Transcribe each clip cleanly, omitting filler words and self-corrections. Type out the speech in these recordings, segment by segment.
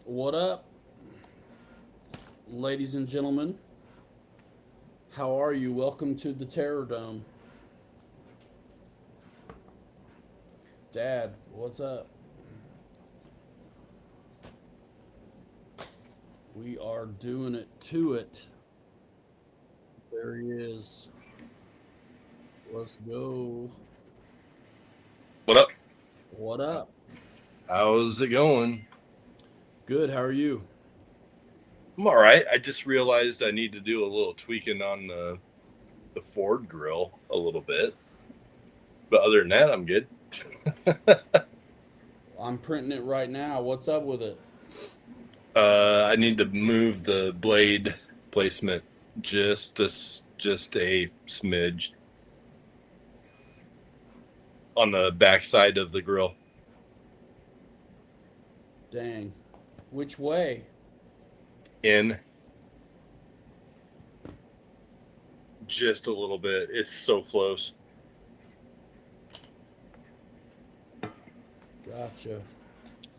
What up, ladies and gentlemen? How are you? Welcome to the Terror Dome. Dad, what's up? We are doing it to it. There he is. Let's go. What up? What up? How's it going? Good. How are you? I'm all right. I just realized I need to do a little tweaking on the Ford grill a little bit, but other than that, I'm good. I'm printing it right now. What's up with it? I need to move the blade placement just a smidge on the back side of the grill. Dang. Which way? In just a little bit. It's so close. Gotcha.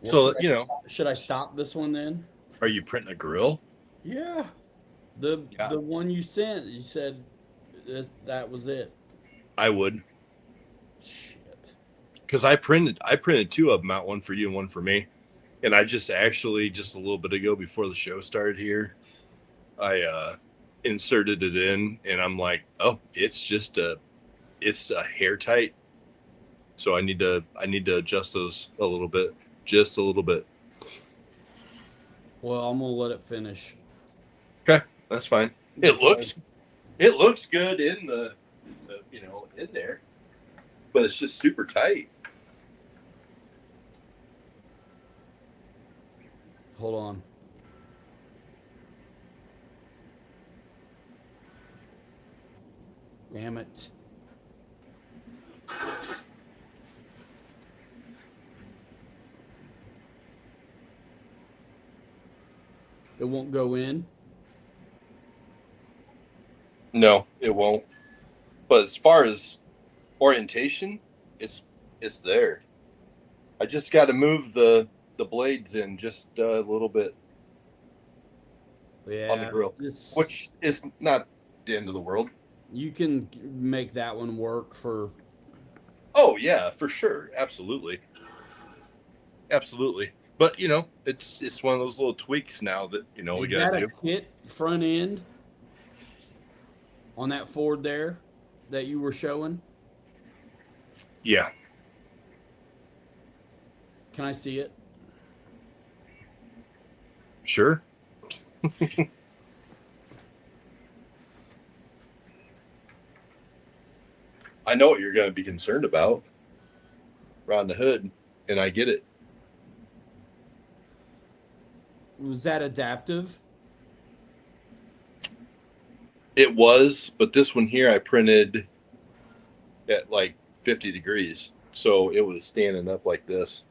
Well, So should I stop this one then? are you printing a grill? Yeah. The Yeah, the one you sent, you said that was it. I would. Shit. Because I printed two of them out, one for you and one for me. And I just actually just a little bit ago before the show started here, I inserted it in, and I'm like, oh, it's a hair tight, so I need to adjust those a little bit, just a little bit. Well, I'm gonna let it finish Okay, that's fine. It because looks it looks good in the in there, but it's just super tight. hold on. Damn it. It won't go in. No, it won't. But as far as orientation, it's it's there. I just got to move the blades in just a little bit on the Yeah, grill, it's which is not the end of the world. you can make that one work for. Oh yeah, for sure, absolutely, absolutely. But it's one of those little tweaks now that we Is got to that a do. kit front end on that Ford there that you were showing? Yeah, Can I see it? sure. I know what you're going to be concerned about around the hood, and I get it. Was that adaptive? It was, but this one here I printed at like 50 degrees, so it was standing up like this.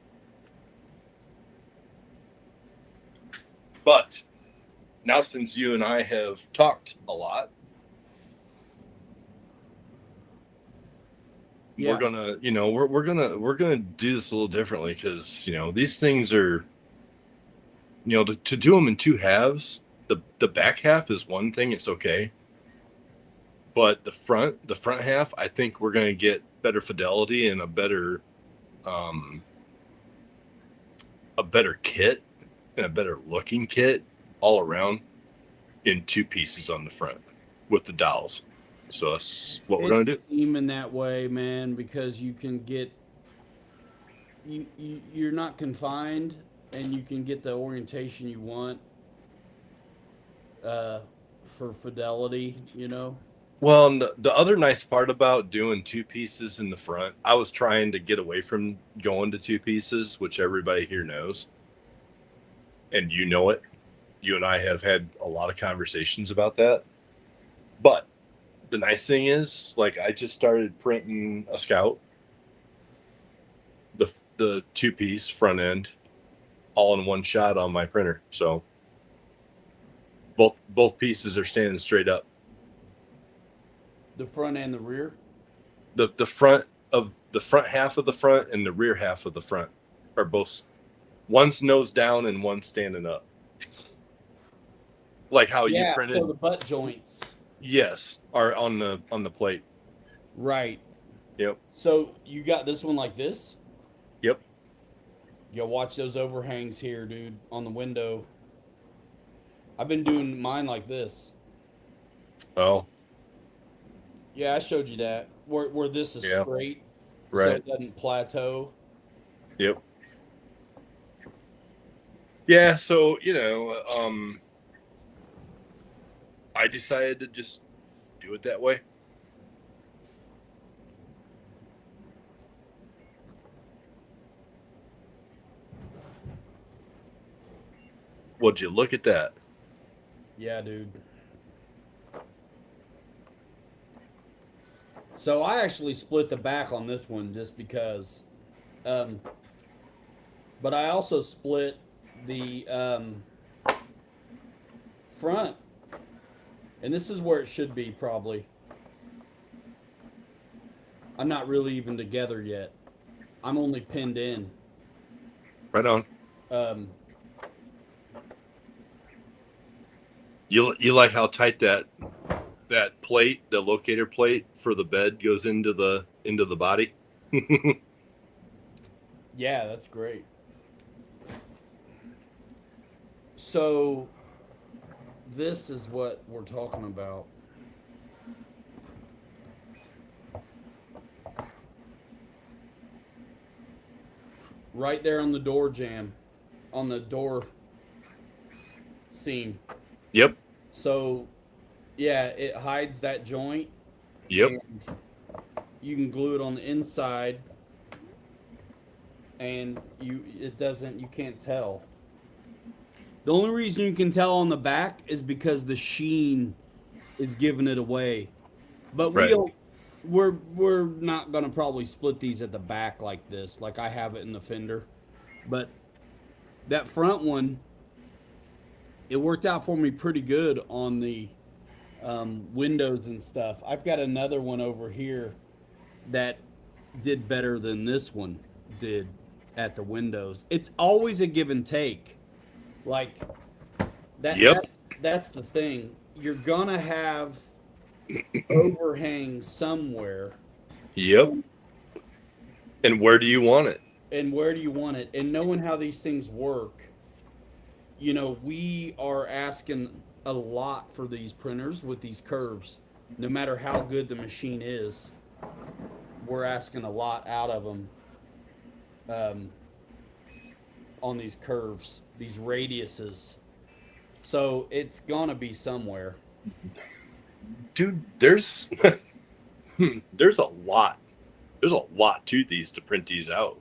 But now, since you and I have talked a lot, we're Yeah. gonna, we're gonna do this a little differently because these things are, to do them in two halves. The back half is one thing; it's okay, but the front half, I think we're gonna get better fidelity and um, a better kit and a better looking kit all around in two pieces on the front with the dowels. So that's what we're gonna It's do. seeming that way, man, because you can get you're not confined and you can get the orientation you want uh, for fidelity, you know. Well, and the other nice part about doing two pieces in the front, I was trying to get away from going to two pieces, which everybody here knows, and you know it. You and I have had a lot of conversations about that. But the nice thing is, like, I just started printing a Scout, the two piece front end, all in one shot on my printer. So both pieces are standing straight up. The front and the rear. The front half of the front and the rear half of the front are both. One's nose down and one's standing up. Like how you Yeah, printed. so the butt joints. Yes, are on the plate. Right. Yep. So you got this one like this? Yep. Yo, watch those overhangs here, dude, on the window. I've been doing mine like this. Oh. Yeah, I showed you that. Where this is Yeah. straight, so Right. it doesn't plateau. Yep. Yeah. So I decided to just do it that way. Would you look at that? Yeah, dude. So I actually split the back on this one just because, um, but I also split the front, and this is where it should be probably. I'm not really even together yet. I'm only pinned in. Right on. Um, You like how tight that plate, the locator plate for the bed, goes into the body? yeah, that's great. So this is what we're talking about. Right there on the door jamb, on the door seam. Yep. So yeah, it hides that joint, Yep. and you can glue it on the inside, and you can't tell. The only reason you can tell on the back is because the sheen is giving it away. But we Right. don't we're not gonna probably split these at the back like this, like I have it in the fender. But that front one, it worked out for me pretty good on the windows and stuff. I've got another one over here that did better than this one did at the windows. It's always a give and take. Like Yep. that's the thing. You're gonna have overhang somewhere. Yep. And where do you want it? And where do you want it? And knowing how these things work, we are asking a lot for these printers with these curves. No matter how good the machine is, we're asking a lot out of them um, on these curves, these radiuses. So it's gonna be somewhere. Dude, there's there's a lot. There's a lot to these to print these out.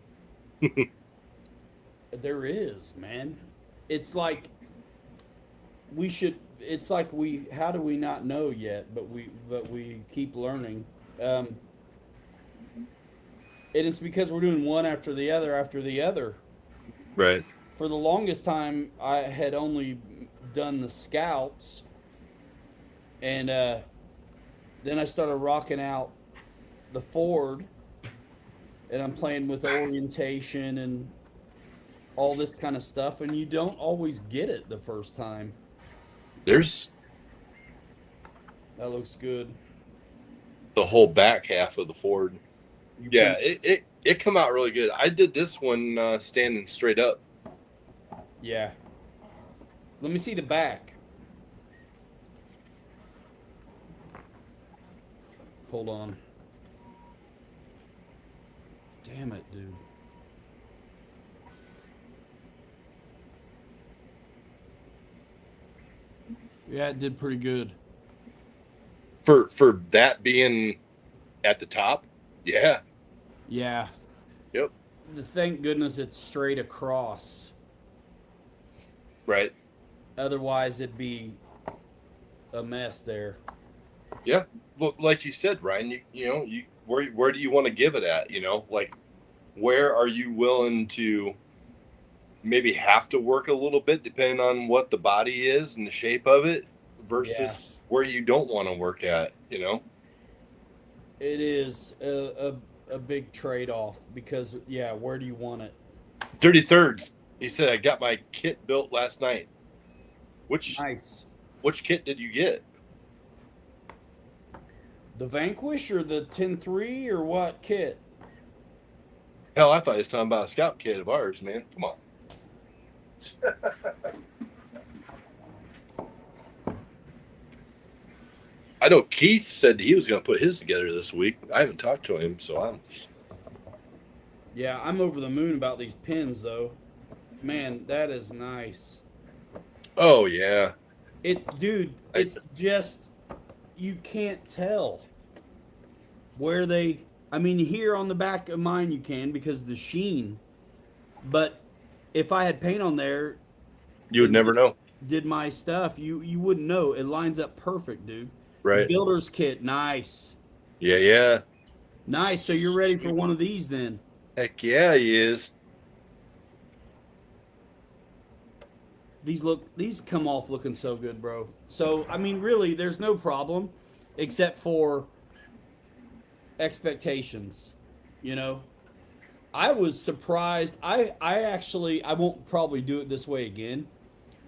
There is, man. It's like we should. It's like we. How do we not know yet? But we keep learning. Um, and it's because we're doing one after the other after the other. Right. For the longest time, I had only done the scouts, and then I started rocking out the Ford, and I'm playing with orientation and all this kind of stuff, and you don't always get it the first time. There's That looks good. the whole back half of the Ford. You Yeah, print, it come out really good. I did this one standing straight up. yeah. Let me see the back. Hold on. Damn it, dude. Yeah, it did pretty good. For that being at the top. Yeah. Yeah. Yep. Thank goodness it's straight across. Right. Otherwise, it'd be a mess there. Yeah. Well, like you said, Ryan, you where do you want to give it at? Like where are you willing to maybe have to work a little bit depending on what the body is and the shape of it versus where you don't want to work at. It is a big trade off because, yeah, where do you want it? Dirty thirds. He said, I got my kit built last night. Which Nice. which kit did you get? The Vanquish or the 10-3 or what kit? Hell, I thought he was talking about a scout kit of ours, man. Come on. I know Keith said he was going to put his together this week. I haven't talked to him, so I'm. Yeah, I'm over the moon about these pins though. Man, that is nice. Oh yeah, Dude, I, it's just you can't tell where they. I mean, here on the back of mine you can because of the sheen, but if I had paint on there you would and never know, did my stuff, you wouldn't know. It lines up perfect, dude. right? Builder's kit, nice, Yeah, yeah. nice. So you're ready for one of these then? Heck yeah, he is. These come off looking so good, bro. So I mean, really, there's no problem, except for expectations. You know, I was surprised. I actually I won't probably do it this way again.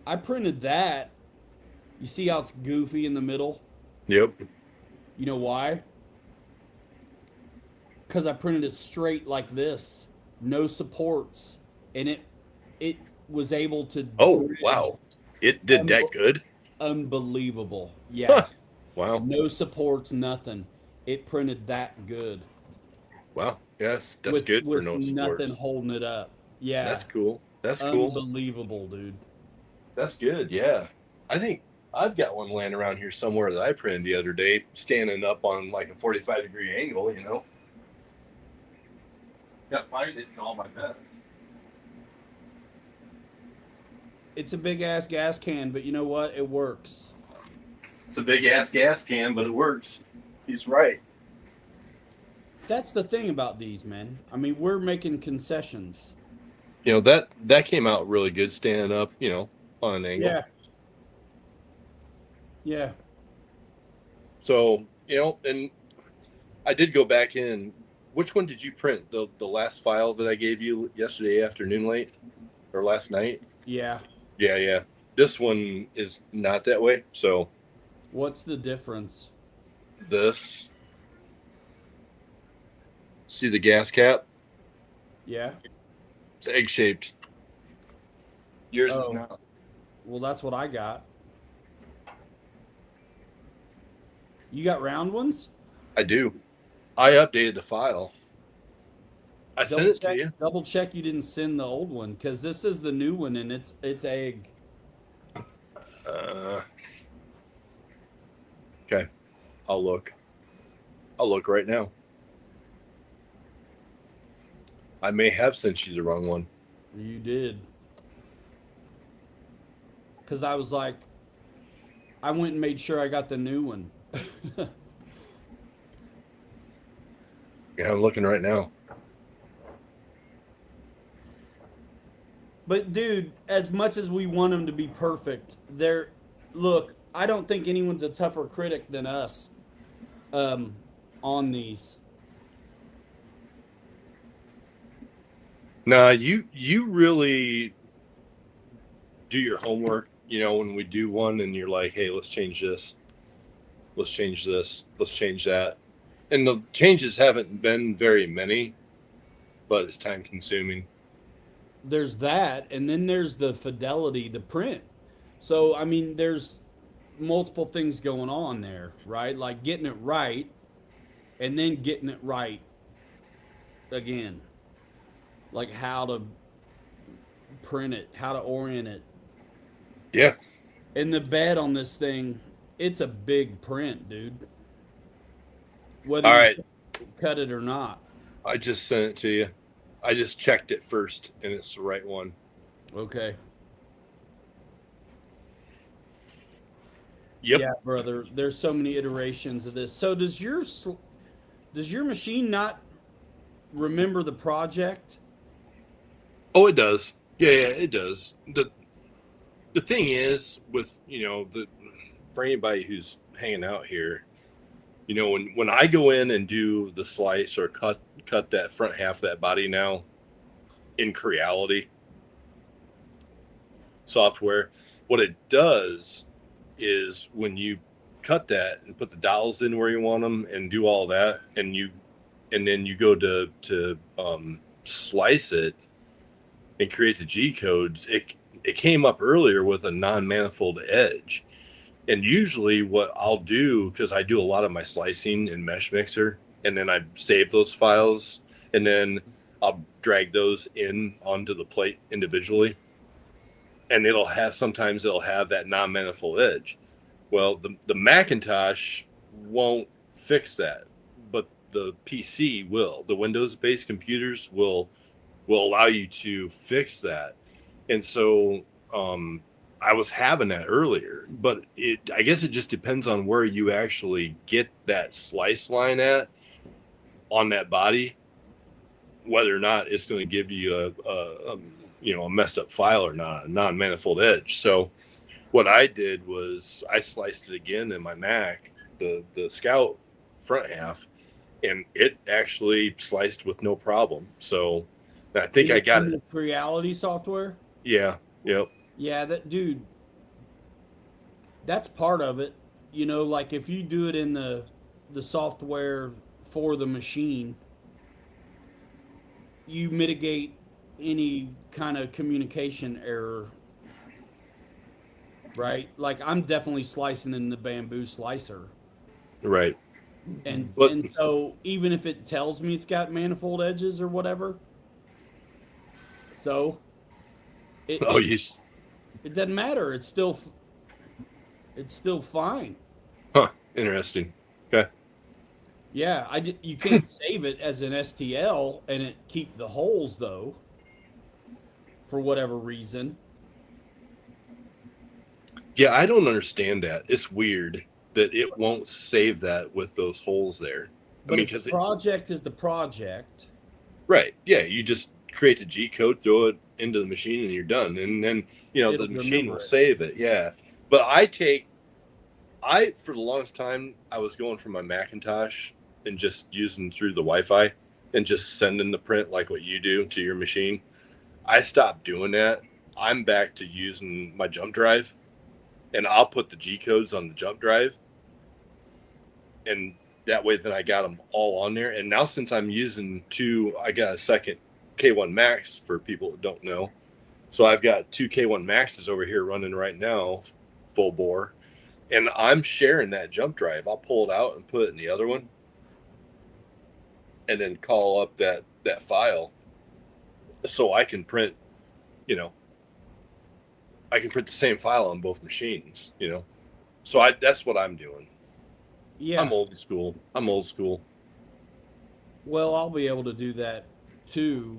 I printed that. You see how it's goofy in the middle? Yep. You know why? Because I printed it straight like this, no supports, and it was able to Oh bridge. wow, it did that good. Unbelievable. Huh. Yeah. Wow. No supports, nothing. It printed that good Wow. Yes, that's with good for no nothing sports. holding it up. Yeah. That's cool. That's cool. Unbelievable, dude. That's good. Yeah. I think I've got one laying around here somewhere that I printed the other day, standing up on like a 45-degree angle, you know. Got to find it in all my bets. It's a big ass gas can, but you know what? It works. It's a big ass gas can, but it works. He's right. That's the thing about these, man. I mean, we're making concessions. You know, that came out really good standing up, you know, on an angle. Yeah. Yeah. So, you know, and I did go back in. Which one did you print? The last file that I gave you yesterday afternoon late or last night? Yeah. Yeah, yeah. This one is not that way. So What's the difference? this, see the gas cap? Yeah. It's egg shaped. Yours is Oh, not. well, that's what I got. You got round ones? I do. I updated the file. I sent it to you. Double check you didn't send the old one because this is the new one and it's egg. Uh, okay. I'll look. I'll look right now. I may have sent you the wrong one. You did. Because I was like, I went and made sure I got the new one. Yeah, I'm looking right now. But dude, as much as we want them to be perfect, they're look. I don't think anyone's a tougher critic than us on these. Nah, you really do your homework. You know, when we do one, and you're like, "Hey, let's change this. Let's change this. Let's change that." And the changes haven't been very many, but it's time consuming. There's that, and then there's the fidelity, the print. So I mean, there's multiple things going on there, right? Like getting it right, and then getting it right again. Like how to print it, how to orient it. Yeah. And the bed on this thing, it's a big print, dude. Whether All you right. cut it or not. I just sent it to you. I just checked it first, and it's the right one. Okay. Yep. Yeah, brother. There's so many iterations of this. So does your machine not remember the project? Oh, it does. Yeah, yeah, it does. The thing is with, for anybody who's hanging out here, when I go in and do the slice or cut that front half of that body now in Creality, software. What it does is when you cut that and put the dowels in where you want them and do all that, and then you go to slice it and create the G codes. It came up earlier with a non-manifold edge, and usually what I'll do, because I do a lot of my slicing in Mesh Mixer, and then I save those files, and then I'll drag those in onto the plate individually, and sometimes it'll have that non-manifold edge. Well, the Macintosh won't fix that, but the PC will. The Windows-based computers will allow you to fix that. And so I was having that earlier, but I guess it just depends on where you actually get that slice line at on that body, whether or not it's going to give you a messed up file or not, a non-manifold edge. So what I did was I sliced it again in my Mac, the Scout front half, and it actually sliced with no problem. So I think I got it. Reality software. Yeah. Yep. Yeah, that dude. That's part of it. Like if you do it in the software for the machine, you mitigate any kind of communication error, right? Like I'm definitely slicing in the bamboo slicer, Right. and But and so even if it tells me it's got manifold edges or whatever, so it oh, it, you, it doesn't matter. It's still fine. huh? Interesting. Okay. Yeah, you can't save it as an STL and it keep the holes though, for whatever reason. Yeah, I don't understand that. It's weird that it won't save that with those holes there. I But mean, if the because project is the project, right, yeah, you just create the G code, throw it into the machine, and you're done. And then it'll the machine will remember it. save it. Yeah, but I for the longest time I was going from my Macintosh and just using through the Wi-Fi and just sending the print like what you do to your machine. I stopped doing that. I'm back to using my jump drive, and I'll put the G codes on the jump drive, and that way then I got them all on there. And now since I'm using I got a second K1 Max for people that don't know. So I've got two K1 Maxes over here running right now, full bore, and I'm sharing that jump drive. I'll pull it out and put it in the other one, and then call up that file, so I can print. You know, I can print the same file on both machines. So that's what I'm doing. Yeah. I'm old school. Well, I'll be able to do that too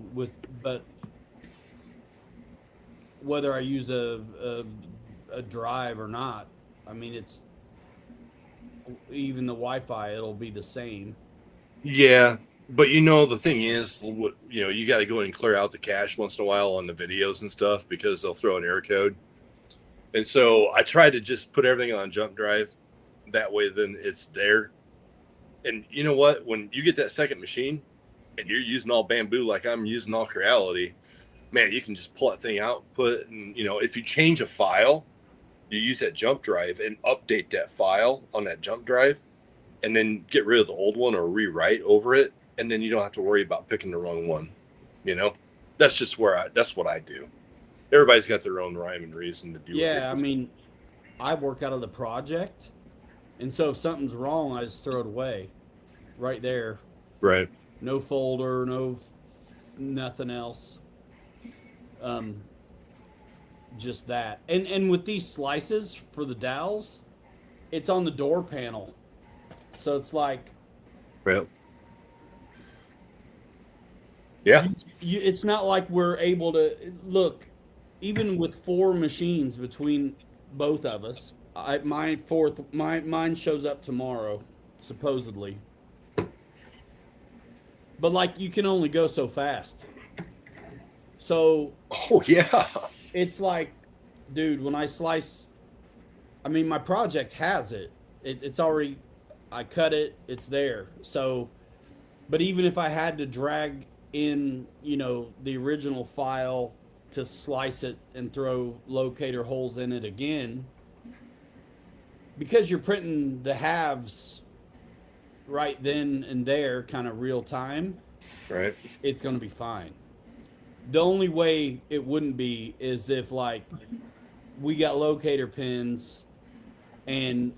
but whether I use a drive or not, I mean it's even the Wi-Fi, it'll be the same. Yeah, but the thing is, you got to go and clear out the cache once in a while on the videos and stuff because they'll throw an error code. And so I try to just put everything on jump drive. That way, then it's there. And you know what? When you get that second machine and you're using all bamboo like I'm using all Creality, man, you can just pull that thing out, and if you change a file, you use that jump drive and update that file on that jump drive, and then get rid of the old one or rewrite over it, and then you don't have to worry about picking the wrong one. That's just that's what I do. Everybody's got their own rhyme and reason to do. Yeah, I mean, I work out of the project, and so if something's wrong, I just throw it away, right there. Right. No folder, nothing else. Just that. And with these slices for the dowels, it's on the door panel, so it's like, Right. Yeah. it's not like we're able to look. Even with 4 machines between both of us, mine shows up tomorrow, supposedly. But like you can only go so fast. So Oh yeah. it's like, dude, when I slice, I mean, my project has it. It's already, I cut it, it's there. So, but even if I had to drag in, the original file to slice it and throw locator holes in it again, because you're printing the halves right then and there, kind of real time, Right. it's going to be fine. The only way it wouldn't be is if, like, we got locator pins and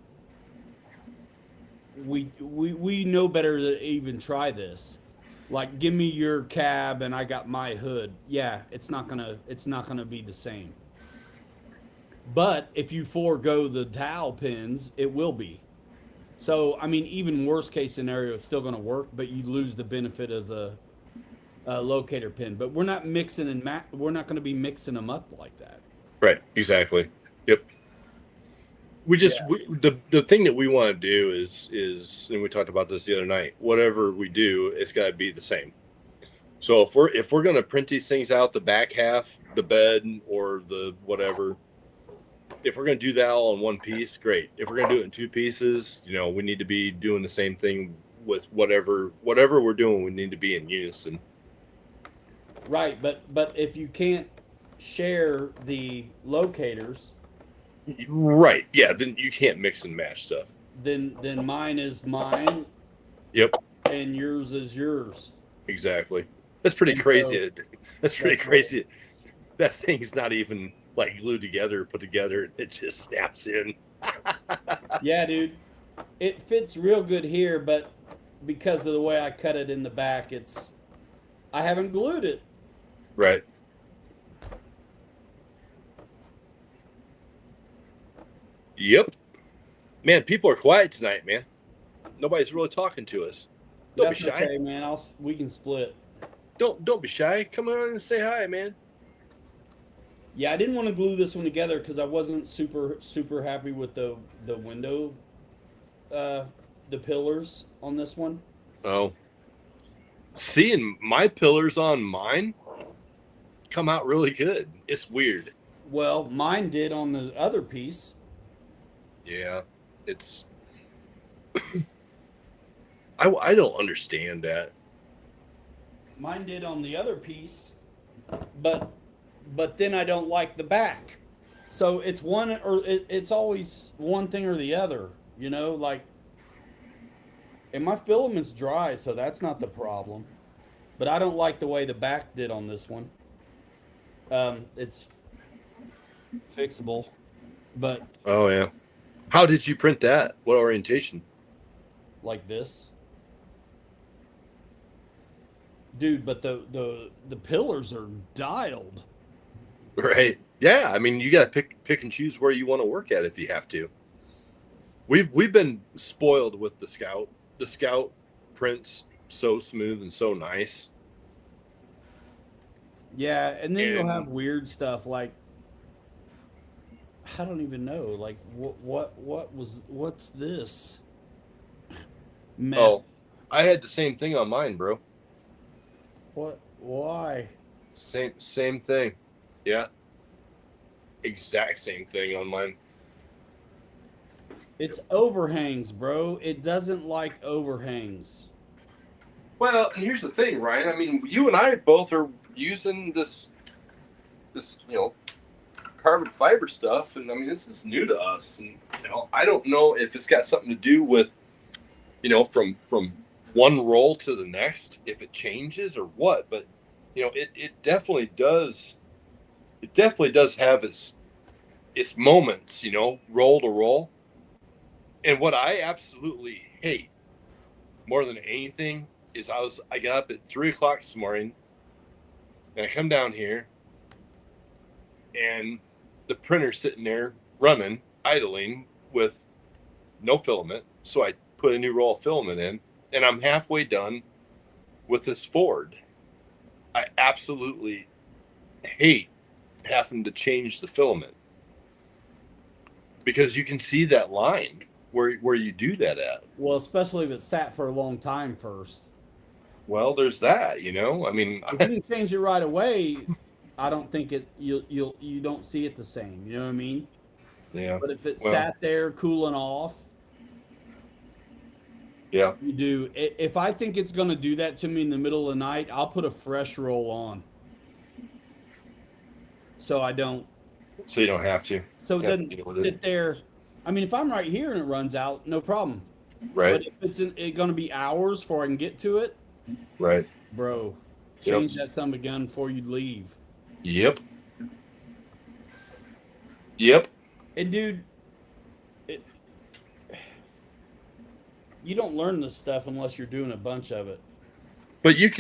we know better to even try this. Like, give me your cab and I got my hood. Yeah, it's not gonna be the same. But if you forego the dowel pins, it will be. So I mean, even worst case scenario, it's still gonna work, but you lose the benefit of the locator pin. But we're not mixing we're not gonna be mixing them up like that. Right. Exactly. Yep. We just Yeah. the thing that we want to do is and we talked about this the other night. Whatever we do, it's got to be the same. So if we're gonna print these things out, the back half, the bed or the whatever, if we're gonna do that all in one piece, great. If we're gonna do it in two pieces, we need to be doing the same thing with whatever we're doing. We need to be in unison. Right, but if you can't share the locators, Right. Yeah. Then you can't mix and match stuff. then mine is mine Yep. and yours is yours. Exactly. That's pretty And so crazy. That's pretty that's right. crazy. That thing's not even like glued together, put together. It just snaps in. Yeah, dude. It fits real good here, but because of the way I cut it in the back, I haven't glued it. Right. Yep. Man, people are quiet tonight, man. Nobody's really talking to us. Don't be That's shy. okay, man. We can split. Don't be shy. Come on and say hi, man. Yeah, I didn't want to glue this one together because I wasn't super happy with the window, uh, the pillars on this one. Oh. Seeing my pillars on mine come out really good. It's weird. Well, mine did on the other piece. Yeah. It's I don't understand that. Mine did on the other piece, but then I don't like the back. So it's it's always one thing or the other, like, and my filament's dry, so that's not the problem. But I don't like the way the back did on this one. It's fixable, but Oh yeah. How did you print that? What orientation? like this, dude. But the pillars are dialed. Right. Yeah. I mean, you got to pick and choose where you want to work at if you have to. We've been spoiled with the Scout. The Scout prints so smooth and so nice. Yeah, and then you'll have And weird stuff like, I don't even know, like, what's this oh, mess? I had the same thing on mine, bro. Why? Same thing. Yeah. Exact same thing on mine. It's overhangs, bro. It doesn't like overhangs. Well, and here's the thing, Ryan. I mean, you and I both are using this carbon fiber stuff, and I mean, this is new to us, and I don't know if it's got something to do with from one roll to the next, if it changes or what, but it definitely does. It definitely does have its moments, roll to roll. And what I absolutely hate more than anything is I got up at 3 o'clock this morning and I come down here and the printer's sitting there running, idling with no filament. So I put a new roll of filament in and I'm halfway done with this Ford. I absolutely hate having to change the filament because you can see that line where you do that at. Well, especially if it sat for a long time first. Well, there's that, I mean, If you can change it right away, I don't think you don't see it the same. You know what I mean? yeah. But if it Well, sat there cooling off, yeah. you do. If I think it's gonna do that to me in the middle of the night, I'll put a fresh roll on. so I don't. So you don't have to. So it You have to doesn't deal with it. sit there. I mean, if I'm right here and it runs out, no problem. Right. But if it's going to be hours before I can get to it, Right. bro, Yep. change that son of a gun before you leave. Yep. Yep. And dude, it, you don't learn this stuff unless you're doing a bunch of it. But you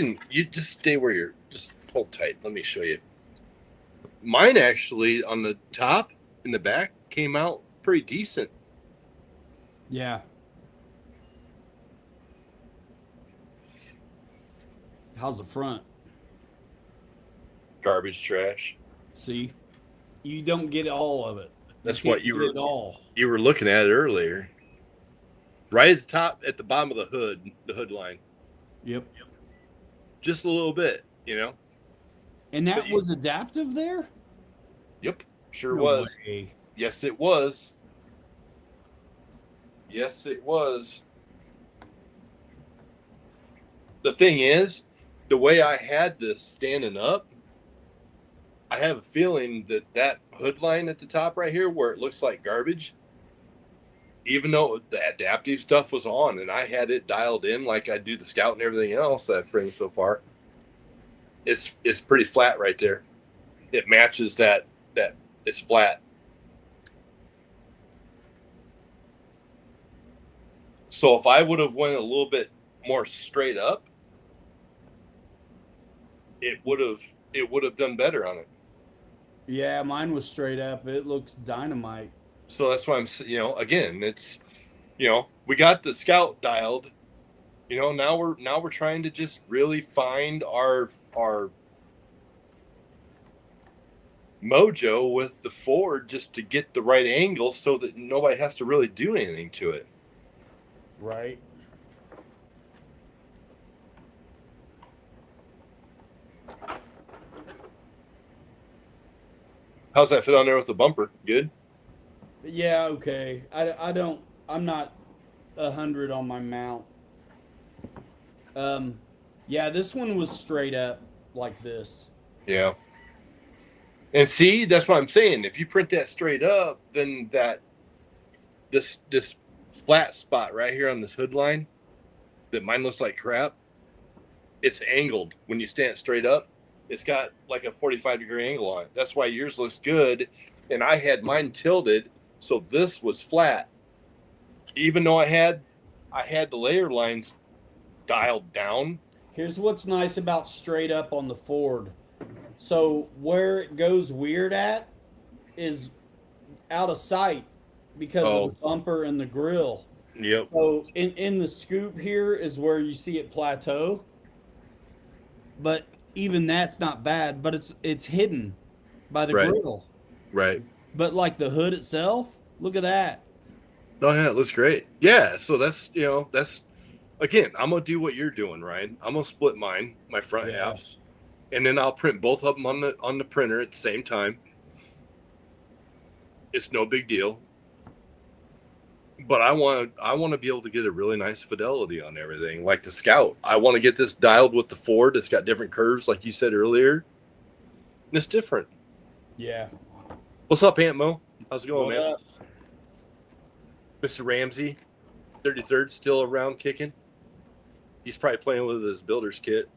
just stay where you're. Just hold tight. Let me show you. Mine actually on the top and the back came out pretty decent. Yeah. How's the front? Garbage trash. See, you don't get all of it. That's can't what you get were it all. you were looking at it earlier. Right at the top, at the bottom of the hood line. Yep. Just a little bit, you know. And that was adaptive there? Yep, sure No was. way. Yes, it was. Yes, it was. The thing is, the way I had this standing up, I have a feeling that hood line at the top right here, where it looks like garbage, even though the adaptive stuff was on and I had it dialed in like I do the Scout and everything else that I've framed so far, it's pretty flat right there. It matches that it's flat. So if I would have went a little bit more straight up, it would have done better on it. Yeah, mine was straight up. It looks dynamite. So that's why again, it's, we got the Scout dialed. Now we're trying to just really find our mojo with the Ford, just to get the right angle so that nobody has to really do anything to it. Right. How's that fit on there with the bumper? Good? Yeah, okay. I'm not 100 on my mount. Yeah, this one was straight up like this. Yeah. And see, that's what I'm saying. If you print that straight up, then this flat spot right here on this hood line that mine looks like crap, it's angled when you stand straight up. It's got like a 45-degree angle on it. That's why yours looks good. And I had mine tilted, so this was flat. Even though I had the layer lines dialed down. Here's what's nice about straight up on the Ford. So where it goes weird at is out of sight because of the bumper and the grill. Yep. So in the scoop here is where you see it plateau. But even that's not bad, but it's hidden by the grill. Right. But like the hood itself, look at that. Oh yeah, it looks great. Yeah, so that's again, I'm gonna do what you're doing, Ryan. I'm gonna split my front halves, and then I'll print both of them on the printer at the same time. It's no big deal. But I want to be able to get a really nice fidelity on everything, like the Scout. I want to get this dialed with the Ford. It's got different curves, like you said earlier. It's different. Yeah. What's up, Aunt Mo? How's it going, man? Up? Mr. Ramsey, 33rd, still around kicking. He's probably playing with his builder's kit,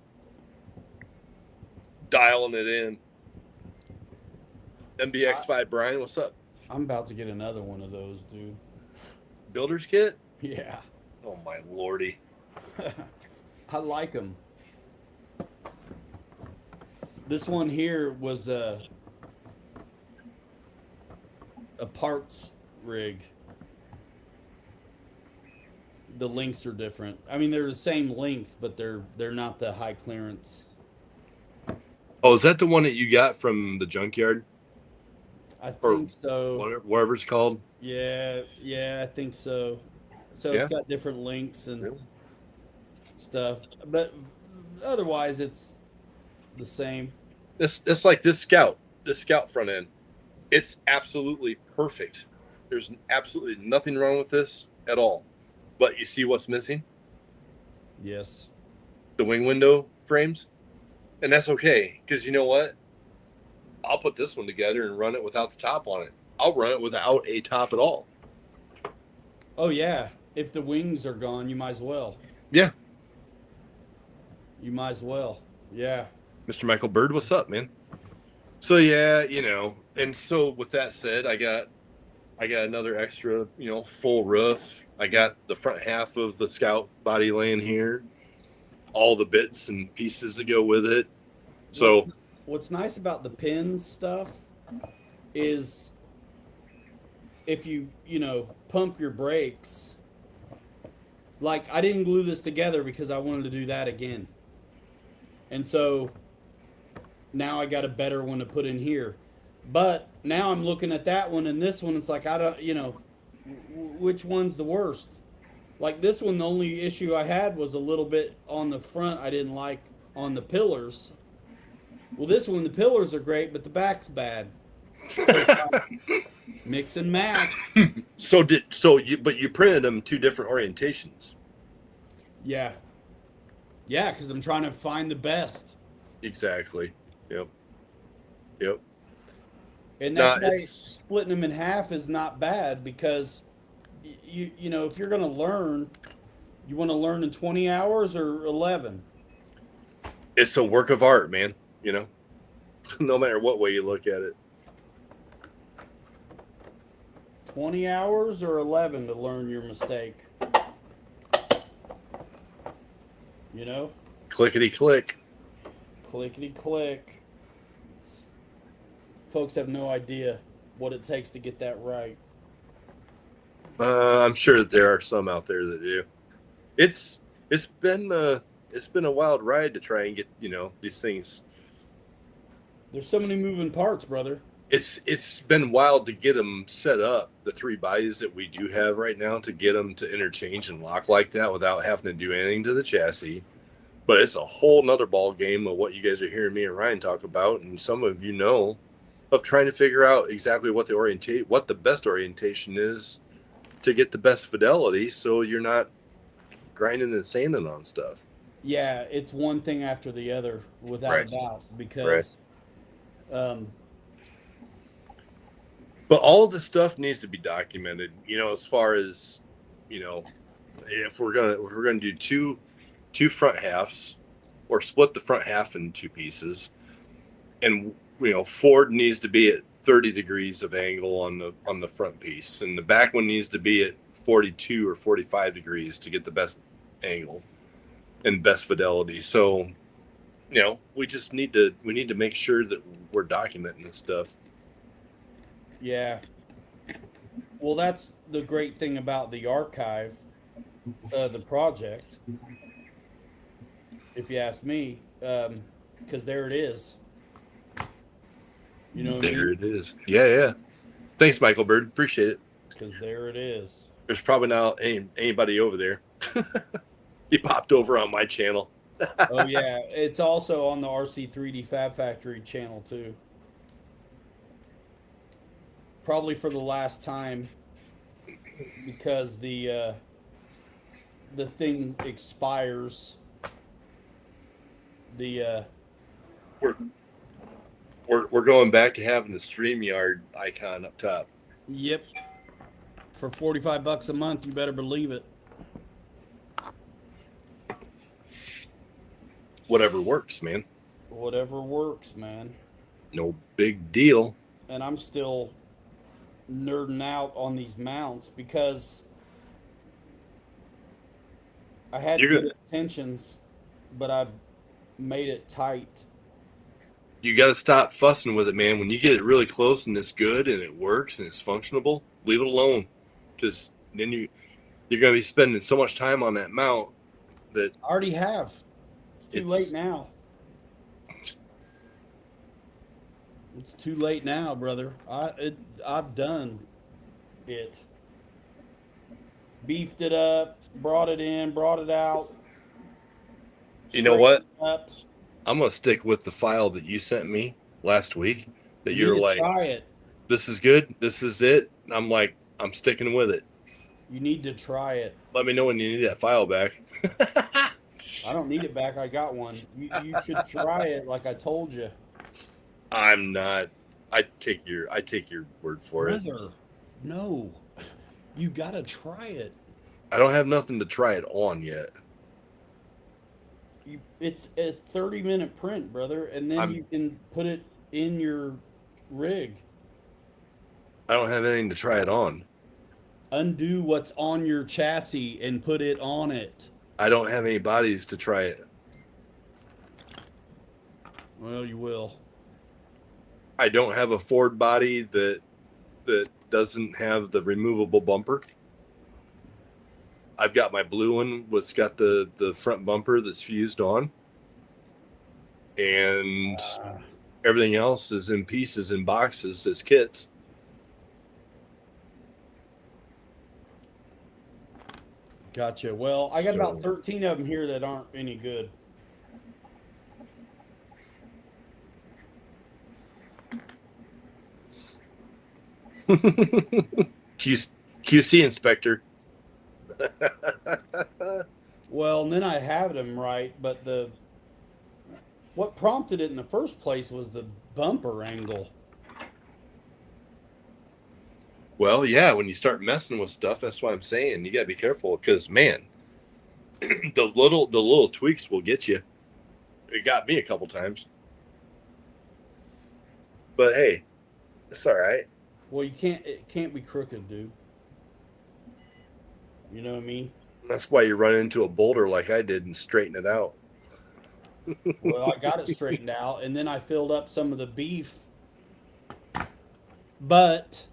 dialing it in. MBX5 Brian, what's up? I'm about to get another one of those, dude. Builder's kit? Yeah. Oh my lordy. I like them. This one here was a parts rig. The links are different. I mean, they're the same length, but they're not the high clearance. Oh, is that the one that you got from the junkyard? I think so. Whatever it's called. Yeah, I think so. So it's got different links and stuff, but otherwise it's the same. It's like this Scout front end. It's absolutely perfect. There's absolutely nothing wrong with this at all. But you see what's missing? Yes. The wing window frames. And that's okay, because you know what? I'll put this one together and run it without the top on it. I'll run it without a top at all. Oh yeah, if the wings are gone, you might as well. Yeah. You might as well. Yeah. Mr. Michael Bird, what's up, man? So yeah, and so with that said, I got another extra, full roof. I got the front half of the Scout body laying here, all the bits and pieces that go with it. So What's nice about the pins stuff is if you pump your brakes. Like I didn't glue this together because I wanted to do that again. And so now I got a better one to put in here. But now I'm looking at that one and this one. It's like, I don't, which one's the worst? Like this one, the only issue I had was a little bit on the front I didn't like on the pillars. Well, this one, the pillars are great, but the back's bad. Mix and match. but you printed them two different orientations. Yeah. Yeah, because I'm trying to find the best. Exactly. Yep. And that's why splitting them in half is not bad because if you're going to learn, you want to learn in 20 hours or 11. It's a work of art, man, no matter what way you look at it. 20 hours or 11 to learn your mistake. Clickety click. Clickety click. Folks have no idea what it takes to get that right. I'm sure that there are some out there that do. It's been a wild ride to try and get these things. There's so many moving parts, brother. It's been wild to get them set up. The 3 bodies that we do have right now, to get them to interchange and lock like that without having to do anything to the chassis. But it's a whole nother ball game of what you guys are hearing me and Ryan talk about, and some of of trying to figure out exactly what the best orientation is to get the best fidelity, so you're not grinding and sanding on stuff. Yeah, it's one thing after the other, without a doubt, because but all of this stuff needs to be documented, as far as if we're gonna do two front halves, or split the front half in 2 pieces, and Ford needs to be at 30 degrees of angle on the front piece, and the back one needs to be at 42 or 45 degrees to get the best angle and best fidelity. So we just need to make sure that we're documenting this stuff. Yeah. Well, that's the great thing about the archive, the project, if you ask me, because there it is. There it is. Yeah. Thanks, Michael Bird. Appreciate it. Because there it is. There's probably not anybody over there. He popped over on my channel. Oh yeah, it's also on the RC3D Fab Factory channel too. Probably for the last time, because the thing expires. We're going back to having the StreamYard icon up top. Yep. For $45 a month, you better believe it. Whatever works, man. Whatever works, man. No big deal. And I'm still nerding out on these mounts because I had good intentions, but I made it tight. You got to stop fussing with it, man. When you get it really close and it's good and it works and it's functionable, leave it alone. Because then you're going to be spending so much time on that mount that I already have. It's too late now. It's too late now, brother. I've done it. Beefed it up, brought it in, brought it out. You know what? I'm going to stick with the file that you sent me last week that you're like, try it. This is good. This is it. I'm like, I'm sticking with it. You need to try it. Let me know when you need that file back. I don't need it back. I got one. You should try it like I told you. I'm not. I take your word for it. Brother, no. You gotta try it. I don't have nothing to try it on yet. It's a 30-minute print, brother, and then I'm you can put it in your rig. I don't have anything to try it on. Undo what's on your chassis and put it on it. I don't have any bodies to try it. Well, you will. I don't have a Ford body that doesn't have the removable bumper. I've got my blue one, what's got the front bumper that's fused on, and everything else is in pieces and boxes as kits. Gotcha. Well, I got about 13 of them here that aren't any good. QC inspector. Well, and then I have them right, but what prompted it in the first place was the bumper angle. Well, yeah, when you start messing with stuff, that's why I'm saying you gotta be careful because man, the little tweaks will get you. It got me a couple times. But hey, it's all right. Well, it can't be crooked, dude. You know what I mean? That's why you run into a boulder like I did and straighten it out. Well, I got it straightened out, and then I filled up some of the beef. But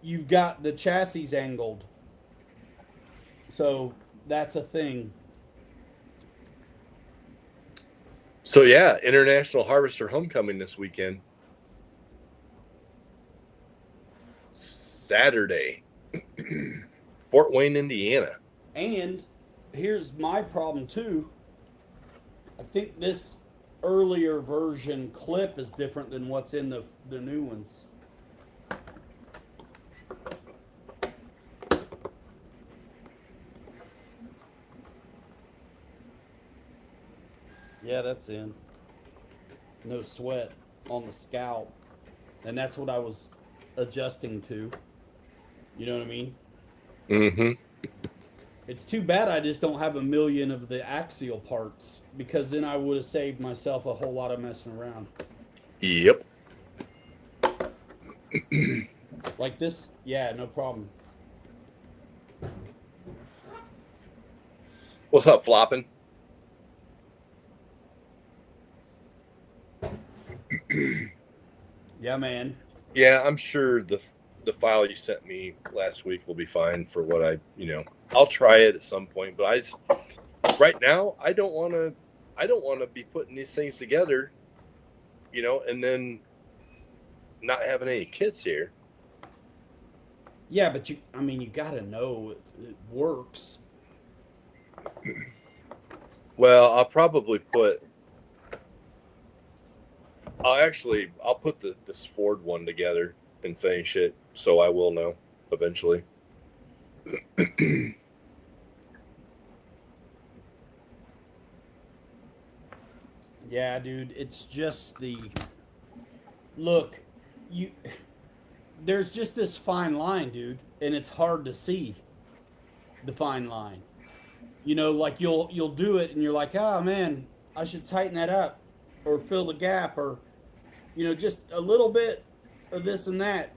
you've got the chassis angled. So that's a thing. So yeah, International Harvester Homecoming this weekend. Saturday. Fort Wayne, Indiana. And here's my problem too. I think this earlier version clip is different than what's in the new ones. Yeah, that's in. No sweat on the scalp. And that's what I was adjusting to. You know what I mean? Mm-hmm. It's too bad I just don't have a million of the axial parts because then I would have saved myself a whole lot of messing around. Yep. Like this, yeah, no problem. What's up, flopping? Yeah, man. Yeah, I'm sure the file you sent me last week will be fine for what I'll try it at some point, but right now I don't want to be putting these things together, and then not having any kits here. Yeah, but you got to know it works. Well, I'll put this Ford one together and finish it, so I will know eventually. Yeah, dude, it's just look, there's just this fine line, dude, and it's hard to see the fine line. Like you'll do it and you're like, "Oh man, I should tighten that up or fill the gap or just a little bit of this and that."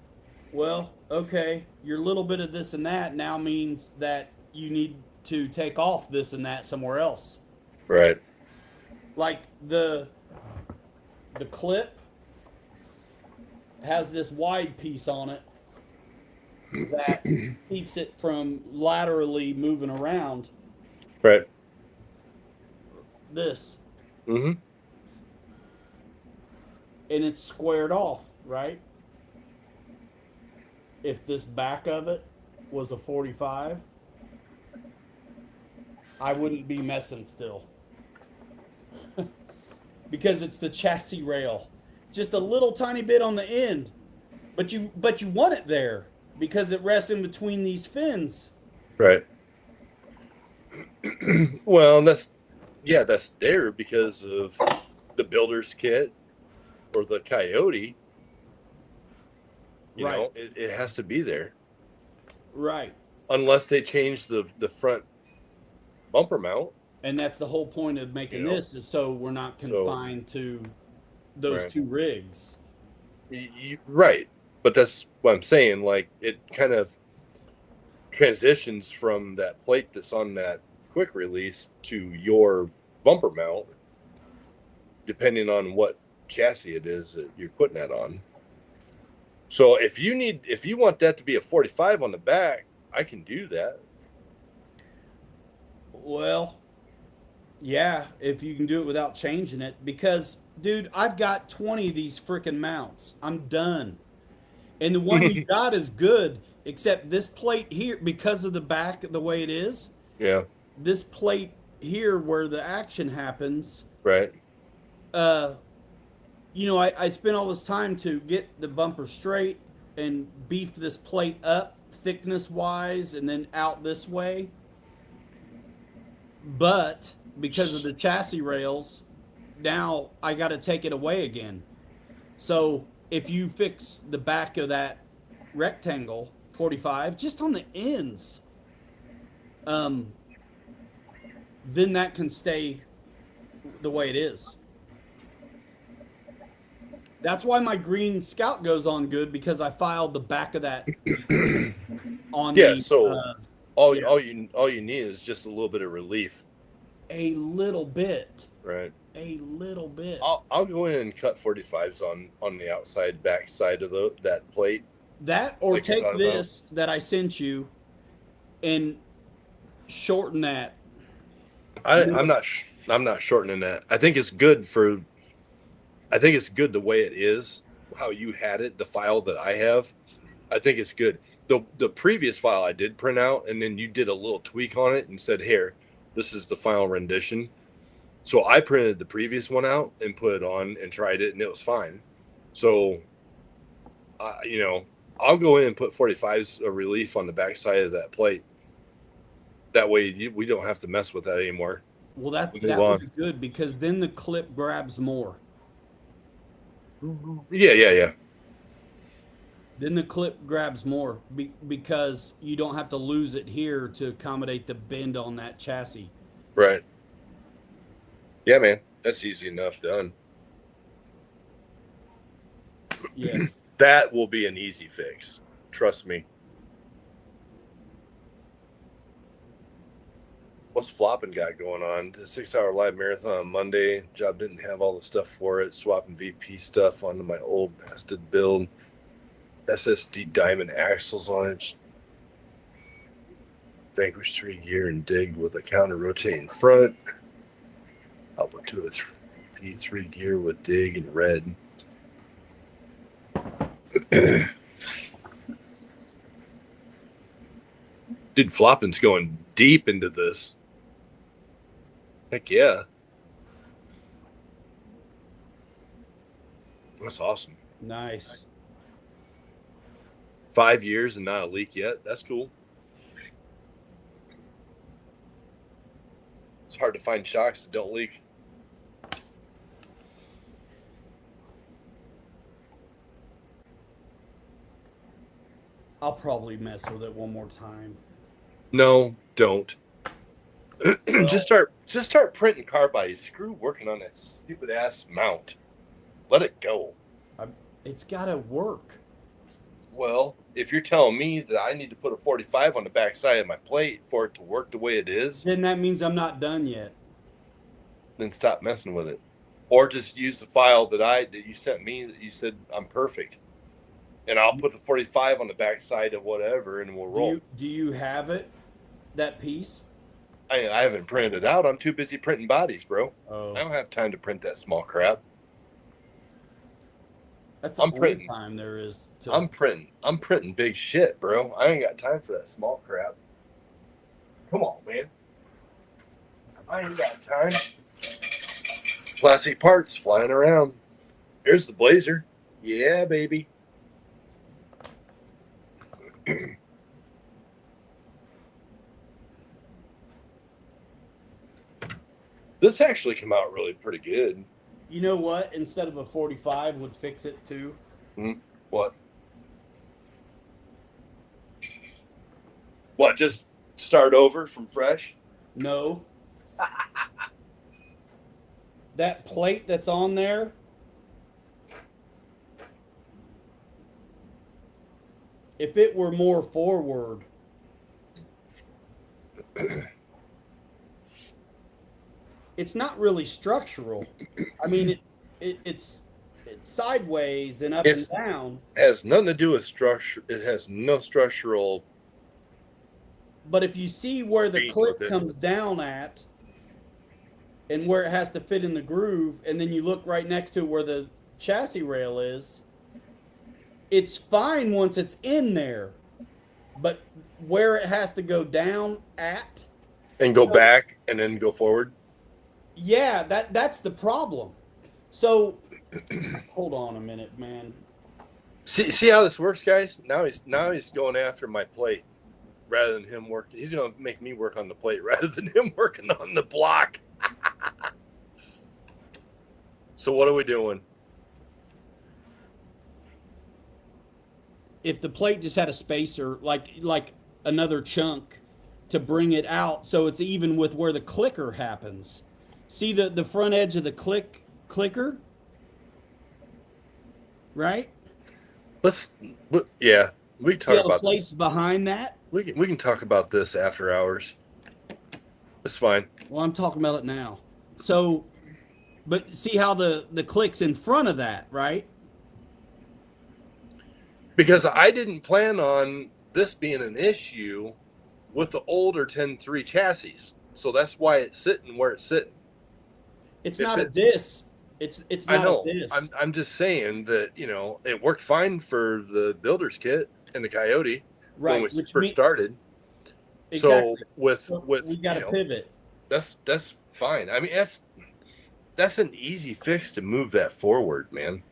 Well, okay, your little bit of this and that now means that you need to take off this and that somewhere else. Right. Like the clip has this wide piece on it that keeps it from laterally moving around. Right. This. Mm-hmm. And it's squared off, right? If this back of it was a 45, I wouldn't be messing still. Because it's the chassis rail. Just a little tiny bit on the end. But you want it there because it rests in between these fins. Right. Well, that's there because of the builder's kit or the Coyote, you Right. know, it has to be there. Right. Unless they change the front bumper mount, And that's the whole point of you making know. this is so we're not So, confined to those right. two rigs. Right. But that's what I'm saying. Like, it kind of transitions from that plate that's on that quick release to your bumper mount, depending on what chassis it is that you're putting that on. So if you want that to be a 45 on the back, I can do that. Well, yeah, if you can do it without changing it. Because, dude, I've got 20 of these freaking mounts. I'm done. And the one you got is good, except this plate here, because of the back, the way it is, Yeah. this plate here where the action happens, Right. uh, you know, I spent all this time to get the bumper straight and beef this plate up thickness wise and then out this way. But because of the chassis rails, now I got to take it away again. So if you fix the back of that rectangle 45 just on the ends, um, then that can stay the way it is. That's why my green Scout goes on good because I filed the back of that on Yeah. the So yeah, all you need is just a little bit of relief. a little bit, Right. a little bit. I'll go in and cut 45s on the outside back side of that plate, That or like you're take talking about. this that I sent you and shorten that. I'm not shortening that. I think it's good for. I think it's good the way it is, how you had it, the file that I have. I think it's good. The previous file I did print out, and then you did a little tweak on it and said, "Here, this is the final rendition." So I printed the previous one out and put it on and tried it, and it was fine. So, you know, I'll go in and put 45s of relief on the backside of that plate. That way, we don't have to mess with that anymore. Well, We that move that would be on. good because then the clip grabs more. Yeah, yeah, yeah. Then the clip grabs more because you don't have to lose it here to accommodate the bend on that chassis. Right. Yeah, man. That's easy enough done. Yes. That will be an easy fix. Trust me. What's Flopping got going on? The 6 hour live marathon on Monday. Job didn't have all the stuff for it. Swapping VP stuff onto my old bastard build. SSD diamond axles on it. Vanquish 3 gear and dig with a counter rotating front. Output to a P3 gear with dig in red. Dude, Flopping's going deep into this. Heck yeah. That's awesome. Nice. 5 years and not a leak yet. That's cool. It's hard to find shocks that don't leak. I'll probably mess with it one more time. No, don't. Well, just start printing car bodies. Screw working on that stupid ass mount. Let it go. it's got to work. Well, if you're telling me that I need to put a 45 on the back side of my plate for it to work the way it is, Then that means I'm not done yet. then stop messing with it. Or just use the file that you sent me that you said I'm perfect. And I'll put the 45 on the back side of whatever and we'll roll. Do you have it? That piece? I haven't printed it out. I'm too busy printing bodies, bro. Oh, I don't have time to print that small crap. that's I'm all the printing. time there is to. I'm printing big shit, bro. I ain't got time for that small crap. Come on, man. I ain't got time. Plastic parts flying around. Here's the blazer. Yeah, baby. This actually came out really pretty good. You know what? Instead of a 45 would fix it too. Hmm? What? What? Just start over from fresh? No. That plate that's on there, if it were more forward, it's not really structural. I mean, it's sideways and up and It's down. has nothing to do with structure. It has no structural But if you see where the being with clip it. comes down at and where it has to fit in the groove, and then you look right next to where the chassis rail is, it's fine once it's in there. But where it has to go down at, And go back and then go forward. yeah, that's the problem. So hold on a minute, man. See how this works, guys? Now he's going after my plate rather than him working. He's gonna make me work on the plate rather than him working on the block. So what are we doing? If the plate just had a spacer, like another chunk to bring it out, so it's even with where the clicker happens. See the front edge of the clicker, right? Yeah, we can See talk how the about plate's this. behind that? We can talk about this after hours. It's fine. Well, I'm talking about it now. So, but see how the click's in front of that, right? Because I didn't plan on this being an issue with the older 10.3 chassis. So that's why it's sitting where it's sitting. It's If not a it- diss. It's I not know. a diss. I'm just saying that, it worked fine for the builder's kit and the Coyote when Right, we which first started. exactly. So with So with we got to pivot. that's fine. I mean that's an easy fix to move that forward, man.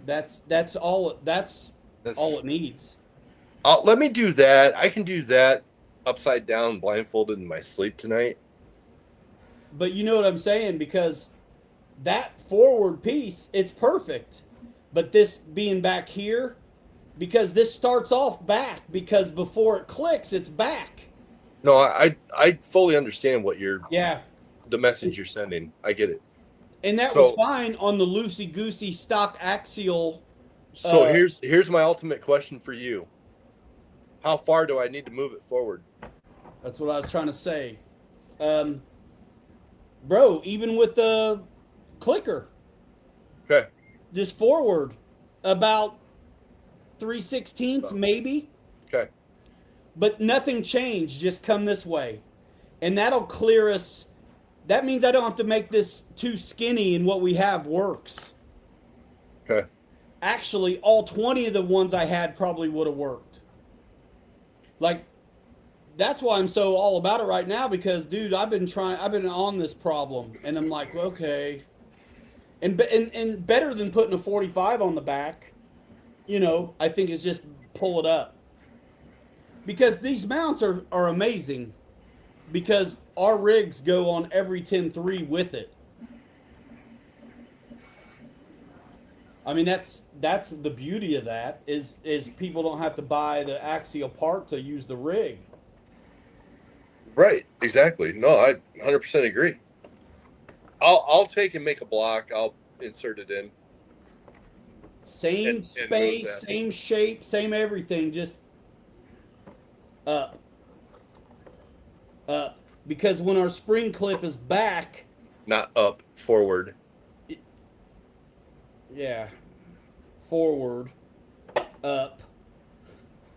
That's all. That's all That's it needs. let me do that. I can do that upside down, blindfolded in my sleep tonight. But you know what I'm saying, because that forward piece, it's perfect. But this being back here, because this starts off back, because before it clicks, it's back. No, I fully understand Yeah. the message you're sending. I get it. And that was So fine on the loosey goosey stock axial. so here's my ultimate question for you. How far do I need to move it forward? That's what I was trying to say. Bro, even with the clicker, Okay. just forward about 3/16 maybe, Okay. but nothing changed. Just come this way. And that'll clear us. That means I don't have to make this too skinny, and what we have works. Okay. Actually, all 20 of the ones I had probably would have worked. Like, that's why I'm so all about it right now, because, dude, I've been on this problem, and I'm like, okay. And better than putting a 45 on the back, I think is just pull it up. Because these mounts are amazing, because our rigs go on every 10.3 with it. I mean, that's the beauty of that is people don't have to buy the axial part to use the rig. Right. Exactly. No, I 100% agree. I'll take and make a block. I'll insert it in. Same And move space, that. same shape, same everything, just up. Up. Because when our spring clip is back, Not up, forward. yeah, forward, up.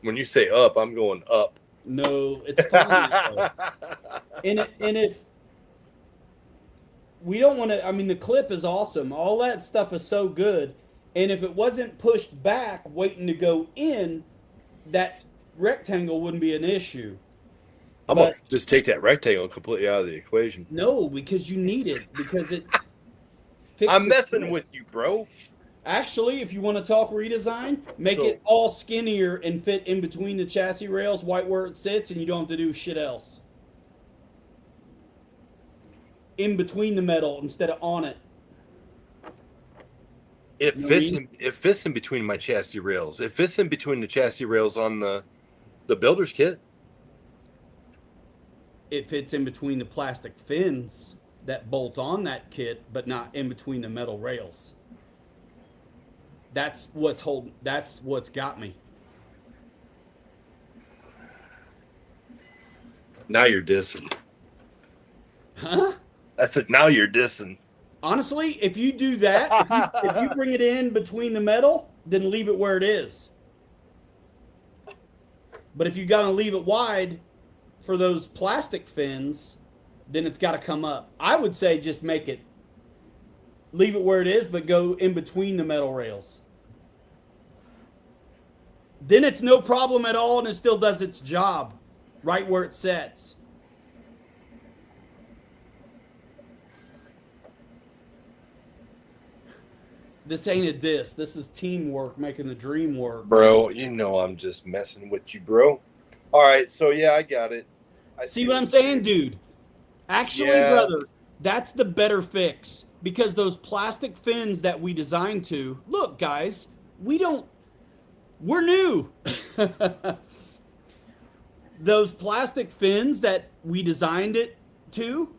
When you say up, I'm going up. No, it's fine. and if we don't want to, I mean, the clip is awesome. All that stuff is so good. And if it wasn't pushed back, waiting to go in, that rectangle wouldn't be an issue. I'm But- gonna just take that rectangle completely out of the equation. No, because you need it. Because it fixes I'm messing this. with you, bro. Actually, if you want to talk redesign, make it all skinnier and fit in between the chassis rails, right where it sits, and you don't have to do shit else. In between the metal instead of on it. It You know what I fits mean? in. It fits in between my chassis rails. It fits in between the chassis rails on the builder's kit. It fits in between the plastic fins that bolt on that kit, but not in between the metal rails. That's what's holding. That's what's got me. Now you're dissing. Huh? I said, now you're dissing. Honestly, if you do that, if you bring it in between the metal, then leave it where it is. But if you got to leave it wide for those plastic fins, then it's got to come up. I would say just make it, leave it where it is, but go in between the metal rails. Then it's no problem at all, and it still does its job right where it sets. This ain't a diss. This is teamwork making the dream work. Bro, you know I'm just messing with you, bro. All right, so yeah, I got it. I See what I'm saying, dude? Actually, Yeah. brother, that's the better fix because those plastic fins that we designed to, look, guys, we're new. Those plastic fins that we designed it to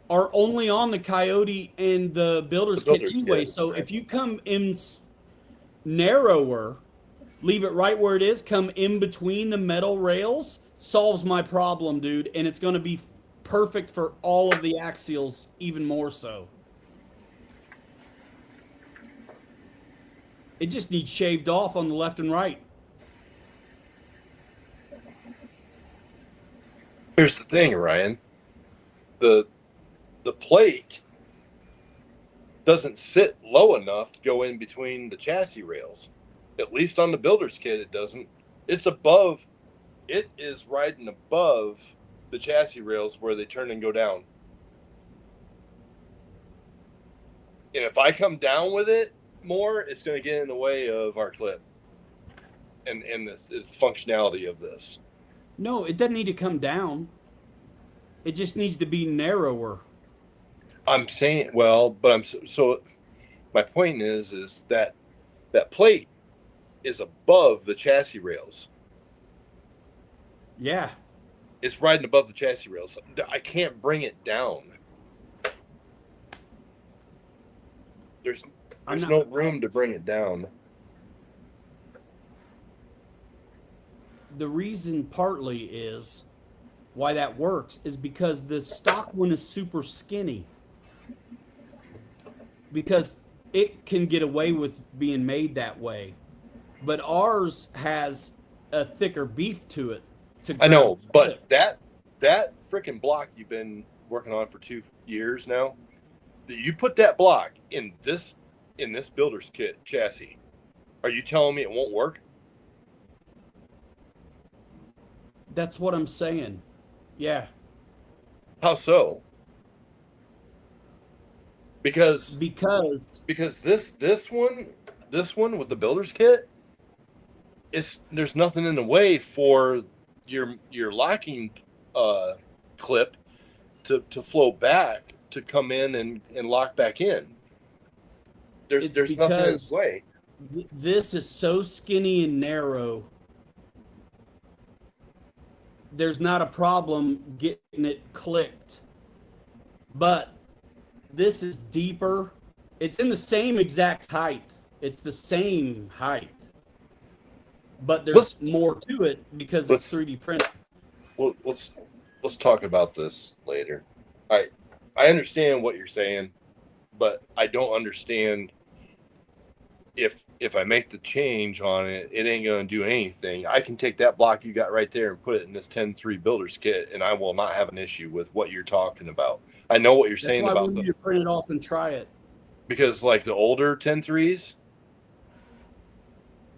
are only on the Coyote and the Builder's Kit anyway. So if you come in narrower, leave it right where it is, come in between the metal rails, solves my problem, dude. And it's going to be perfect for all of the axials, even more so. It just needs shaved off on the left and right. Here's the thing, Ryan. The plate doesn't sit low enough to go in between the chassis rails. At least on the builder's kit, it doesn't. It's above. It is riding above the chassis rails where they turn and go down. And if I come down with it more, it's going to get in the way of our clip and this functionality of this. No, it doesn't need to come down. It just needs to be narrower. I'm saying, well, but so my point is that that plate is above the chassis rails. Yeah. It's riding above the chassis rails. I can't bring it down. There's no room to bring it down. The reason partly is why that works is because the stock one is super skinny. Because it can get away with being made that way. But ours has a thicker beef to it. I know, but that freaking block you've been working on for 2 years now, you put that block in this builder's kit chassis. Are you telling me it won't work? That's what I'm saying. Yeah. How so? Because this one with the builder's kit, there's nothing in the way for your locking clip to flow back to come in and lock back in. There's nothing in its way. This is so skinny and narrow. There's not a problem getting it clicked. But this is deeper. It's in the same exact height. It's the same height. But there's more to it because it's 3D printed. Well, let's talk about this later. I understand what you're saying, but I don't understand if I make the change on it, it ain't going to do anything. I can take that block you got right there and put it in this 10-3 builder's kit, and I will not have an issue with what you're talking about. I know what you're saying about That's why we need to print it off and try it. Because like the older 10-3s,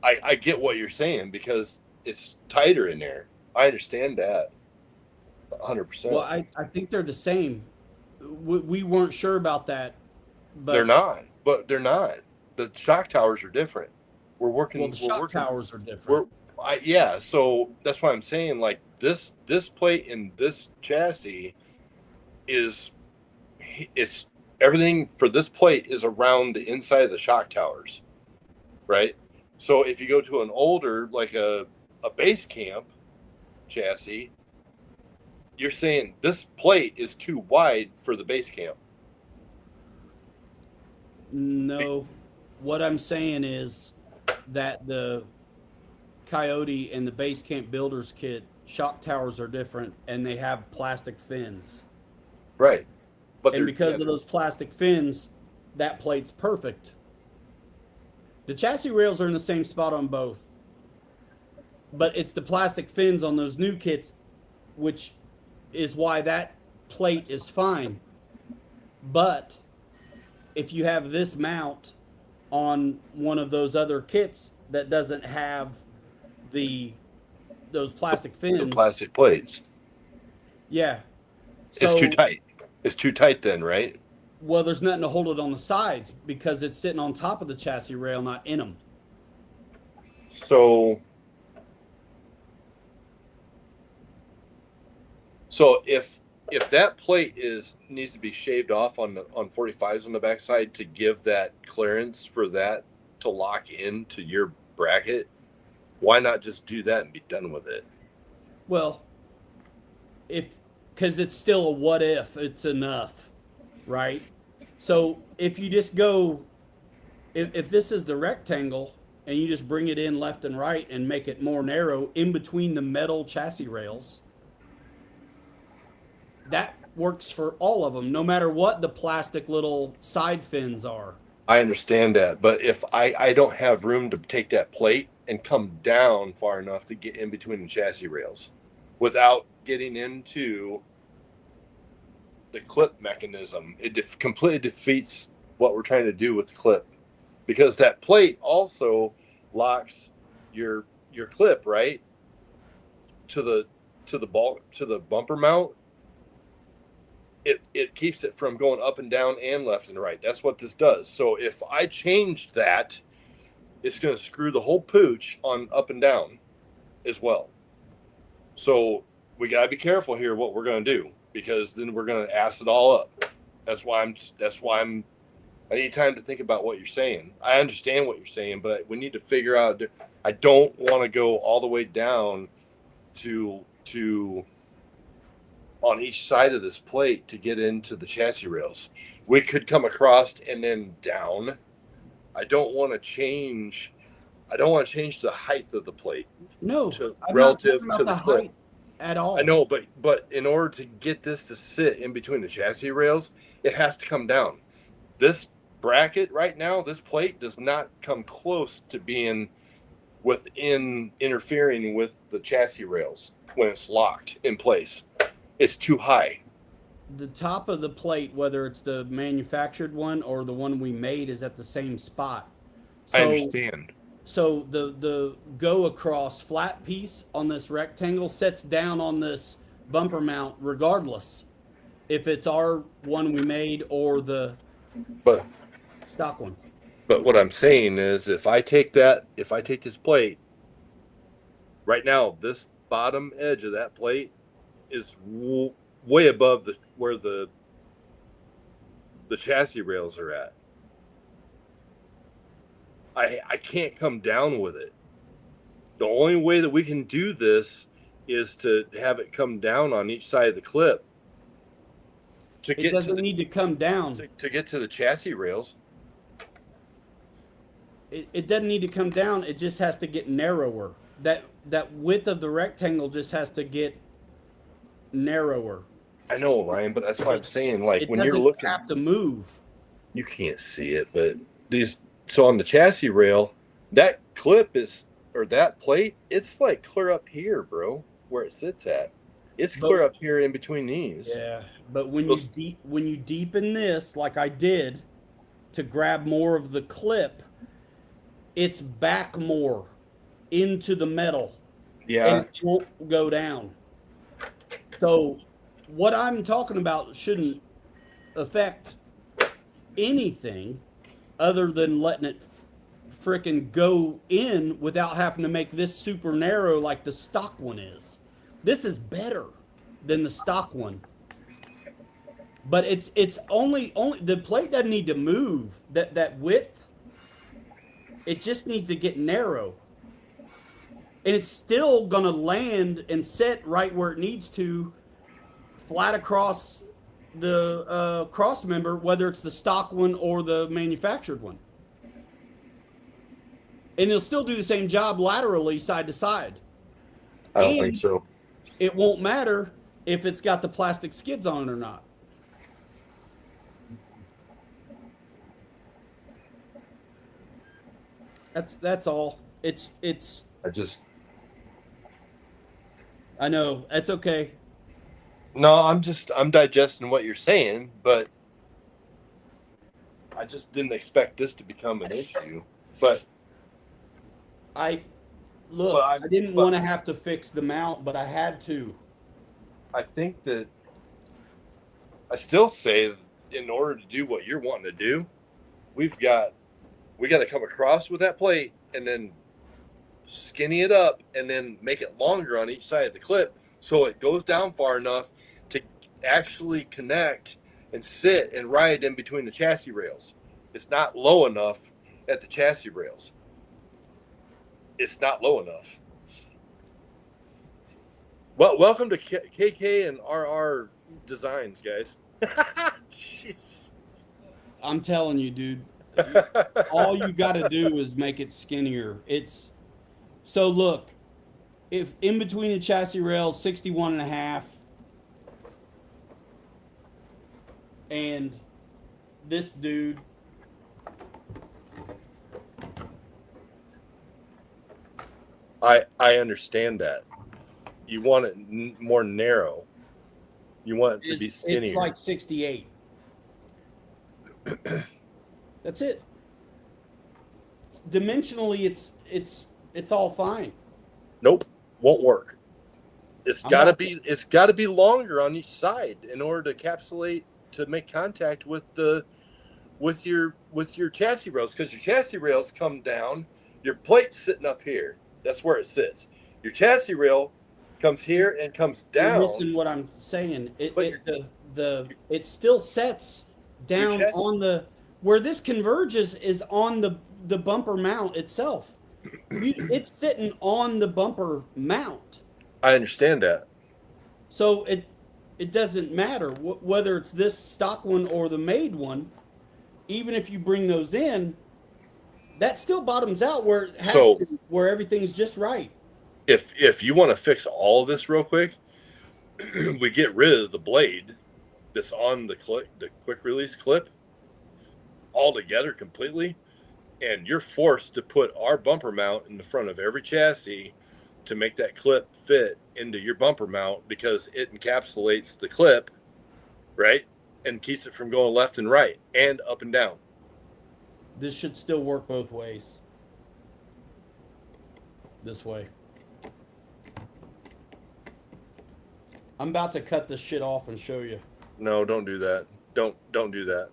I get what you're saying because it's tighter in there. I understand that 100%. Well, I think they're the same. We weren't sure about that. But they're not. The shock towers are different. The shock towers are different. So that's why I'm saying like this plate in this chassis it's everything for this plate is around the inside of the shock towers, right? So if you go to an older, like a base camp chassis, you're saying this plate is too wide for the base camp. No, what I'm saying is that the Coyote and the Base Camp Builders Kit shock towers are different, and they have plastic fins. Right. But And because of those plastic fins, that plate's perfect. The chassis rails are in the same spot on both, but it's the plastic fins on those new kits, which is why that plate is fine. But if you have this mount on one of those other kits that doesn't have those plastic fins, the plastic plates, yeah, it's too tight. It's too tight then, right? Well, there's nothing to hold it on the sides because it's sitting on top of the chassis rail, not in them. So if that plate needs to be shaved off on 45s on the backside to give that clearance for that to lock into your bracket, why not just do that and be done with it? Well, because it's still a what if it's enough, right? So if you just go, if this is the rectangle and you just bring it in left and right and make it more narrow in between the metal chassis rails, that works for all of them, no matter what the plastic little side fins are. I understand that, but if I don't have room to take that plate and come down far enough to get in between the chassis rails without getting into the clip mechanism, it completely defeats what we're trying to do with the clip, because that plate also locks your clip right to the bumper mount. It keeps it from going up and down and left and right. That's what this does. So if I change that, it's going to screw the whole pooch on up and down as well. So we got to be careful here what we're going to do, because then we're going to ass it all up. That's why I need time to think about what you're saying. I understand what you're saying, but we need to figure out. I don't want to go all the way down to on each side of this plate to get into the chassis rails. We could come across and then down. I don't want to change the height of the plate. No, relative to the clip height at all. I know, but in order to get this to sit in between the chassis rails, it has to come down. This bracket right now, this plate does not come close to being interfering with the chassis rails when it's locked in place. It's too high. The top of the plate, whether it's the manufactured one or the one we made, is at the same spot. So, I understand. So the go across flat piece on this rectangle sets down on this bumper mount regardless if it's our one we made or the stock one. But what I'm saying is, if I take this plate right now, this bottom edge of that plate is way above where the chassis rails are at. I can't come down with it. The only way that we can do this is to have it come down on each side of the clip. It doesn't need to come down. To get to the chassis rails. It doesn't need to come down. It just has to get narrower. That width of the rectangle just has to get narrower. I know, Ryan, but that's what I'm saying. Like, when you're looking, have to move. You can't see it, but so on the chassis rail, that clip that plate, it's like clear up here, bro, where it sits at. It's clear up here in between these. Yeah, but when you deepen this, like I did, to grab more of the clip, it's back more into the metal. Yeah, and it won't go down. So what I'm talking about shouldn't affect anything other than letting it frickin' go in without having to make this super narrow like the stock one is. This is better than the stock one. But it's only the plate doesn't need to move. That width, it just needs to get narrow. And it's still gonna land and set right where it needs to, flat across the cross member, whether it's the stock one or the manufactured one. And it'll still do the same job laterally, side to side. I don't think And so. it won't matter if it's got the plastic skids on it or not. That's all. It's. I just I know that's okay. no. I'm digesting what you're saying, but I just didn't expect this to become an issue. But I look. But I I- didn't but- want to have to fix the mount, but I had to. I think that I still say in order to do what you're wanting to do, we got to come across with that plate and then skinny it up and then make it longer on each side of the clip so it goes down far enough to actually connect and sit and ride in between the chassis rails. It's not low enough at the chassis rails. It's not low enough. Well, welcome to KK and RR Designs, guys. Jeez. I'm telling you, dude. All you got to do is make it skinnier. It's so look, if in between the chassis rails, 61 and a half, and this dude, I understand that. You want it more narrow. You want it to be skinnier. it's like 68. That's it. Dimensionally, it's all fine. Nope, won't work. It's I'm got to not- be it's got to be longer on each side in order to encapsulate to make contact with your chassis rails, because your chassis rails come down. Your plate's sitting up here. That's where it sits. Your chassis rail comes here and comes You're down. missing what I'm saying. But It still sets down chest- on the where this converges is on the bumper mount itself. It's sitting on the bumper mount, I understand that. so it doesn't matter whether it's this stock one or the made one. Even if you bring those in, that still bottoms out where it has So- to, where everything's just right. If you want to fix all of this real quick, we get rid of the blade that's on the quick release clip altogether completely, and you're forced to put our bumper mount in the front of every chassis to make that clip fit into your bumper mount, because it encapsulates the clip, right, and keeps it from going left and right and up and down. This should still work both ways. This way. I'm about to cut this shit off and show you. No, don't do that. Don't do that.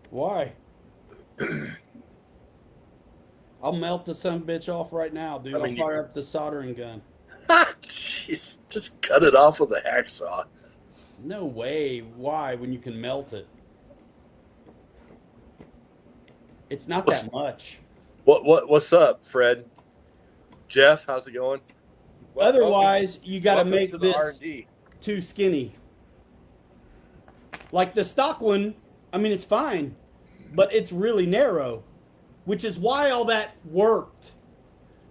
Why? I'll melt the son of a bitch off right now, dude. I mean, I'll fire up the soldering gun. Jeez, just cut it off with a hacksaw. No way. Why? When you can melt it. It's not that much. What's up, Fred? Jeff, how's it going? Otherwise, you got to welcome make to the this R&D. too skinny. Like the stock one, I mean, it's fine, but it's really narrow, which is why all that worked.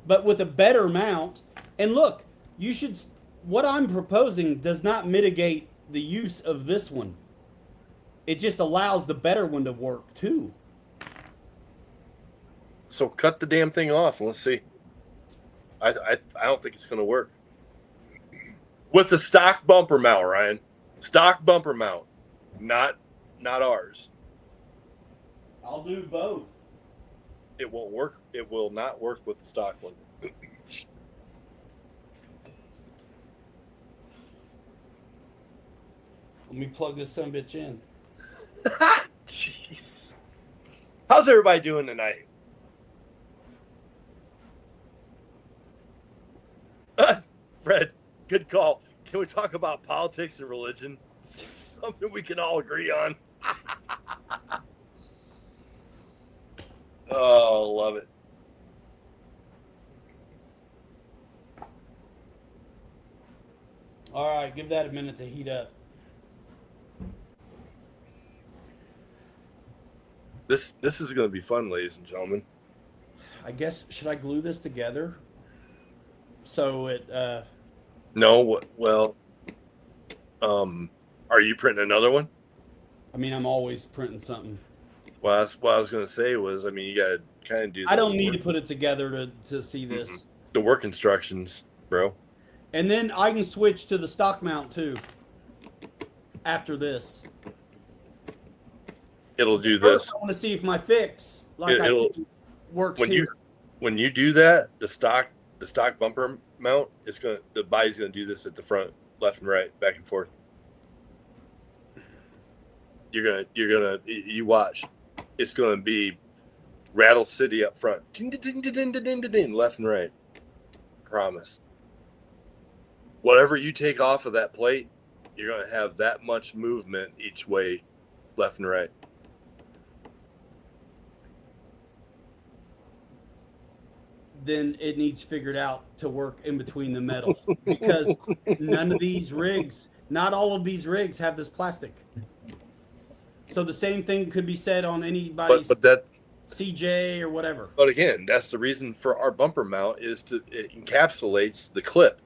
But with a better mount, and look, you should. What I'm proposing does not mitigate the use of this one. It just allows the better one to work too. So cut the damn thing off and let's see. I don't think it's going to work with the stock bumper mount, Ryan. Stock bumper mount, not ours. I'll do both. It won't work. It will not work with the stock one. Let me plug this son of a bitch in. Jeez. How's everybody doing tonight? Fred, good call. Can we talk about politics and religion? something we can all agree on. Oh, love it. All right, give that a minute to heat up. This is going to be fun, ladies and gentlemen. I guess, should I glue this together? So it, No, well, are you printing another one? I mean, I'm always printing something. Well, that's what I was going to say was, I mean, you got to kind of do. I don't need to put it together to see this. Mm-mm. The work instructions, bro. And then I can switch to the stock mount too. After this, It'll do first this. I want to see if my fix, like It'll works when here. when you do that, the stock bumper mount is the body's gonna do this at the front, left and right, back and forth. You watch. It's gonna be Rattle City up front, ding, ding, ding, ding, ding, ding, ding, left and right. Promise. Whatever you take off of that plate, you're gonna have that much movement each way, left and right. Then it needs figured out to work in between the metal because none of these rigs, not all of these rigs have this plastic. So the same thing could be said on anybody's CJ or whatever. But again, that's the reason for our bumper mount is it encapsulates the clip,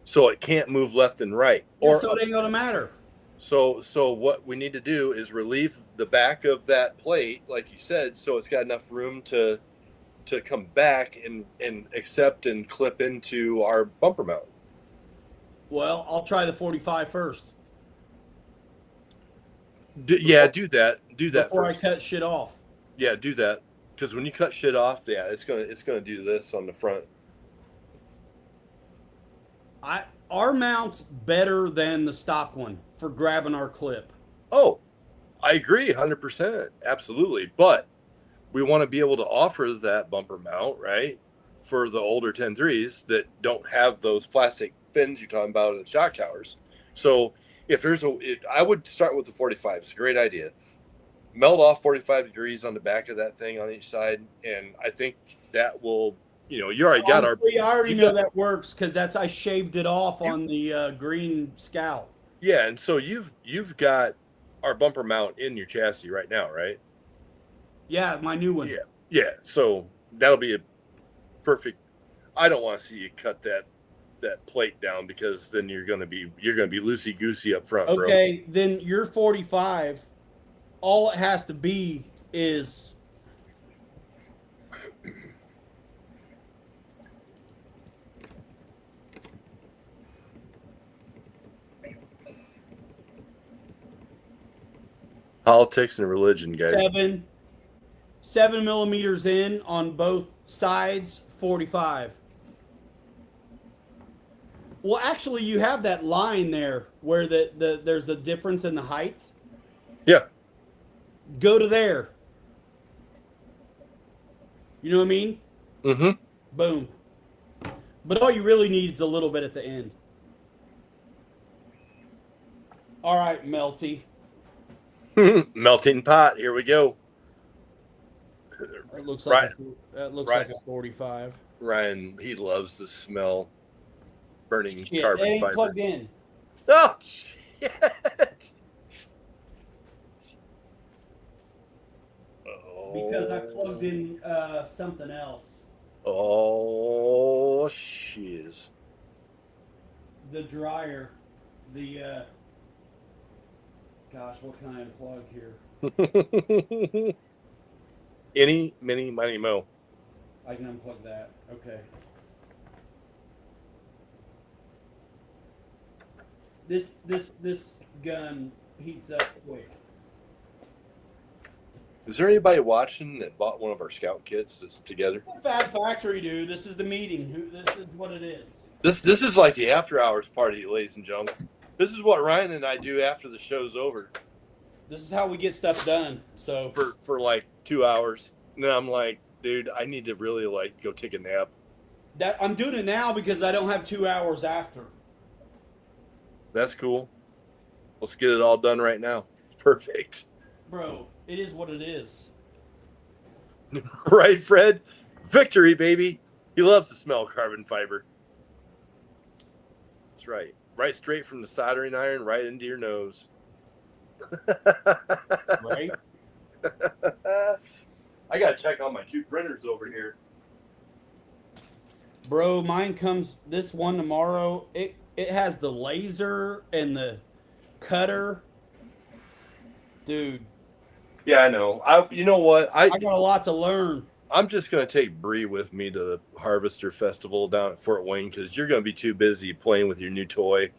so it can't move left and right. Yeah, so it ain't gonna matter. So what we need to do is relieve the back of that plate, like you said, so it's got enough room to come back and accept and clip into our bumper mount. Well, I'll try the 45 first. Do that. Do that before first. I cut shit off. Yeah, do that. Because when you cut shit off, yeah, it's gonna do this on the front. Our mount's better than the stock one for grabbing our clip. Oh, I agree 100%. Absolutely. But we want to be able to offer that bumper mount, right, for the older 10.3s that don't have those plastic fins you're talking about in the shock towers. So if there's I would start with the 45. It's a great idea. Melt off 45 degrees on the back of that thing on each side, and I think that will, you already got Honestly, I already know that works because I shaved it off on the green Scout. Yeah, and so you've got our bumper mount in your chassis right now, right? Yeah, my new one. Yeah. So that'll be a perfect. I don't want to see you cut that plate down because then you're gonna be loosey goosey up front, bro. Okay, then your 45, all it has to be is politics and religion, guys. 7 millimeters in on both sides, 45. Well, actually, you have that line there where there's a difference in the height. Yeah. Go to there. You know what I mean? Mm-hmm. Boom. But all you really need is a little bit at the end. All right, Melty. Melting pot. Here we go. It looks like like a 45. Ryan, he loves the smell. Burning Shit, carbon it ain't fiber. plugged in. Oh shit! Because I plugged in something else. Oh shiz! The dryer, gosh, what can I unplug here? Any, mini, money, mo. I can unplug that. Okay. This gun heats up quick. Is there anybody watching that bought one of our scout kits that's together? Fab Factory, dude. This is the meeting. This is what it is. This is like the after hours party, ladies and gentlemen. This is what Ryan and I do after the show's over. This is how we get stuff done. So for like 2 hours. And then I'm like, dude, I need to really like go take a nap. That I'm doing it now because I don't have 2 hours after. That's cool. Let's get it all done right now. Perfect. Bro, it is what it is. Right, Fred? Victory, baby. He loves to smell carbon fiber. That's right. Right straight from the soldering iron right into your nose. Right? I got to check on my 2 printers over here. Bro, mine comes this one tomorrow. It has the laser and the cutter. Dude, Yeah, I know. You know what? I got a lot to learn. I'm just gonna take Bree with me to the Harvester Festival down at Fort Wayne because you're gonna be too busy playing with your new toy.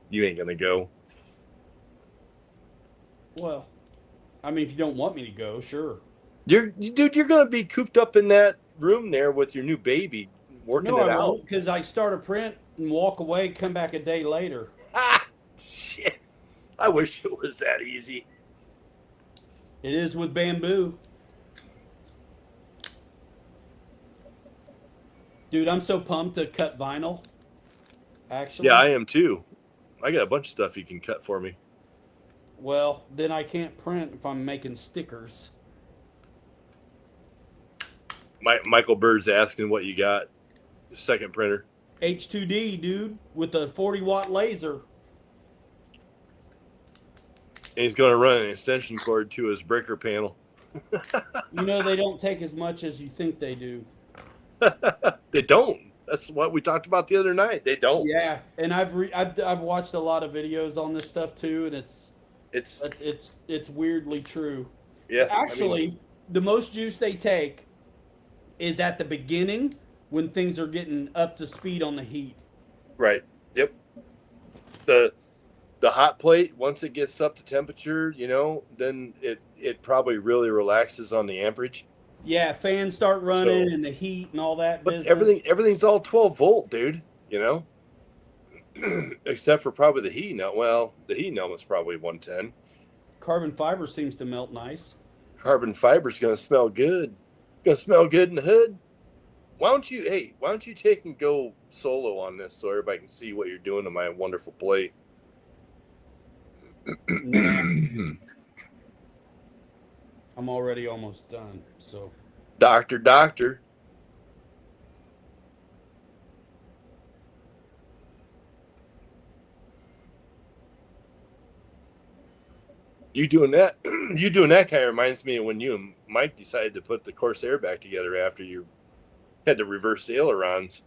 You ain't gonna go. Well, I mean, if you don't want me to go, sure. Dude, you're gonna be cooped up in that room there with your new baby, working No, I it out. won't, because I start a print and walk away, come back a day later. Ah, shit! I wish it was that easy. It is with bamboo. Dude, I'm so pumped to cut vinyl. Actually. Yeah, I am too. I got a bunch of stuff you can cut for me. Well, then I can't print if I'm making stickers. Michael Bird's asking what you got. Second printer. H2D, dude, with a 40-watt laser. And he's going to run an extension cord to his breaker panel. You know, they don't take as much as you think they do. They don't. That's what we talked about the other night. They don't. Yeah, and I've watched a lot of videos on this stuff too, and it's weirdly true. Yeah. Actually, the most juice they take is at the beginning when things are getting up to speed on the heat. Right. Yep. The hot plate, once it gets up to temperature, then it probably really relaxes on the amperage. Yeah, fans start running and the heat and all that. But business. everything's all 12 volt, dude. Except for probably the heat element. Well, the heat element's probably 110. Carbon fiber seems to melt nice. Carbon fiber's gonna smell good. Gonna smell good in the hood. Why don't you take and go solo on this so everybody can see what you're doing to my wonderful plate? I'm already almost done, so. Doctor. You doing that? You doing that kind of reminds me of when you and Mike decided to put the Corsair back together after you had to reverse the ailerons.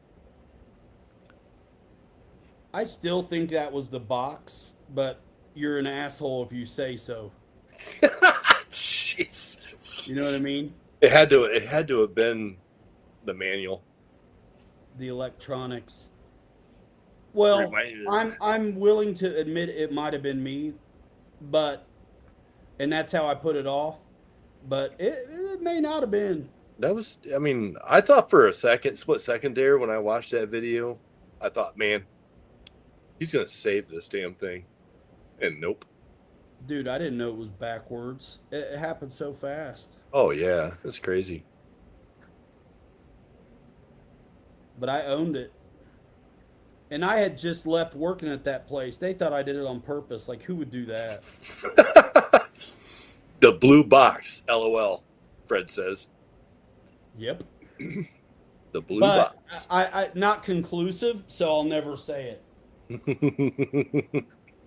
I still think that was the box, but you're an asshole if you say so. Jeez. You know what I mean? It had to have been the manual. The electronics. Well, I'm willing to admit it might have been me, and that's how I put it off. But it may not have been. I thought for a split second there when I watched that video, I thought, man, he's gonna save this damn thing. And nope. Dude, I didn't know it was backwards. It happened so fast. Oh yeah, that's crazy. But I owned it. And I had just left working at that place. They thought I did it on purpose. Like, who would do that? The blue box, LOL, Fred says. Yep. The blue box. I not conclusive, so I'll never say it.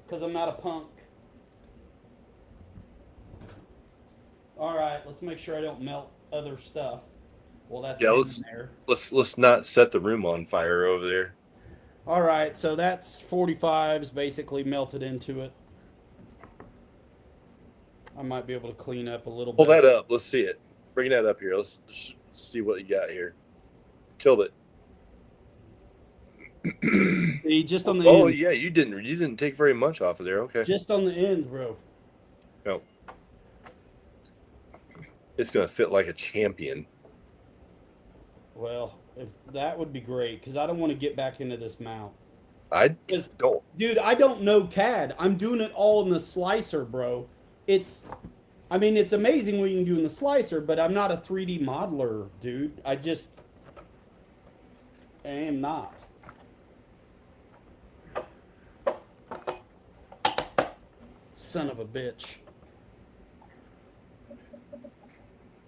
Because I'm not a punk. All right, let's make sure I don't melt other stuff. Well, that's in there. Let's not set the room on fire over there. All right, so that's 45s basically melted into it. I might be able to clean up a little bit. Pull that up. Let's see it. Bring that up here. Let's see what you got here. Tilt it. See, just on the end. Oh yeah, you didn't take very much off of there. Okay. Just on the end, bro. No. It's gonna fit like a champion. Well, if that would be great, because I don't want to get back into this mount. I don't. Dude, I don't know CAD. I'm doing it all in the slicer, bro. It's amazing what you can do in the slicer, but I'm not a 3D modeler, dude. I am not. Son of a bitch.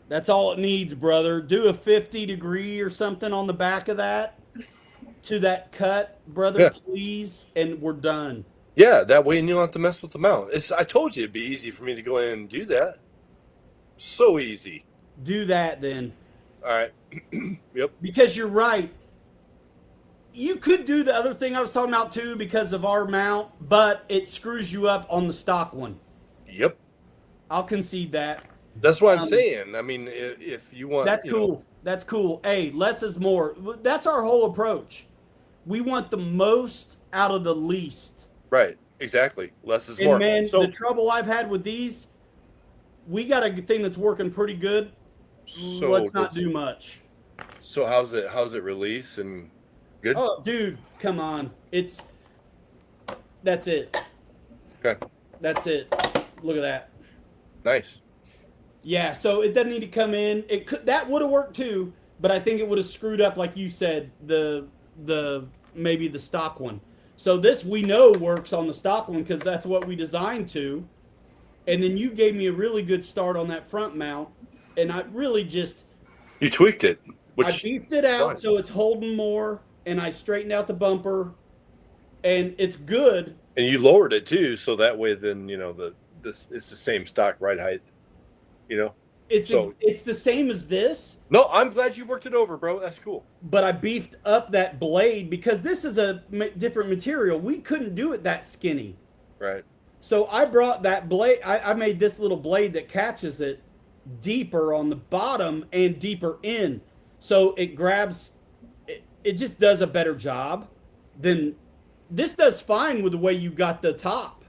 That's all it needs, brother. Do a 50-degree or something on the back of that to that cut, brother, Yeah. please, and we're done. Yeah, that way you don't have to mess with the mount. I told you it'd be easy for me to go in and do that. So easy. Do that then. All right. Yep. Because you're right. You could do the other thing I was talking about too because of our mount, but it screws you up on the stock one. Yep. I'll concede that. That's what I'm saying. I mean, if you want, That's cool. That's cool. Hey, less is more. That's our whole approach. We want the most out of the least. Right. Exactly. Less is And more. man, So, the trouble I've had with these, we got a thing that's working pretty good. Let's not do much. So how's it release and good? Oh, dude, come on. That's it. Okay. That's it. Look at that. Nice. Yeah, so it doesn't need to come in. That would have worked too, but I think it would have screwed up, like you said, the maybe the stock one. So this we know works on the stock one because that's what we designed to. And then you gave me a really good start on that front mount, and I really just You tweaked it, I beefed it out fine. so it's holding more, and I straightened out the bumper, and it's good. And you lowered it too, so that way then it's the same stock ride height. It's the same as this, No, I'm glad you worked it over, bro. That's cool. but I beefed up that blade because this is a different material. We couldn't do it that skinny. Right. So I brought that blade. I made this little blade that catches it deeper on the bottom and deeper in. So it grabs, it just does a better job than this does fine with the way you got the top.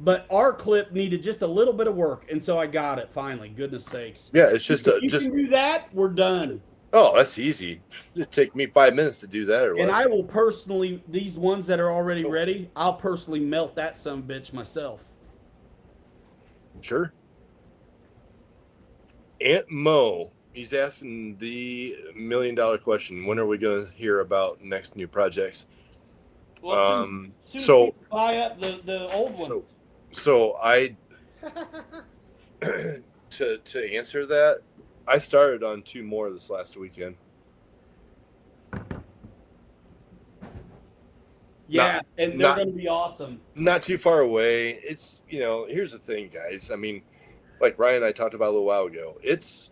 But our clip needed just a little bit of work. And so I got it finally. Goodness sakes. Yeah, it's just If you can do that, we're done. Oh, that's easy. It'd take me 5 minutes to do that or less. And I will personally, these ones that are already ready, I'll personally melt that son bitch myself. Sure. Aunt Mo, he's asking the $1 million question. When are we going to hear about next new projects? Well, soon so as we buy up the old ones. So I to answer that, I started on 2 more this last weekend. Yeah, and they're going to be awesome. Not too far away. It's, here's the thing, guys. I mean, like Ryan and I talked about a little while ago, it's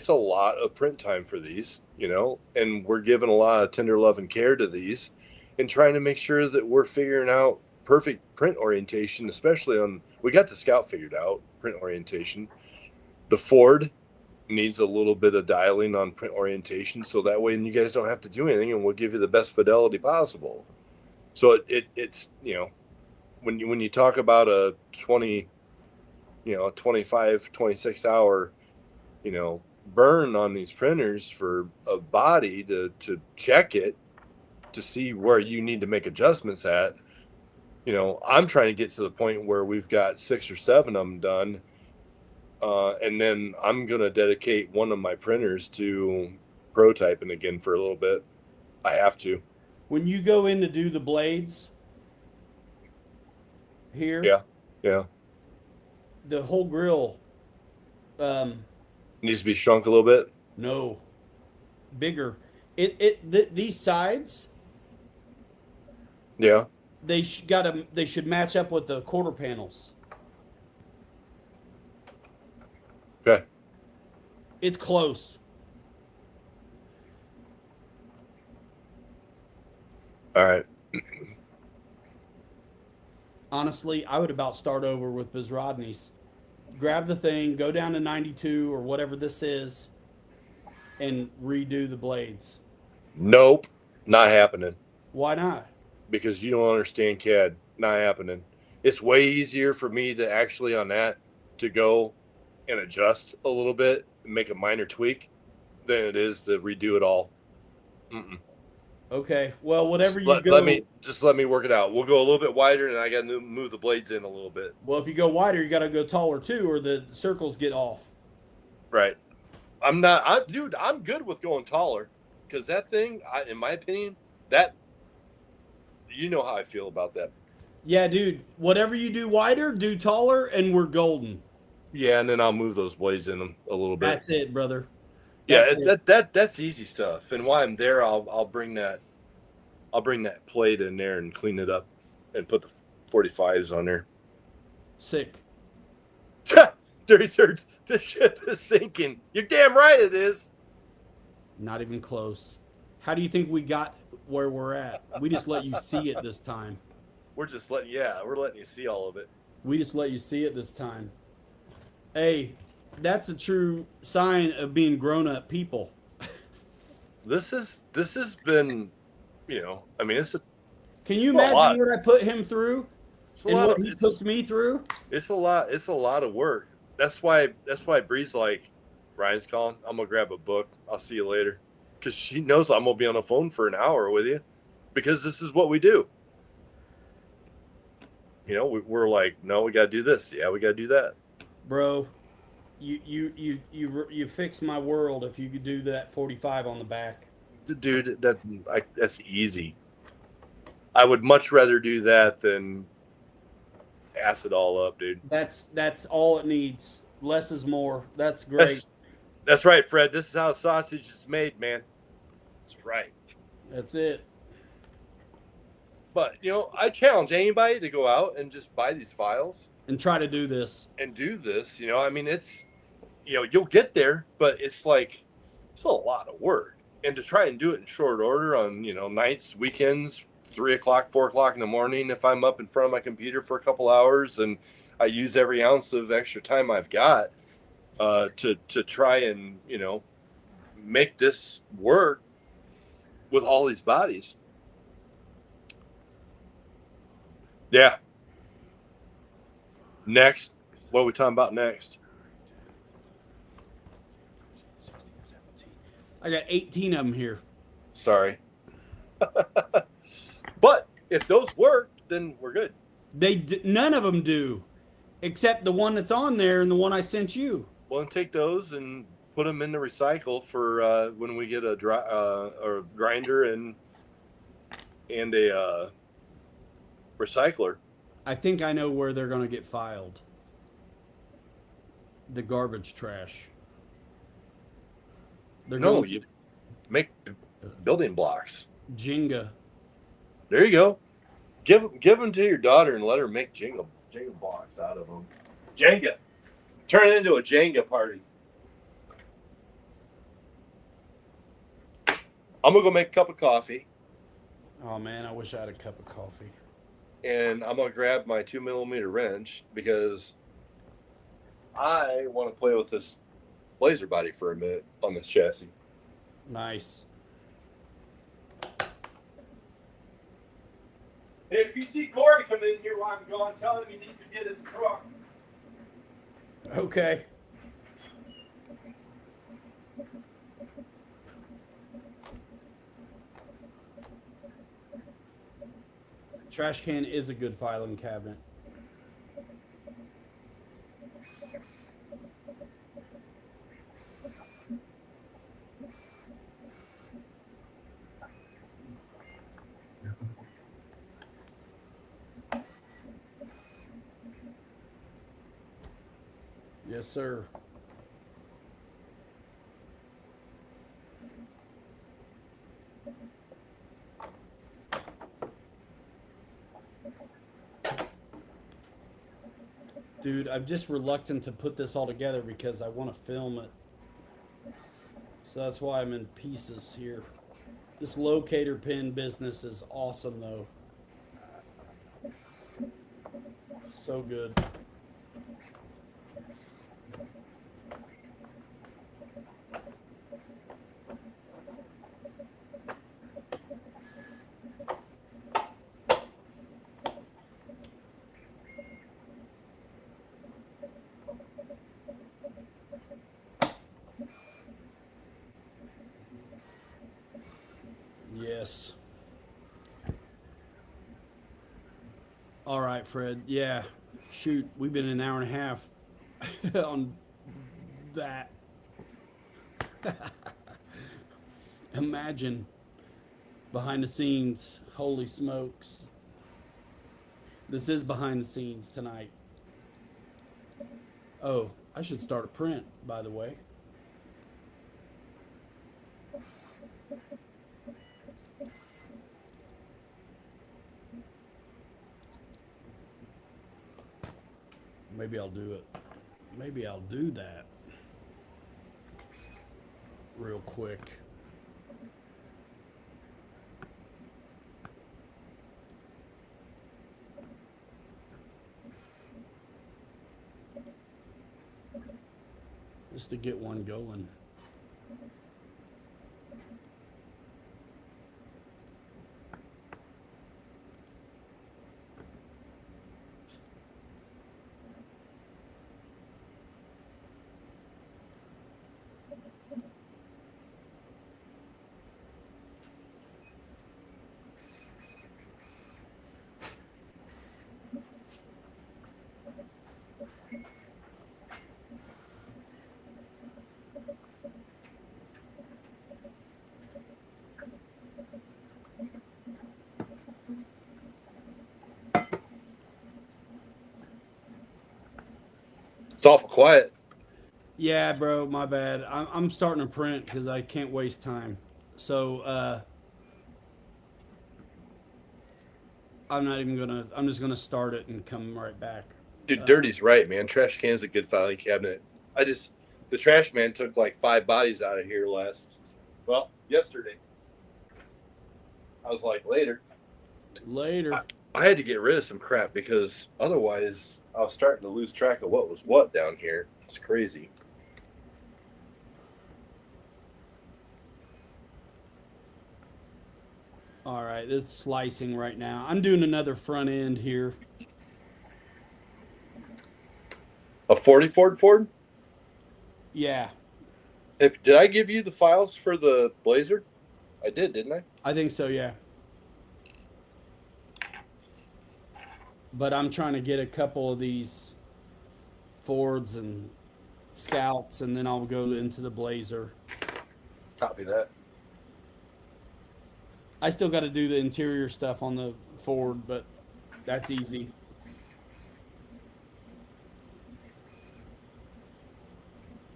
a lot of print time for these, and we're giving a lot of tender love and care to these and trying to make sure that we're figuring out perfect print orientation, especially we got the Scout figured out, print orientation. The Ford needs a little bit of dialing on print orientation, so that way you guys don't have to do anything, and we'll give you the best fidelity possible. So it's when you talk about a 25, 26 hour, burn on these printers for a body to check it, to see where you need to make adjustments at. I'm trying to get to the point where we've got 6 or 7 of them done. And then I'm going to dedicate one of my printers to prototyping again for a little bit. I have to. When you go in to do the blades here, yeah, the whole grill needs to be shrunk a little bit. No, bigger. These sides, Yeah, they should match up with the quarter panels. okay. It's close. All right. Honestly, I would about start over with Bizrodny's. Grab the thing, go down to 92 or whatever this is, and redo the blades. Nope, not happening. Why not? Because you don't understand CAD. Not happening. It's way easier for me to actually on that to go and adjust a little bit and make a minor tweak than it is to redo it all. Mm-mm. Okay. Well, whatever Let me work it out. We'll go a little bit wider, and I got to move the blades in a little bit. Well, if you go wider, you got to go taller too, or the circles get off. Right. I'm good with going taller because that thing, in my opinion, you know how I feel about that Yeah, dude. Whatever you do wider, do taller, and we're golden. Yeah, and then I'll move those blades in them a little bit. That's it, brother. That's Yeah, it. that's easy stuff. And while I'm there, I'll bring that plate in there and clean it up and put the 45s on there. Sick. Dirty Turds, the ship is sinking. You're damn right it is. Not even close. How do you think we got where we're at? We just let you see it this time. We're letting you see all of it. We just let you see it this time. Hey, that's a true sign of being grown up people. This has been, I mean, Can you a lot. imagine what I put him through It's a and lot what of he puts me through? it's a lot of work. That's why Bree's like, Ryan's calling. I'm gonna grab a book. I'll see you later, because she knows I'm gonna be on the phone for an hour with you, because this is what we do. We're like, no, we gotta do this. Yeah, we gotta do that. Bro, you fix my world if you could do that 45 on the back. Dude, that's easy. I would much rather do that than ass it all up, dude. That's all it needs. Less is more. That's great. That's that's right, Fred. This is how sausage is made, man. That's right. That's it. But I challenge anybody to go out and just buy these files And try to do this. and do this. I mean, it's you'll get there, but it's like it's a lot of work. And to try and do it in short order on nights, weekends, 3 o'clock, 4 o'clock in the morning, if I'm up in front of my computer for a couple hours, and I use every ounce of extra time I've got to try and make this work with all these bodies. Yeah. Next, what are we talking about next? I got 18 of them here. Sorry. But if those work, then we're good. None of them do, except the one that's on there and the one I sent you. Well, then take those and put them in the recycle for when we get a grinder and a recycler. I think I know where they're going to get filed. The garbage trash. They're No, going you make building blocks. Jenga. There you go. Give them to your daughter and let her make Jenga blocks out of them. Jenga. Turn it into a Jenga party. I'm gonna go make a cup of coffee, Oh man, I wish I had a cup of coffee. and I'm gonna grab my 2 millimeter wrench because I want to play with this blazer body for a minute on this chassis. Nice. Hey, if you see Corey come in here while I'm gone, tell him he needs to get his truck. Okay. Trash can is a good filing cabinet. Yes, sir. Dude, I'm just reluctant to put this all together because I want to film it. So that's why I'm in pieces here. This locator pin business is awesome, though. So good. Yes. All right, Fred. Yeah. Shoot, we've been an hour and a half on that. Imagine behind the scenes. Holy smokes. This is behind the scenes tonight. Oh, I should start a print, by the way. Maybe I'll do it. Maybe I'll do that real quick. Just to get one going. It's awful quiet. Yeah, bro, my bad. I'm starting to print because I can't waste time. So I'm not even gonna. I'm just gonna start it and come right back. Dude, Dirty's right, man. Trash can's a good filing cabinet. The trash man took like 5 bodies out of here yesterday. I was like, later. Later. I had to get rid of some crap because otherwise I was starting to lose track of what was what down here. It's crazy. All right, it's slicing right now. I'm doing another front end here. A 40 Ford? Yeah, Did I give you the files for the Blazer? I did, didn't I? I think so. Yeah. But I'm trying to get a couple of these Fords and Scouts, and then I'll go into the Blazer. Copy that. I still got to do the interior stuff on the Ford, but that's easy.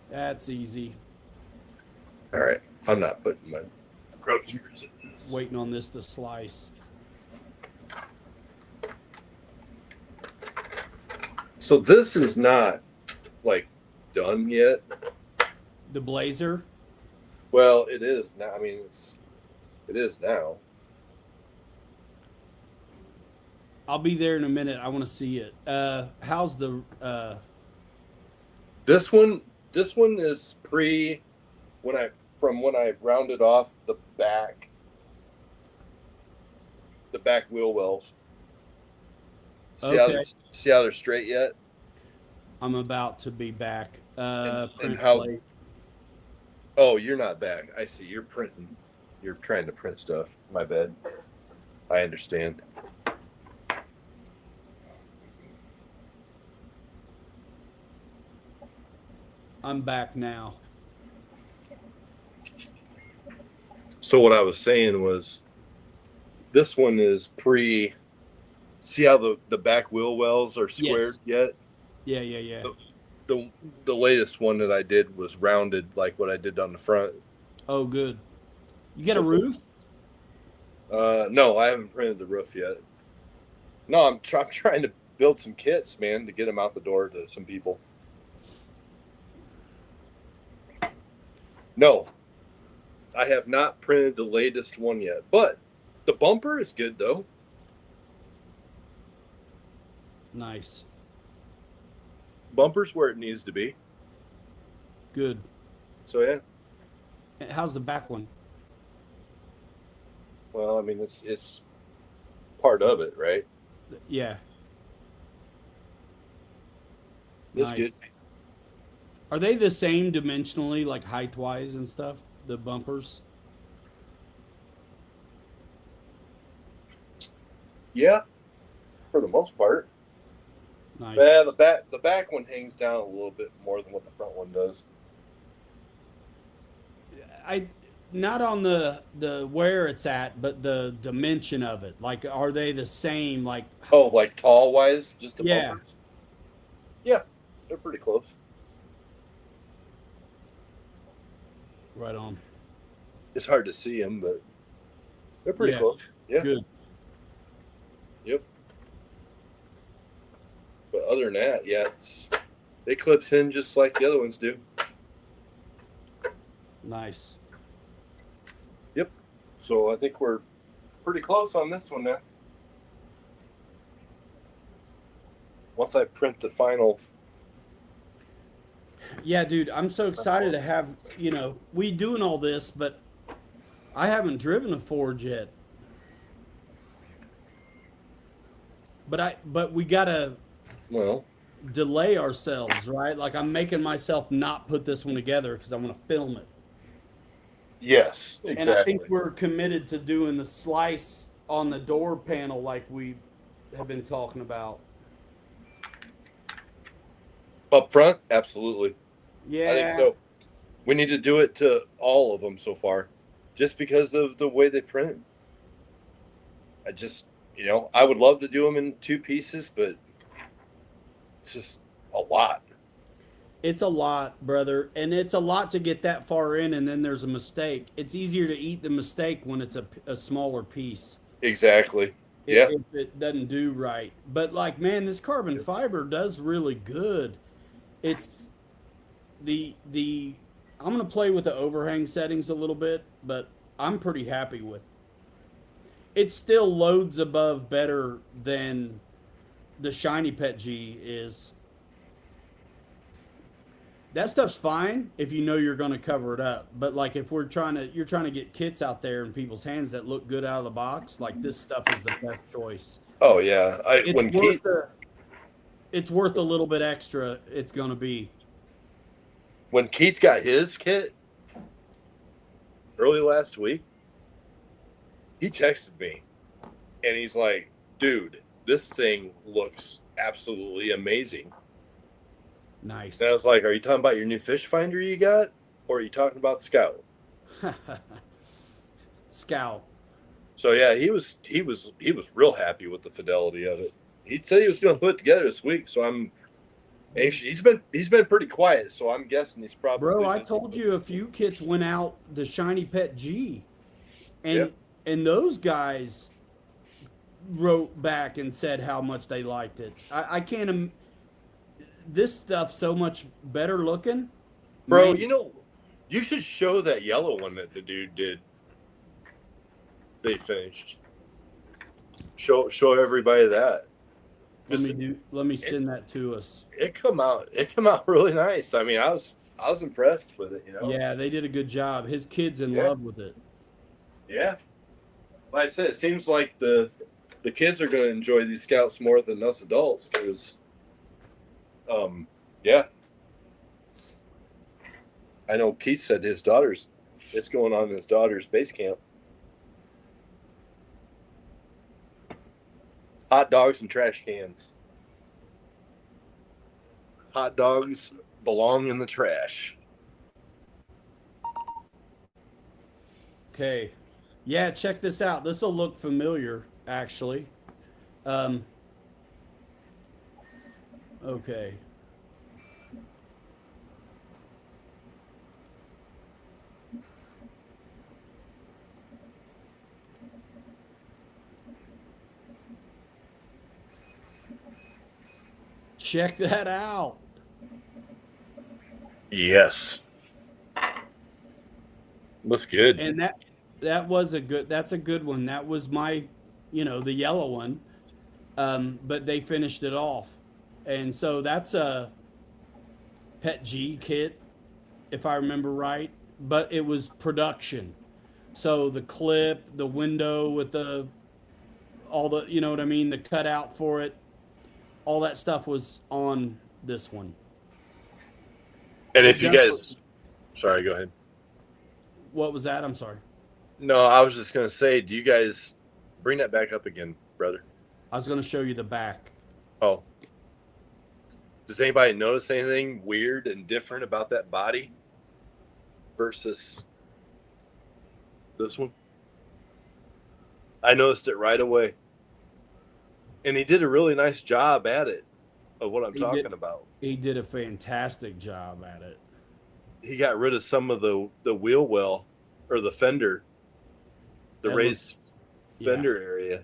That's easy. All right. I'm not putting my groceries in this. Waiting on this to slice. So this is not like done yet. The Blazer? Well, it is now. I mean, it is now. I'll be there in a minute. I want to see it. How's the This one is when I rounded off the back wheel wells. Okay. See how they're straight yet? I'm about to be back. And Print how? plate. Oh, you're not back. I see. You're printing. You're trying to print stuff. My bad. I understand. I'm back now. So what I was saying was, this one is pre. See how the back wheel wells are squared yet? Yeah. The latest one that I did was rounded like what I did on the front. Oh, good. You get a roof? No, I haven't printed the roof yet. No, I'm trying to build some kits, man, to get them out the door to some people. No, I have not printed the latest one yet, but the bumper is good though. Nice. Bumper's where it needs to be. Good. So yeah. How's the back one? Well, I mean it's part of it, right? Yeah. It's Nice. good. Are they the same dimensionally, like height wise and stuff? The bumpers? Yeah, for the most part. Nice. Yeah, the back one hangs down a little bit more than what the front one does. not on the where it's at, but the dimension of it. Like, are they the same? Like, Oh, like tall wise, just the yeah, bumpers. Yeah, they're pretty close. right on. It's hard to see them, but they're pretty Yeah, close. Yeah. good, Yep. But other than that, yeah, they clips in just like the other ones do. nice. Yep. So I think we're pretty close on this one now. Once I print the final. Yeah, dude, I'm so excited to have, we doing all this, but I haven't driven a Ford yet. But we gotta Well, delay ourselves, right? Like, I'm making myself not put this one together because I want to film it. yes, And I think exactly. we're committed to doing the slice on the door panel like we have been talking about. Up front, absolutely. I think Yeah, so. We need to do it to all of them so far, just because of the way they print. I just, I would love to do them in two pieces, but it's just a lot. it's a lot, brother. And it's a lot to get that far in, and then there's a mistake. It's easier to eat the mistake when it's a smaller piece. Exactly. Yeah. If it doesn't do right. But, like, man, this carbon fiber does really good. It's the I'm gonna play with the overhang settings a little bit, but I'm pretty happy with it. Still loads above better than the Shiny Pet G is. That stuff's fine if you know you're gonna cover it up. But, like, if you're trying to get kits out there in people's hands that look good out of the box, like, this stuff is the best choice. Oh yeah. I It's when worth Keith the it's worth a little bit extra. It's gonna be. when Keith got his kit early last week, he texted me and he's like, "Dude, this thing looks absolutely amazing." And I Nice. was like, "Are you talking about your new fish finder you got, or are you talking about Scout?" Scout. So yeah, he was real happy with the fidelity of it. He said he was going to put it together this week, so I'm anxious. He's been pretty quiet, so I'm guessing he's Bro, probably I busy. told you a few kits went out the Shiny Pet G, Yeah. and those guys wrote back and said how much they liked it. I can't. This stuff's so much better looking, Bro, man. you should show that yellow one that the dude did. They finished. Show everybody that. Because Let me it send that to us. it come out really nice. I mean, I was impressed with it. Yeah, they did a good job. His kid's in Yeah. love with it. Yeah. Like I said, it seems like the kids are going to enjoy these scouts more than us adults because, yeah, I know Keith said it's going on in his daughter's base camp. Hot dogs and trash cans. Hot dogs belong in the trash. Okay. Yeah, check this out. This will look familiar, actually. Um, okay. Check that out. Yes. Looks good. And that's a good one. That was my, the yellow one. But they finished it off. And so that's a Pet G kit, if I remember right, but it was production. So the clip, the window with all the, you know what I mean, the cutout for it, all that stuff was on this one. And It if you does look. guys, sorry, go ahead. What was that? I'm sorry. No, I was just going to say, do you guys bring that back up again, brother? I was going to show you the back. Oh, does anybody notice anything weird and different about that body versus This one. I noticed it right away. And he did a really nice job at it of what I'm He did. talking about. He did a fantastic job at it. He got rid of some of the wheel well or the fender, the That raised yeah, fender area.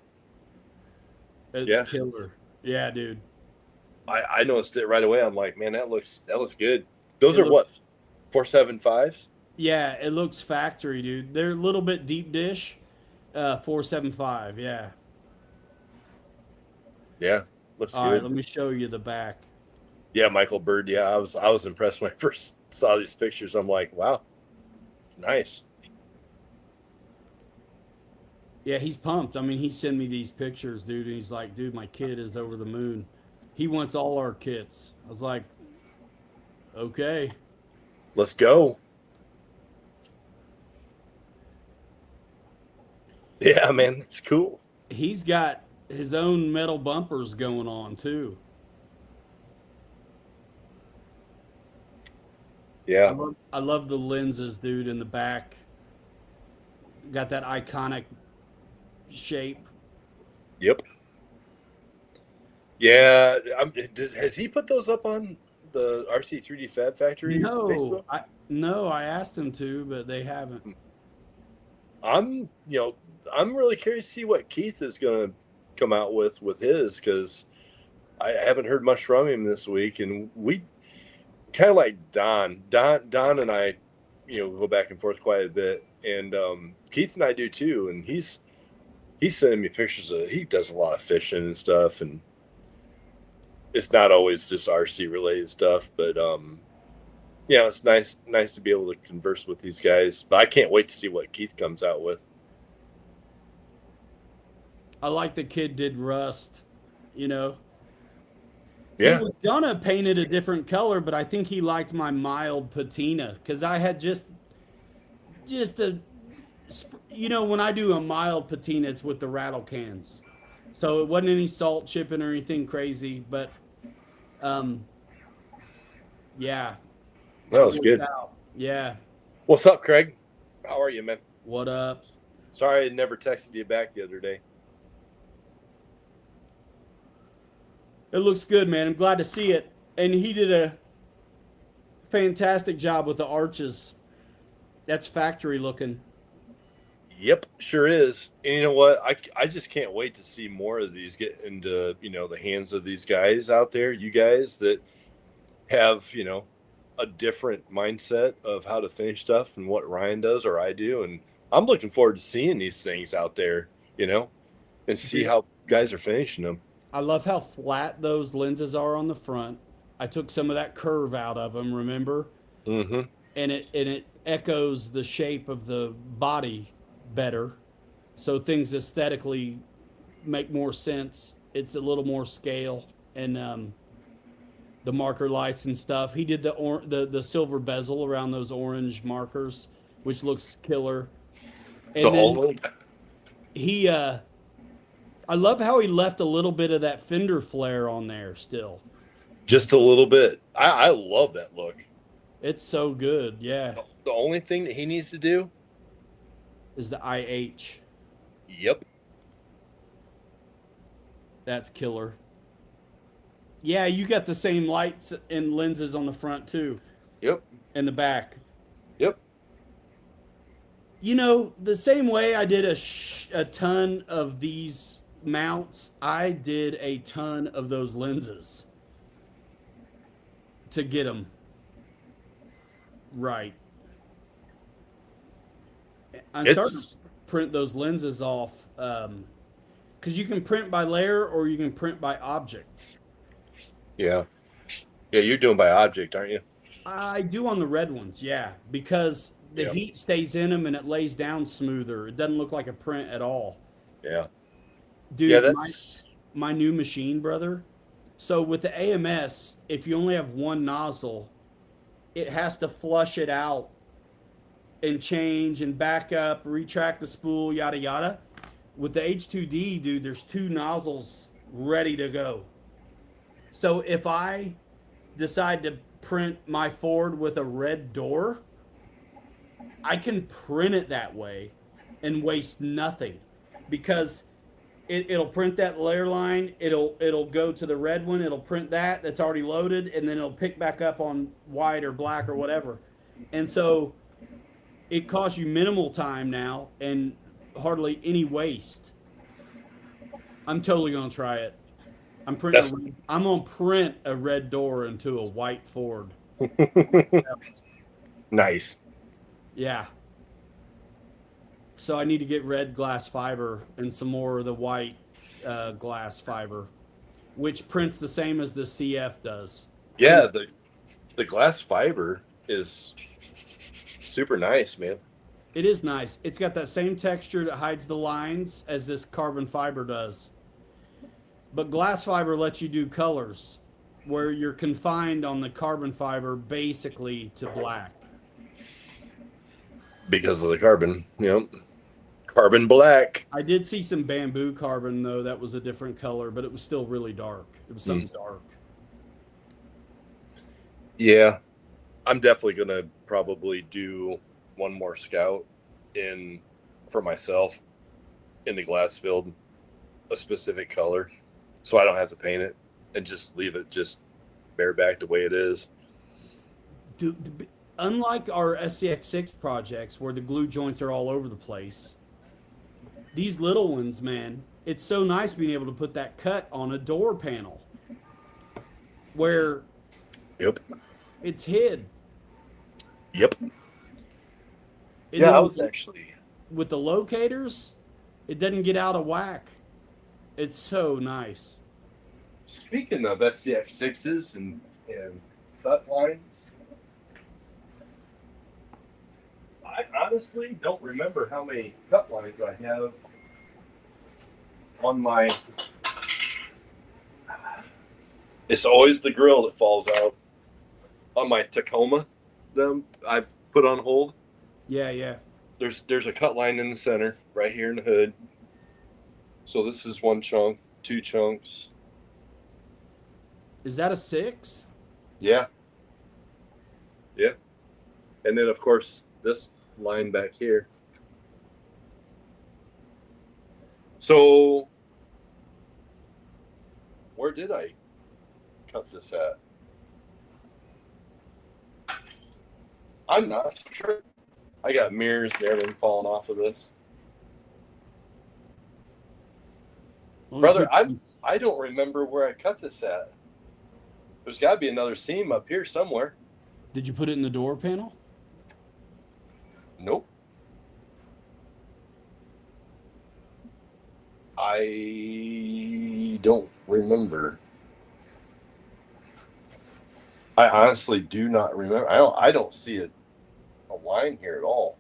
it's Yeah. killer. Yeah, dude. I noticed it right away. I'm like, man, that looks good. Those It are looks what 475s. yeah, it looks factory, dude. They're a little bit deep dish. 475, yeah. Yeah, looks All right, good. let me show you the back. Yeah, Michael Bird. Yeah, I was impressed when I first saw these pictures. I'm like, wow, it's nice. Yeah, he's pumped. I mean, he sent me these pictures, dude, and he's like, dude, my kid is over the moon. He wants all our kits. I was like, okay. Let's go. Yeah, man, it's cool. He's got his own metal bumpers going on too. Yeah. I love the lenses, dude, in the back. Got that iconic shape. Yep. Yeah. Has he put those up on the RC3D Fab Factory No, Facebook? I asked him to, but they haven't. I'm, I'm really curious to see what Keith is going to come out with his because I haven't heard much from him this week, and we kind of like Don and I, go back and forth quite a bit, and Keith and I do too, and he's sending me pictures of he does a lot of fishing and stuff, and it's not always just RC related stuff, but yeah, it's nice to be able to converse with these guys. But I can't wait to see what Keith comes out with. I like the kid did rust, you know. Yeah. He was gonna paint it a different color, but I think he liked my mild patina because I had just a, when I do a mild patina, it's with the rattle cans, so it wasn't any salt chipping or anything crazy. But, yeah, That it was worked good. out. Yeah. What's up, Craig? How are you, man? What up? Sorry I never texted you back the other day. It looks good, man. I'm glad to see it. And he did a fantastic job with the arches. That's factory looking. Yep, sure is. And you know what? I just can't wait to see more of these get into, the hands of these guys out there, you guys that have, a different mindset of how to finish stuff and what Ryan does or I do. And I'm looking forward to seeing these things out there, and see how guys are finishing them. I love how flat those lenses are on the front. I took some of that curve out of them, remember? Mm-hmm. And it echoes the shape of the body better. So things aesthetically make more sense. It's a little more scale, and the marker lights and stuff. He did the silver bezel around those orange markers, which looks killer. And The then whole he I love how he left a little bit of that fender flare on there still. just a little bit. I love that look. It's so good, yeah. The only thing that he needs to do, Is the IH. yep, That's killer. Yeah, you got the same lights and lenses on the front too, yep, and the back. yep. The same way I did a ton of these mounts, I did a ton of those lenses to get them right. I'm starting to print those lenses off because you can print by layer or you can print by object. Yeah. Yeah, you're doing by object, aren't you? I do on the red ones, yeah, because the Yeah. heat stays in them and it lays down smoother. It doesn't look like a print at all. Yeah. Dude, Yeah, that's my new machine, brother. So with the AMS, if you only have one nozzle, it has to flush it out and change and back up, retract the spool, yada yada. With the H2D, dude, there's two nozzles ready to go. So if I decide to print my Ford with a red door, I can print it that way and waste nothing, because it'll print that layer line. It'll go to the red one. It'll print that's already loaded, and then it'll pick back up on white or black or whatever. And so it costs you minimal time now and hardly any waste. I'm totally gonna try it. That's I'm gonna print a red door into a white Ford. nice. Yeah. So I need to get red glass fiber and some more of the white glass fiber, which prints the same as the CF does. Yeah, the glass fiber is super nice, man. It is nice. It's got that same texture that hides the lines as this carbon fiber does. But glass fiber lets you do colors where you're confined on the carbon fiber basically to black. Because of the carbon, carbon black. I did see some bamboo carbon though that was a different color, but it was still really dark. It was something dark. Yeah, I'm definitely gonna probably do one more scout for myself in the glass filled a specific color, so I don't have to paint it and just leave it just bareback the way it is. Unlike our SCX6 projects where the glue joints are all over the place, these little ones, man, it's so nice being able to put that cut on a door panel where Yep. it's hid. Yep. And Yeah, I was actually with the locators, it doesn't get out of whack. It's so nice. speaking of SCX6s and cut lines. I honestly don't remember how many cut lines I have on my. It's always the grill that falls out on my Tacoma. Them I've put on hold. Yeah, yeah. There's a cut line in the center right here in the hood. So this is one chunk, two chunks. Is that a 6? Yeah. Yeah. And then of course this line back here. So where did I cut this at? I'm not sure. I got mirrors and everything falling off of this. Brother, I don't remember where I cut this at. There's got to be another seam up here somewhere. Did you put it in the door panel? Nope. I don't remember. I honestly do not remember. I don't see a line here at all.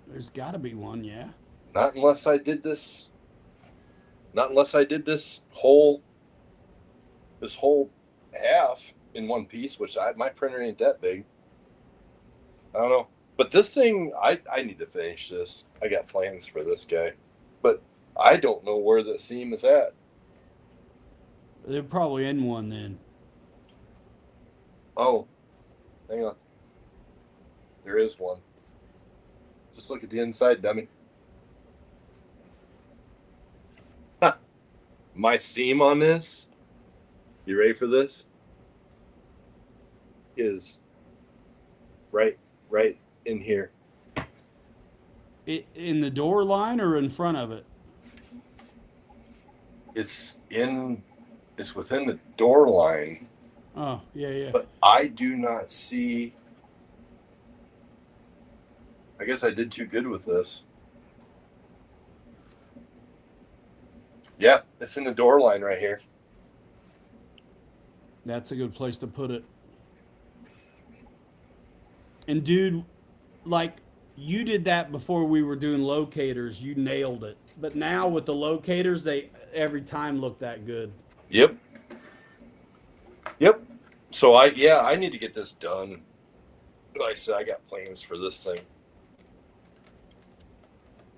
There's got to be one, yeah. Not unless I did this. Not unless I did this whole half in one piece, which my printer ain't that big. I don't know. But this thing, I need to finish this. I got plans for this guy. But I don't know where the seam is at. They're probably in one then. Oh, hang on. There is one. Just look at the inside, dummy. Huh. My seam on this, you ready for this? Is right in here. In the door line or in front of it? It's within the door line. Oh, yeah, yeah. But I do not see. I guess I did too good with this. Yeah, it's in the door line right here. That's a good place to put it. And dude, like you did that before we were doing locators, you nailed it. But now with the locators, they every time look that good. Yep. So I need to get this done. Like I said, I got plans for this thing.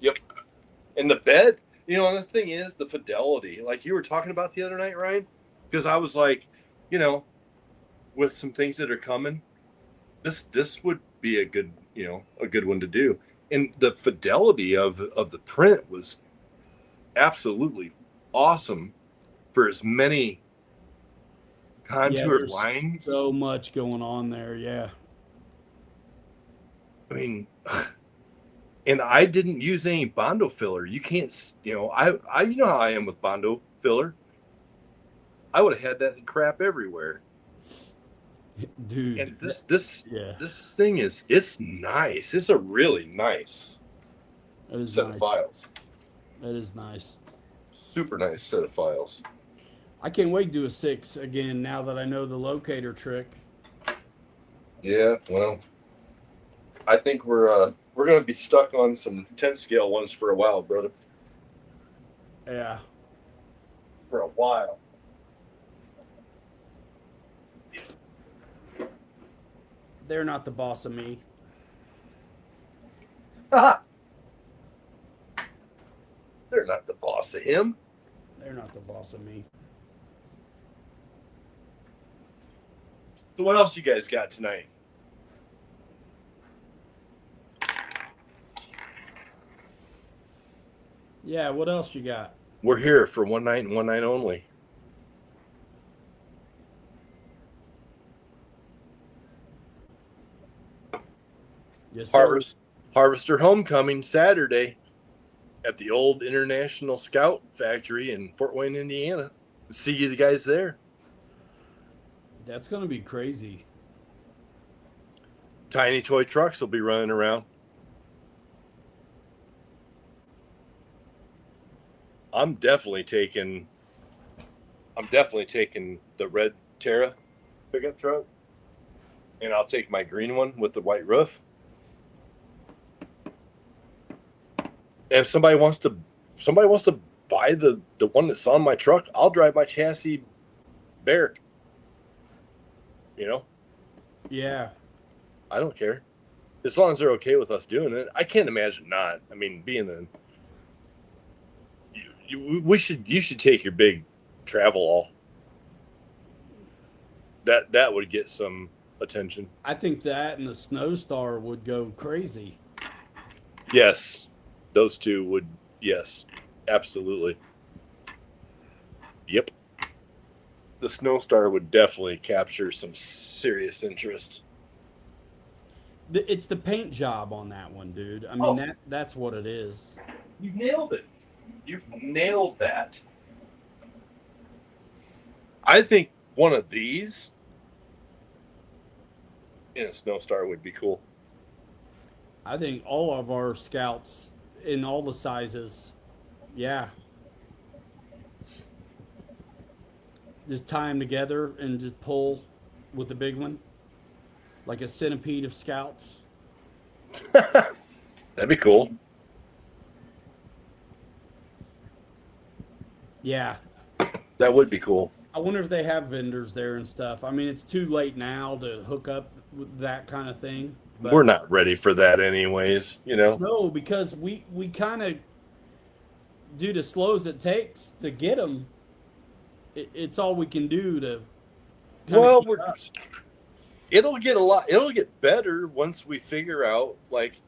Yep. And the bed, and the thing is the fidelity, like you were talking about the other night, Ryan, because I was like, with some things that are coming, this would be a good, a good one to do. And the fidelity of the print was absolutely awesome for as many Yeah, contoured there's lines. so much going on there. Yeah. I mean, and I didn't use any Bondo filler. You can't, I you know how I am with Bondo filler. I would have had that crap everywhere. Dude, And this yeah, this thing it's nice. It's a really nice that is set of nice. files. That is nice. Super nice set of files. I can't wait to do a 6 again now that I know the locator trick. Yeah, well, I think we're gonna be stuck on some 10 scale ones for a while, brother. Yeah. For a while. They're not the boss of me. They're not the boss of him. They're not the boss of me. So what else you guys got tonight? Yeah, what else you got? We're here for one night and one night only. Yes, sir. Harvester Homecoming Saturday at the old International Scout Factory in Fort Wayne, Indiana. See you guys there. That's going to be crazy. Tiny toy trucks will be running around. I'm definitely taking the red Terra pickup truck, and I'll take my green one with the white roof. And if somebody wants to buy the one that's on my truck, I'll drive my chassis bare. Yeah. I don't care. As long as they're okay with us doing it. I can't imagine not. I mean, you should take your big travel all. That would get some attention. I think that and the Snow Star would go crazy. Yes. Those two would, yes. Absolutely. Yep. The Snowstar would definitely capture some serious interest. It's the paint job on that one, dude. I mean, that's what it is. You nailed it. You've nailed that. I think one of these in a Snowstar would be cool. I think all of our scouts in all the sizes, yeah. Just tie them together and just pull with the big one, like a centipede of scouts. That'd be cool. Yeah. That would be cool. I wonder if they have vendors there and stuff. I mean, it's too late now to hook up with that kind of thing. But We're not ready for that anyways, no, because we kind of, due to slow as it takes to get them, it's all we can do to. Well, it'll get better once we figure out, like,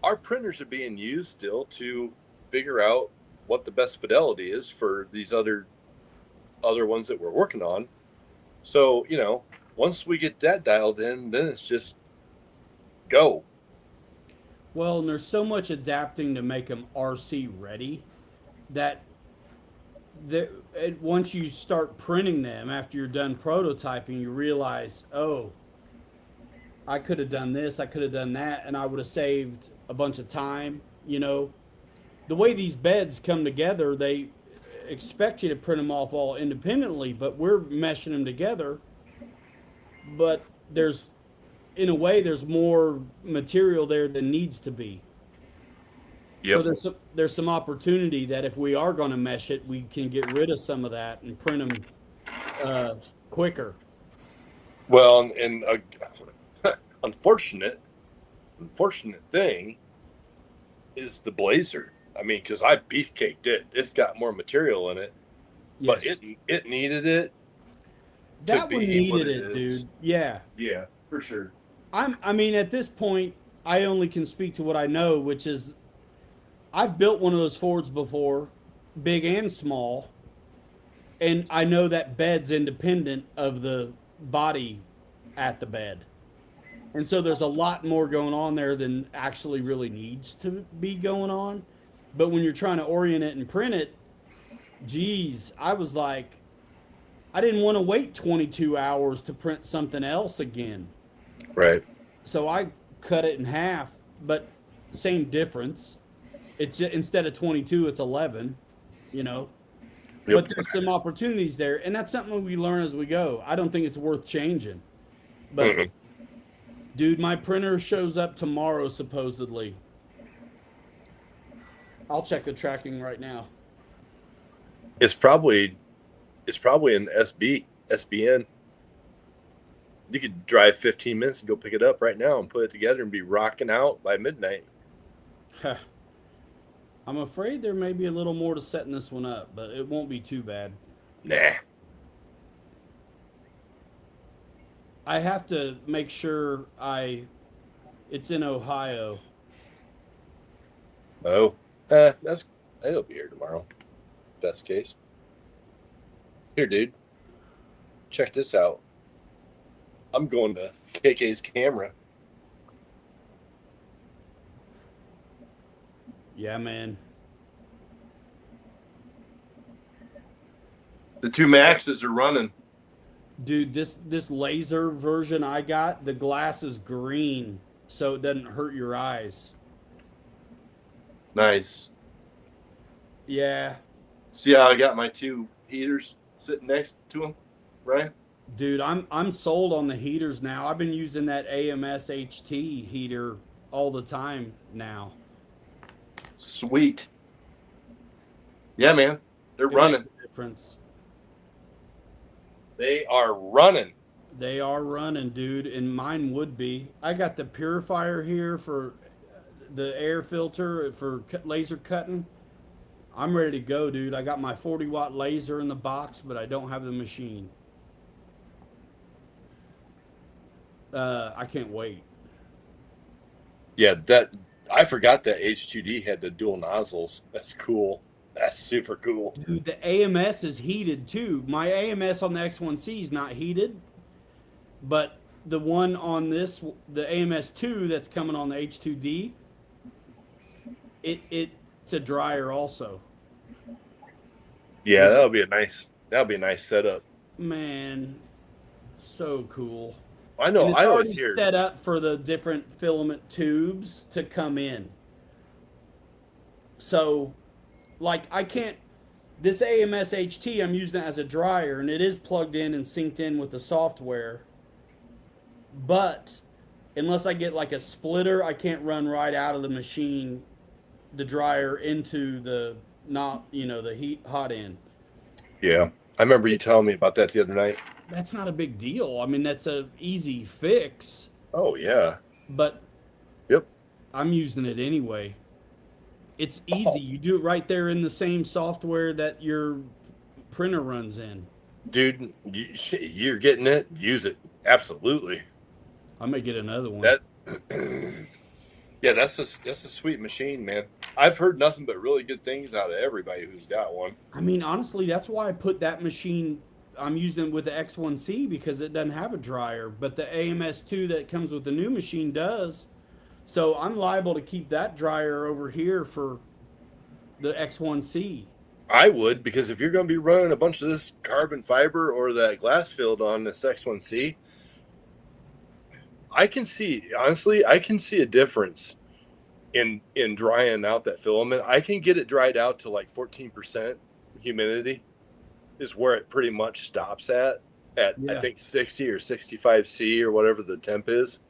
our printers are being used still to figure out what the best fidelity is for these other ones that we're working on. So, once we get that dialed in, then it's just go. Well, and there's so much adapting to make them RC ready that once you start printing them after you're done prototyping, you realize, oh, I could have done this, I could have done that, and I would have saved a bunch of time. The way these beds come together, they expect you to print them off all independently, but we're meshing them together. But in a way, there's more material there than needs to be. Yep. So there's some opportunity that if we are going to mesh it, we can get rid of some of that and print them quicker. Well, and unfortunate thing is the Blazer. I mean, because I beefcaked it. It's got more material in it, Yes. but it needed it. That one needed it, dude. Yeah. Yeah, for sure. I mean, at this point, I only can speak to what I know, which is I've built one of those Fords before, big and small, and I know that bed's independent of the body at the bed. And so there's a lot more going on there than actually really needs to be going on. But when you're trying to orient it and print it, geez, I was like, I didn't want to wait 22 hours to print something else again. Right. So I cut it in half, but same difference. It's just, instead of 22, it's 11, you know. Yep. But there's some opportunities there, and that's something we learn as we go. I don't think it's worth changing. But Mhm. dude, my printer shows up tomorrow supposedly. I'll check the tracking right now. It's probably an SBN. You could drive 15 minutes and go pick it up right now and put it together and be rocking out by midnight. I'm afraid there may be a little more to setting this one up, but it won't be too bad. Nah. I have to make sure it's in Ohio. Oh. It'll be here tomorrow. If that's the case. Here, dude. Check this out. I'm going to KK's camera. Yeah, man. The two Maxes are running. Dude, this laser version I got, the glass is green, so it doesn't hurt your eyes. Nice. Yeah. See how I got my two heaters sitting next to them, Ryan? Dude, I'm sold on the heaters now. I've been using that AMS HT heater all the time now. Sweet. Yeah, man. They're It running. makes a difference. They are running. They are running, dude, and mine would be. I got the purifier here for the air filter for laser cutting. I'm ready to go, dude. I got my 40-watt laser in the box, but I don't have the machine. I can't wait. Yeah, I forgot that H2D had the dual nozzles. That's cool. That's super cool. Dude, the AMS is heated too. My AMS on the X1C is not heated, but the one on this, the AMS2 that's coming on the H2D, it's a dryer also. Yeah, Which- that'll be a nice setup. Man, so cool. I know. And it's I always already hear. set up for the different filament tubes to come in. So, like, I can't. This AMS HT, I'm using it as a dryer, and it is plugged in and synced in with the software. But unless I get like a splitter, I can't run right out of the machine, the dryer into the the hot end. Yeah, I remember you telling me about that the other night. That's not a big deal. I mean, that's a easy fix, Oh yeah. but Yep. I'm using it anyway. It's easy. You do it right there in the same software that your printer runs in. Dude, you're getting it. Use it. Absolutely. I may get another one. That. Yeah, that's a sweet machine, man. I've heard nothing but really good things out of everybody who's got one. I mean, honestly, that's why I put that machine. I'm using it with the X1C because it doesn't have a dryer, but the AMS2 that comes with the new machine does. So I'm liable to keep that dryer over here for the X1C. I would, because if you're going to be running a bunch of this carbon fiber or that glass filled on this X1C, I can see a difference in drying out that filament. I can get it dried out to like 14% humidity is where it pretty much stops at Yeah. I think 60 or 65 C or whatever the temp is.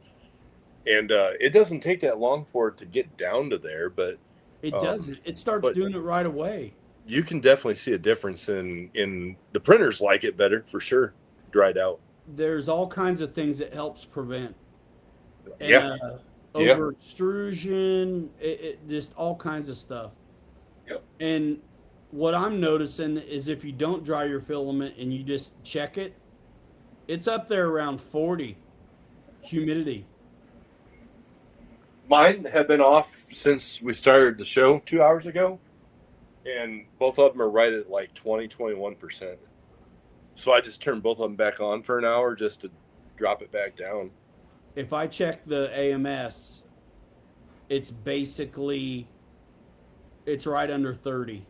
And it doesn't take that long for it to get down to there, but It doesn't. It starts doing it right away. you can definitely see a difference in the printers like it better for sure, dried out. There's all kinds of things that helps prevent. Yeah. Yeah. Over extrusion, it just all kinds of stuff. Yep. And what I'm noticing is if you don't dry your filament and you just check it, it's up there around 40 humidity. Mine have been off since we started the show 2 hours ago, and both of them are right at like 21%. So I just turned both of them back on for an hour just to drop it back down. If I check the AMS, it's basically it's right under 30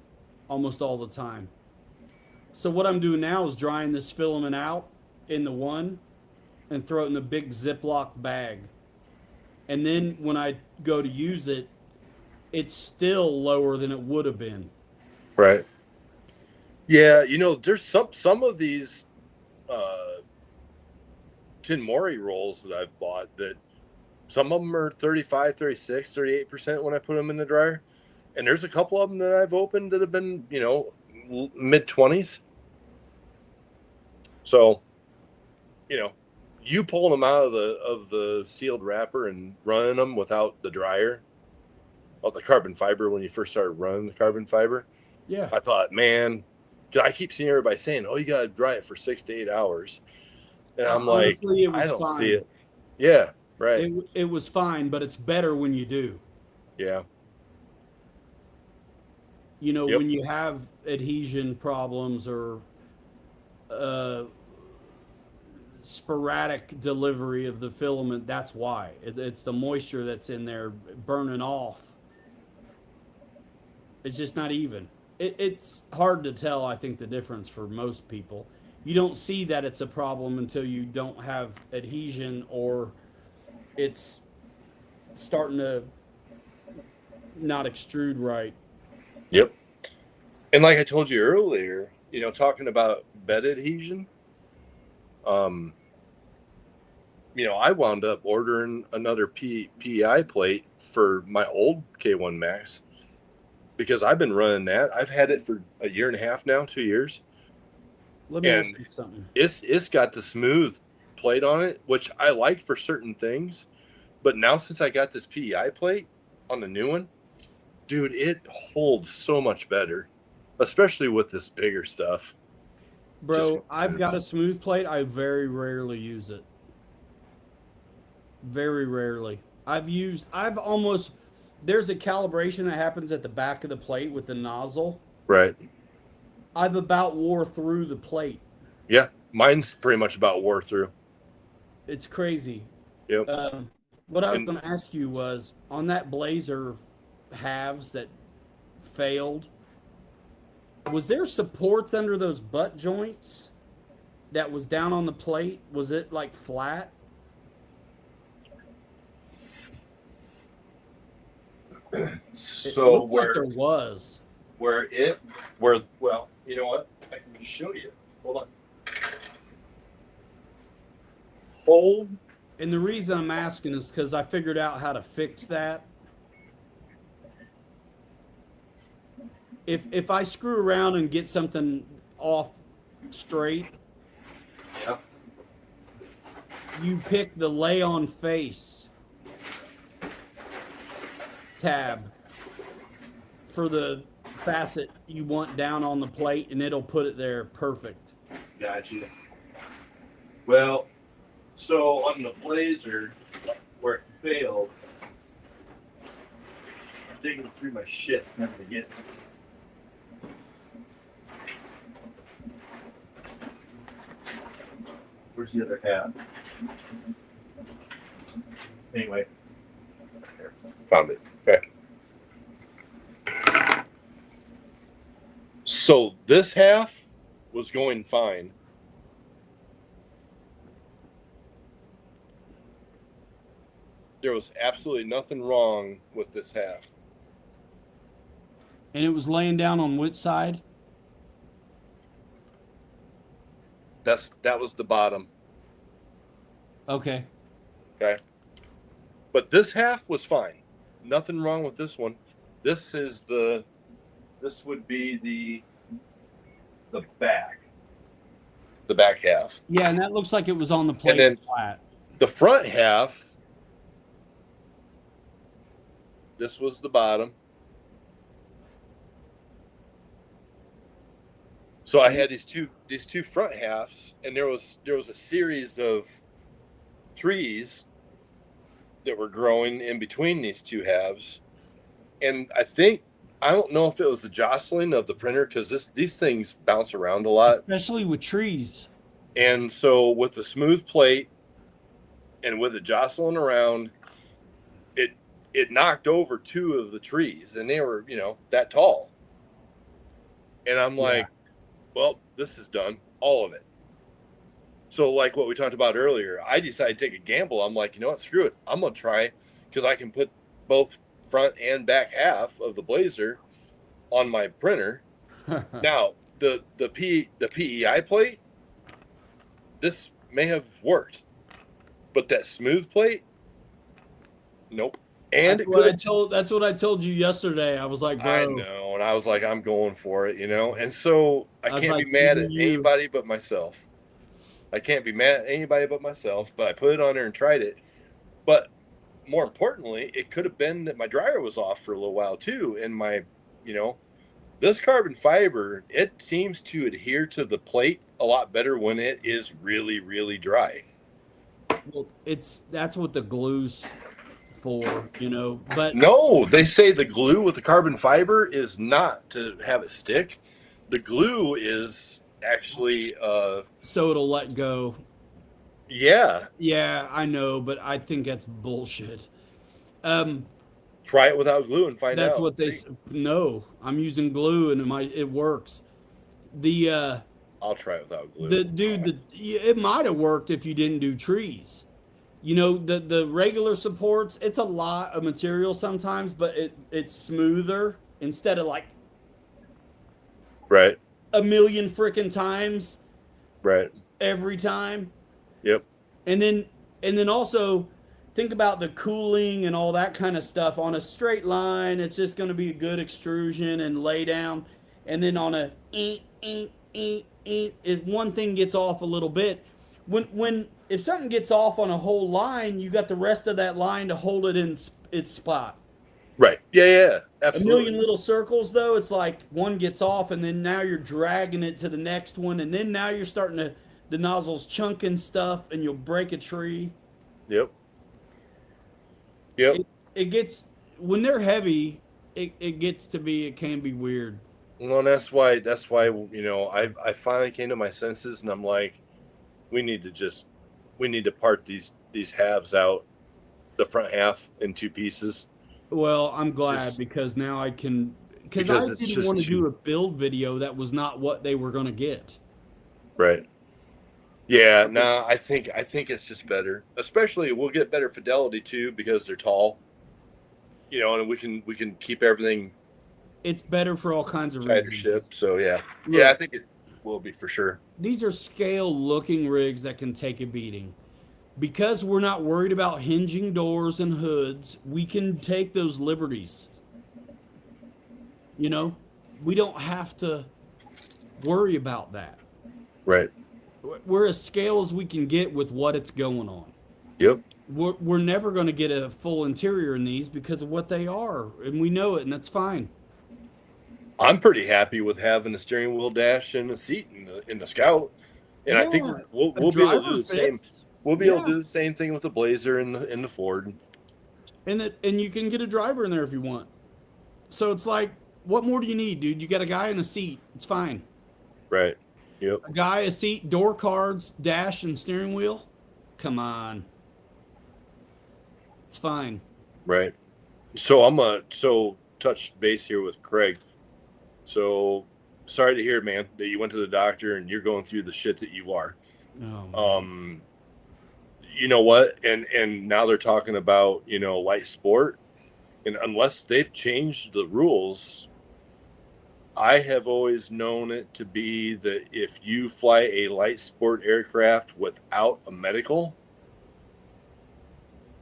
almost all the time. So what I'm doing now is drying this filament out in the one and throw it in a big Ziploc bag. And then when I go to use it, it's still lower than it would have been. Right. Yeah, there's some of these Tinmori rolls that I've bought that some of them are 35, 36, 38% when I put them in the dryer. And there's a couple of them that I've opened that have been, mid 20s. So, you pulling them out of the sealed wrapper and running them without the dryer, the carbon fiber, when you first started running the carbon fiber. Yeah. I thought, man, 'cause I keep seeing everybody saying, "Oh, you got to dry it for 6 to 8 hours," and I'm Honestly, it like, I was don't fine. see it. Yeah, right. It was fine, but it's better when you do. Yeah. Yep. When you have adhesion problems or sporadic delivery of the filament, that's why. It's the moisture that's in there burning off. It's just not even. It's hard to tell, I think, the difference for most people. You don't see that it's a problem until you don't have adhesion or it's starting to not extrude right. Yep. And like I told you earlier, talking about bed adhesion, I wound up ordering another PEI plate for my old K1 Max because I've been running that. I've had it for a year and a half now, 2 years. Let me ask you something. It's got the smooth plate on it, which I like for certain things. But now since I got this PEI plate on the new one, dude, it holds so much better, especially with this bigger stuff. Bro, I've got a smooth plate. I very rarely use it. Very rarely. There's a calibration that happens at the back of the plate with the nozzle. Right. I've about wore through the plate. Yeah, mine's pretty much about wore through. It's crazy. Yep. What I was going to ask you was on that Blazer halves that failed, was there supports under those butt joints that was down on the plate? Was it like flat? So like there was. Well, you know what? I can just show you. Hold on. Hold. And the reason I'm asking is because I figured out how to fix that. If I screw around and get something off straight, yeah, you pick the lay on face tab for the facet you want down on the plate, and it'll put it there perfect. Gotcha. Well, so on the Blazer, where it failed, I'm digging through my shit trying to get. Where's the other half? Anyway, found it. Okay. So this half was going fine. There was absolutely nothing wrong with this half. And it was laying down on which side? That was the bottom. Okay. Okay. But this half was fine. Nothing wrong with this one. This would be the back. The back half. Yeah, and that looks like it was on the plate and then flat. The front half, this was the bottom. So I had these two front halves, and there was a series of trees that were growing in between these two halves. And I don't know if it was the jostling of the printer, because these things bounce around a lot. Especially with trees. And so with the smooth plate and with it jostling around, it knocked over two of the trees, and they were, that tall. And I'm Yeah. like, well, this is done, all of it. So like what we talked about earlier, I decided to take a gamble. I'm like, you know what, screw it. I'm gonna try, because I can put both front and back half of the Blazer on my printer. Now the PEI plate, this may have worked, but that smooth plate, nope. And it could have. That's what I told you yesterday. I was like, I bro, know, and I was like, I'm going for it, And so I I was can't be like, mad even at you. anybody but myself. I can't be mad at anybody but myself. But I put it on there and tried it. But more importantly, it could have been that my dryer was off for a little while too, and you know, this carbon fiber, it seems to adhere to the plate a lot better when it is really, really dry. Well, that's what the glue's for, But No, they say the glue with the carbon fiber is not to have it stick. The glue is actually, so it'll let go. yeah, Yeah, I know, but I think that's bullshit. Um, try it without glue and find that's out. what See, no. I'm using glue and it works. The I'll try it without glue. the dude, it might have worked if you didn't do trees. The regular supports, it's a lot of material sometimes, but it's smoother instead of like Right, a million freaking times right, every time. yep, And then also think about the cooling and all that kind of stuff on a straight line. It's just going to be a good extrusion and lay down. And then on a if one thing gets off a little bit, when if something gets off on a whole line, you got the rest of that line to hold it in its spot. right, yeah, A million absolutely, little circles, though, it's like one gets off, and then now you're dragging it to the next one, and then now you're starting to the nozzle's chunking stuff, and you'll break a tree. yep, yep. It gets when they're heavy, it can be weird. Well, and that's why I finally came to my senses, and I'm like, we need to just we need to part these halves out, the front half in two pieces, Well, I'm glad just because now I can because I because it's didn't just want to do too a build video that was not what they were going to get. right. Yeah, no, I think it's just better. Especially we'll get better fidelity too because they're tall, and we can keep everything It's better for all kinds of tighter reasons. ship. So yeah, I Look, think it will be for sure. these are scale looking rigs that can take a beating. Because we're not worried about hinging doors and hoods, we can take those liberties. You know, we don't have to worry about that. Right. We're as scale as we can get with what it's going on. Yep. We're never going to get a full interior in these because of what they are, and we know it, and that's fine. I'm pretty happy with having a steering wheel dash and a seat in the Scout, and I think Yeah, a we'll be able to do driver the same. fits. We'll be able to Yeah, do the same thing with the Blazer and the Ford. and you can get a driver in there if you want. So it's like, what more do you need, dude? You got a guy in a seat. It's fine. Right. Yep. A guy, a seat, door cards, dash, and steering wheel. Come on, it's fine. Right. So I'm touch base here with Craig. So sorry to hear, man, that you went to the doctor and you're going through the shit that you are. Oh man. You know what? And now they're talking about light sport, and unless they've changed the rules, I have always known it to be that if you fly a light sport aircraft without a medical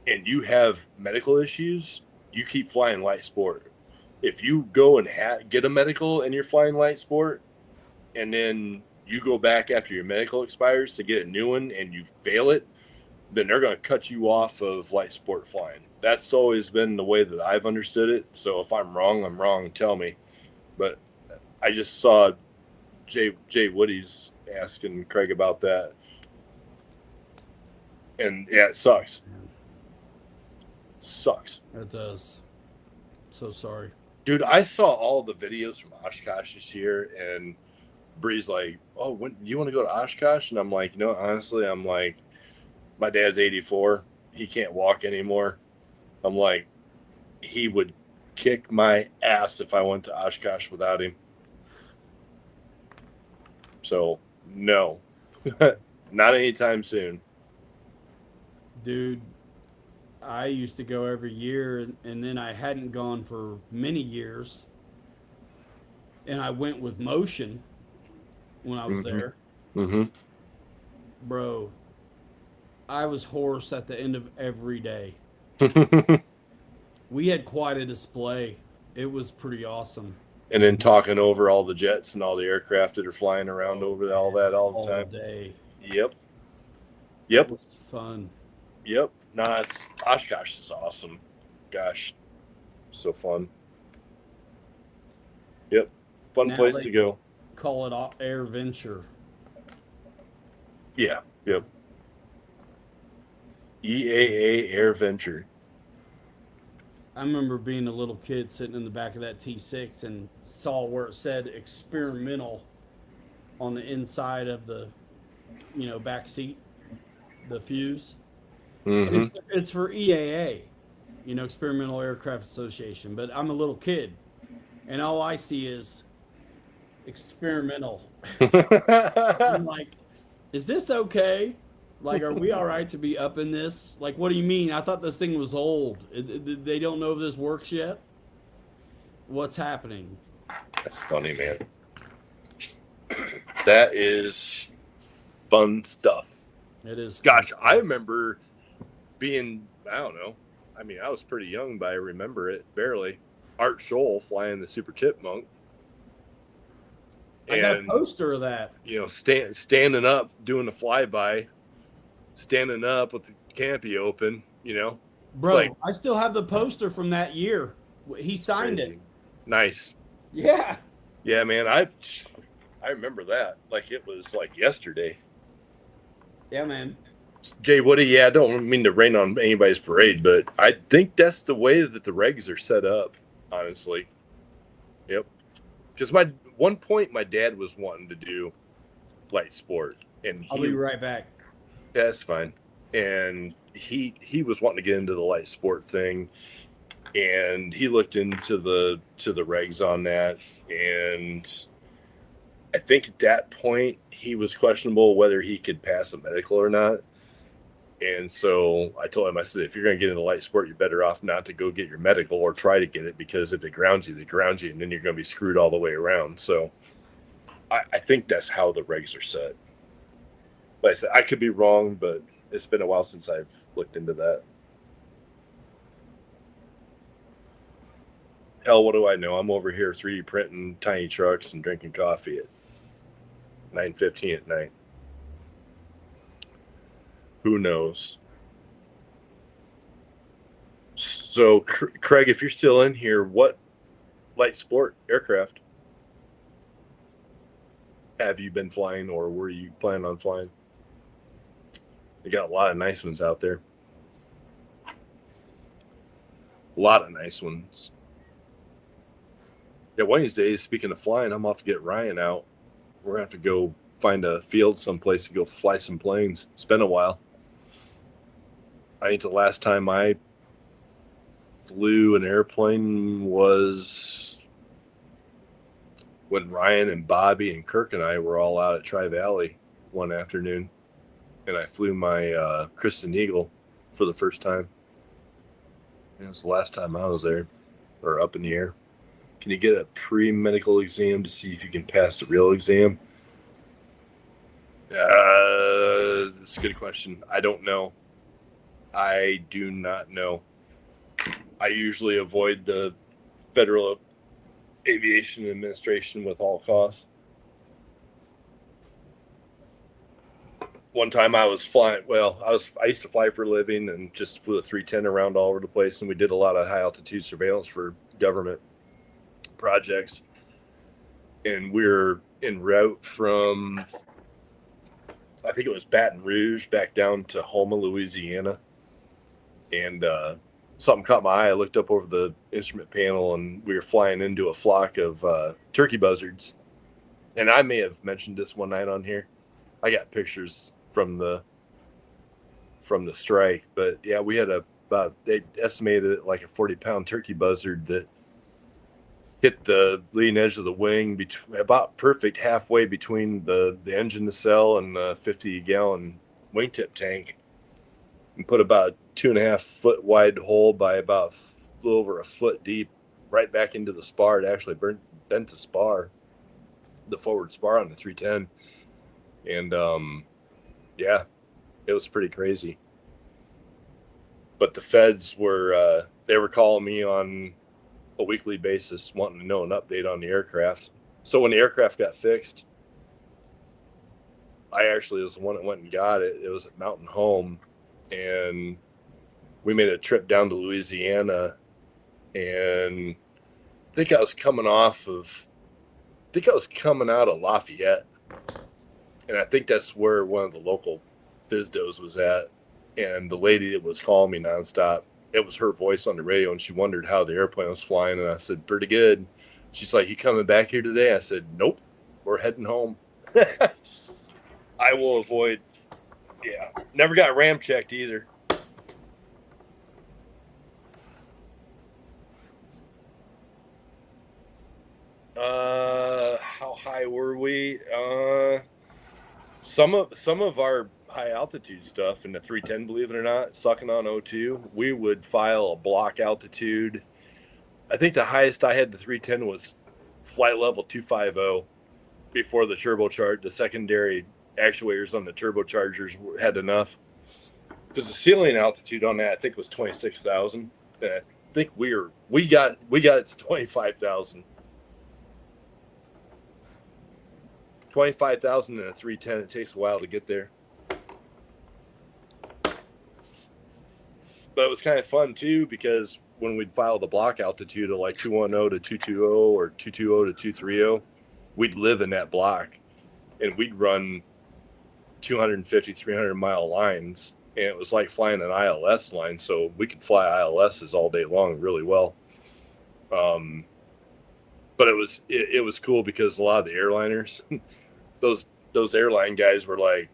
and you have medical issues, you keep flying light sport. If you go and get a medical and you're flying light sport, and then you go back after your medical expires to get a new one and you fail it, then they're going to cut you off of light sport flying. That's always been the way that I've understood it. So if I'm wrong, tell me. But I just saw Jay Woody's asking Craig about that. And yeah, it sucks. Sucks. It does. So sorry. Dude, I saw all the videos from Oshkosh this year, and Bree's like, "Oh, when you want to go to Oshkosh?" And I'm like, "You know, honestly, I'm like, my dad's 84. He can't walk anymore. I'm like, he would kick my ass if I went to Oshkosh without him. So, no, not anytime soon." Dude, I used to go every year, and then I hadn't gone for many years. And I went with Motion when I was Mm-hmm. there. Mm-hmm. Bro, I was hoarse at the end of every day. We had quite a display. It was pretty awesome. And then talking over all the jets and all the aircraft that are flying around Oh, over all that all the all time. day. Yep. It Yep. was fun. Yep. Nah, it's Oshkosh is awesome. Gosh, so fun. Yep. Fun Now place they to go. call it Air Venture. Yeah. Yep. EAA Air Venture. I remember being a little kid sitting in the back of that T6 and saw where it said experimental on the inside of the, back seat, the fuse. Mm-hmm. It's for EAA, Experimental Aircraft Association. But I'm a little kid, and all I see is experimental. I'm like, is this okay? Like, are we all right to be up in this? Like, what do you mean? I thought this thing was old. They don't know if this works yet. What's happening? That's funny, man. That is fun stuff. It is. Gosh, I remember being, I don't know. I mean, I was pretty young, but I remember it barely. Art Scholl flying the Super Chipmunk. I got a poster of that. Standing up, doing the flyby, standing up with the canopy open, Bro, like, I still have the poster from that year. He signed crazy. it. Nice. Yeah. Yeah, man, I remember that like it was like yesterday. Yeah, man. Jay Woody, yeah, I don't mean to rain on anybody's parade, but I think that's the way that the regs are set up, honestly. Yep. Because one point my dad was wanting to do light sport, and I'll be right back. Yeah, that's fine. And he was wanting to get into the light sport thing, and he looked into the regs on that, and I think at that point he was questionable whether he could pass a medical or not. And so I told him, I said, if you're going to get into light sport, you're better off not to go get your medical or try to get it, because if they ground you, and then you're going to be screwed all the way around. So I think that's how the regs are set. Like I said, I could be wrong, but it's been a while since I've looked into that. Hell, what do I know? I'm over here 3D printing tiny trucks and drinking coffee at 9:15 at night. Who knows? So, Craig, if you're still in here, what light sport aircraft have you been flying, or were you planning on flying? They got a lot of nice ones out there. A lot of nice ones. Yeah, one of these days, speaking of flying, I'm off to get Ryan out. We're going to have to go find a field someplace to go fly some planes. It's been a while. I think the last time I flew an airplane was when Ryan and Bobby and Kirk and I were all out at Tri Valley one afternoon, and I flew my Kristen Eagle for the first time. And it was the last time I was there, or up in the air. Can you get a pre-medical exam to see if you can pass the real exam? That's a good question. I don't know. I do not know. I usually avoid the Federal Aviation Administration with all costs. One time I was flying. Well, I used to fly for a living and just flew a 310 around all over the place, and we did a lot of high altitude surveillance for government projects. And we were en route from, I think it was Baton Rouge, back down to Houma, Louisiana. And something caught my eye. I looked up over the instrument panel, and we were flying into a flock of turkey buzzards. And I may have mentioned this one night on here. I got pictures from the strike, but yeah, we had about, they estimated it like a 40-pound turkey buzzard that hit the leading edge of the wing about perfect halfway between the engine nacelle and the 50-gallon wingtip tank, and put about 2.5 foot wide hole by about a little over a foot deep right back into the spar. It actually bent the spar, the forward spar on the 310. And yeah, it was pretty crazy. But the feds were they were calling me on a weekly basis wanting to know an update on the aircraft. So when the aircraft got fixed, I actually was the one that went and got it. It was at Mountain Home, and we made a trip down to Louisiana, and I think I was coming out of Lafayette, and I think that's where one of the local FISDOs was at. And the lady that was calling me nonstop, it was her voice on the radio, and she wondered how the airplane was flying. And I said, pretty good. She's like, you coming back here today? I said, nope, we're heading home. I will avoid, yeah, never got ram checked either. How high were we? Some of our high altitude stuff in the 310, believe it or not, sucking on O2, we would file a block altitude. I think the highest I had the 310 was flight level 250 before the turbocharge. The secondary actuators on the turbochargers had enough. Because the ceiling altitude on that I think was 26,000. And I think we got it to 25,000. 25,000 and a 310. It takes a while to get there. But it was kind of fun too, because when we'd file the block altitude of like 210 to 220 or 220 to 230, we'd live in that block, and we'd run 250, 300-mile lines. And it was like flying an ILS line, so we could fly ILSs all day long really well. But it was cool because a lot of the airliners, those airline guys were like,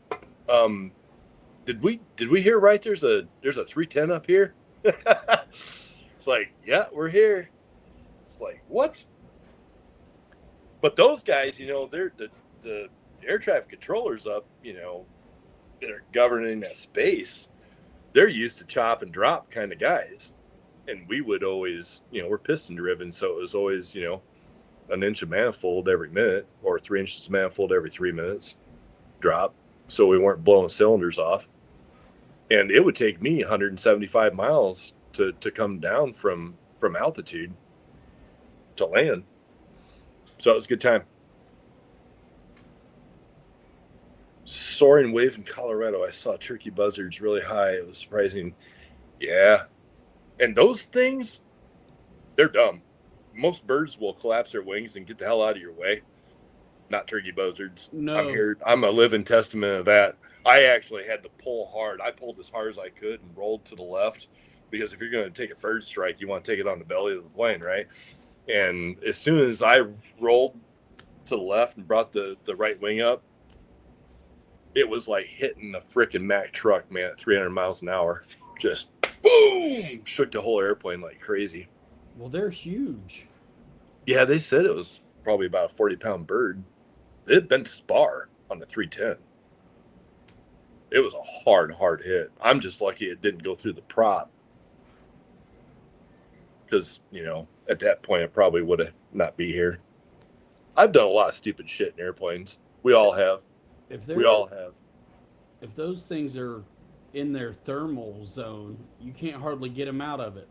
did we hear right? There's a 310 up here. It's like, yeah, we're here. It's like, what? But those guys, they're the air traffic controllers up, that are governing that space. They're used to chop and drop kind of guys, and we would always, we're piston driven, so it was always, an inch of manifold every minute, or 3 inches of manifold every 3 minutes drop, so we weren't blowing cylinders off. And it would take me 175 miles to come down from altitude to land. So it was a good time. Soaring wave in Colorado, I saw turkey buzzards really high. It was surprising. Yeah. And those things, they're dumb. Most birds will collapse their wings and get the hell out of your way. Not turkey buzzards. No. I'm a living testament of that. I actually had to pull hard. I pulled as hard as I could and rolled to the left, because if you're going to take a bird strike, you want to take it on the belly of the plane, right? And as soon as I rolled to the left and brought the right wing up, it was like hitting a freaking Mack truck, man, at 300 miles an hour. Just boom! Shook the whole airplane like crazy. Well, they're huge. Yeah, they said it was probably about a 40-pound bird. It had been spar on the 310. It was a hard hit. I'm just lucky it didn't go through the prop, because, at that point, it probably would have not be here. I've done a lot of stupid shit in airplanes. We all have. We all have. If those things are in their thermal zone, you can't hardly get them out of it.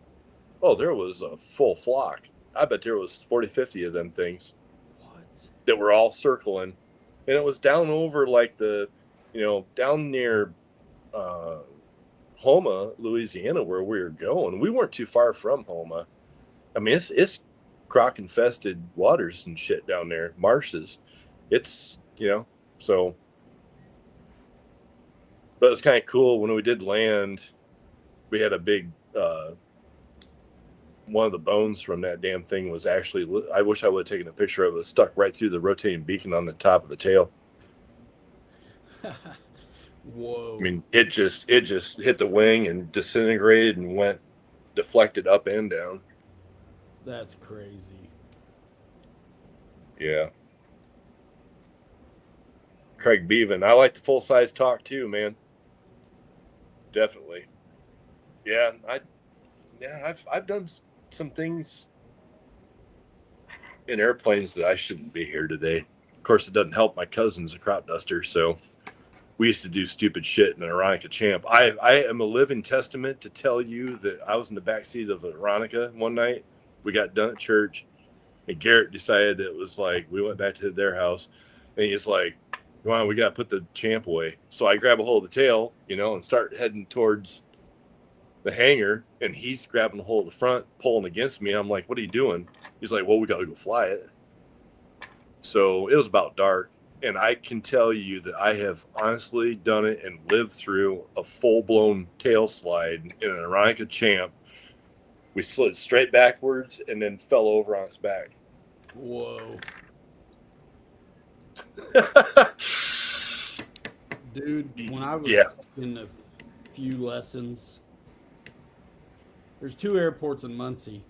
Oh, there was a full flock. I bet there was 40, 50 of them things. What? That were all circling. And it was down over like down near Houma, Louisiana, where we were going. We weren't too far from Houma. I mean, it's croc infested waters and shit down there, marshes. It's, so. But it was kind of cool when we did land. We had a big one of the bones from that damn thing was actually, I wish I would have taken a picture of it, stuck right through the rotating beacon on the top of the tail. I Whoa. mean, it just hit the wing and disintegrated and went deflected up and down. That's crazy. Yeah. Craig Beavan. I like the full size talk too, man. Definitely. Yeah, I've done some things in airplanes that I shouldn't be here today. Of course, it doesn't help my cousin's a crop duster, so we used to do stupid shit in an Aeronica Champ. I am a living testament to tell you that I was in the back seat of an Aeronica one night. We got done at church, and Garrett decided it was like we went back to their house, and he's like, "Come on, we got to put the Champ away." So I grab a hold of the tail, and start heading towards the hangar, and he's grabbing a hold of the front, pulling against me. I'm like, "What are you doing?" He's like, "Well, we got to go fly it." So it was about dark. And I can tell you that I have honestly done it and lived through a full blown tail slide in an Aeronica Champ. We slid straight backwards and then fell over on its back. Whoa. Dude, when I was Yeah. in a few lessons, there's two airports in Muncie,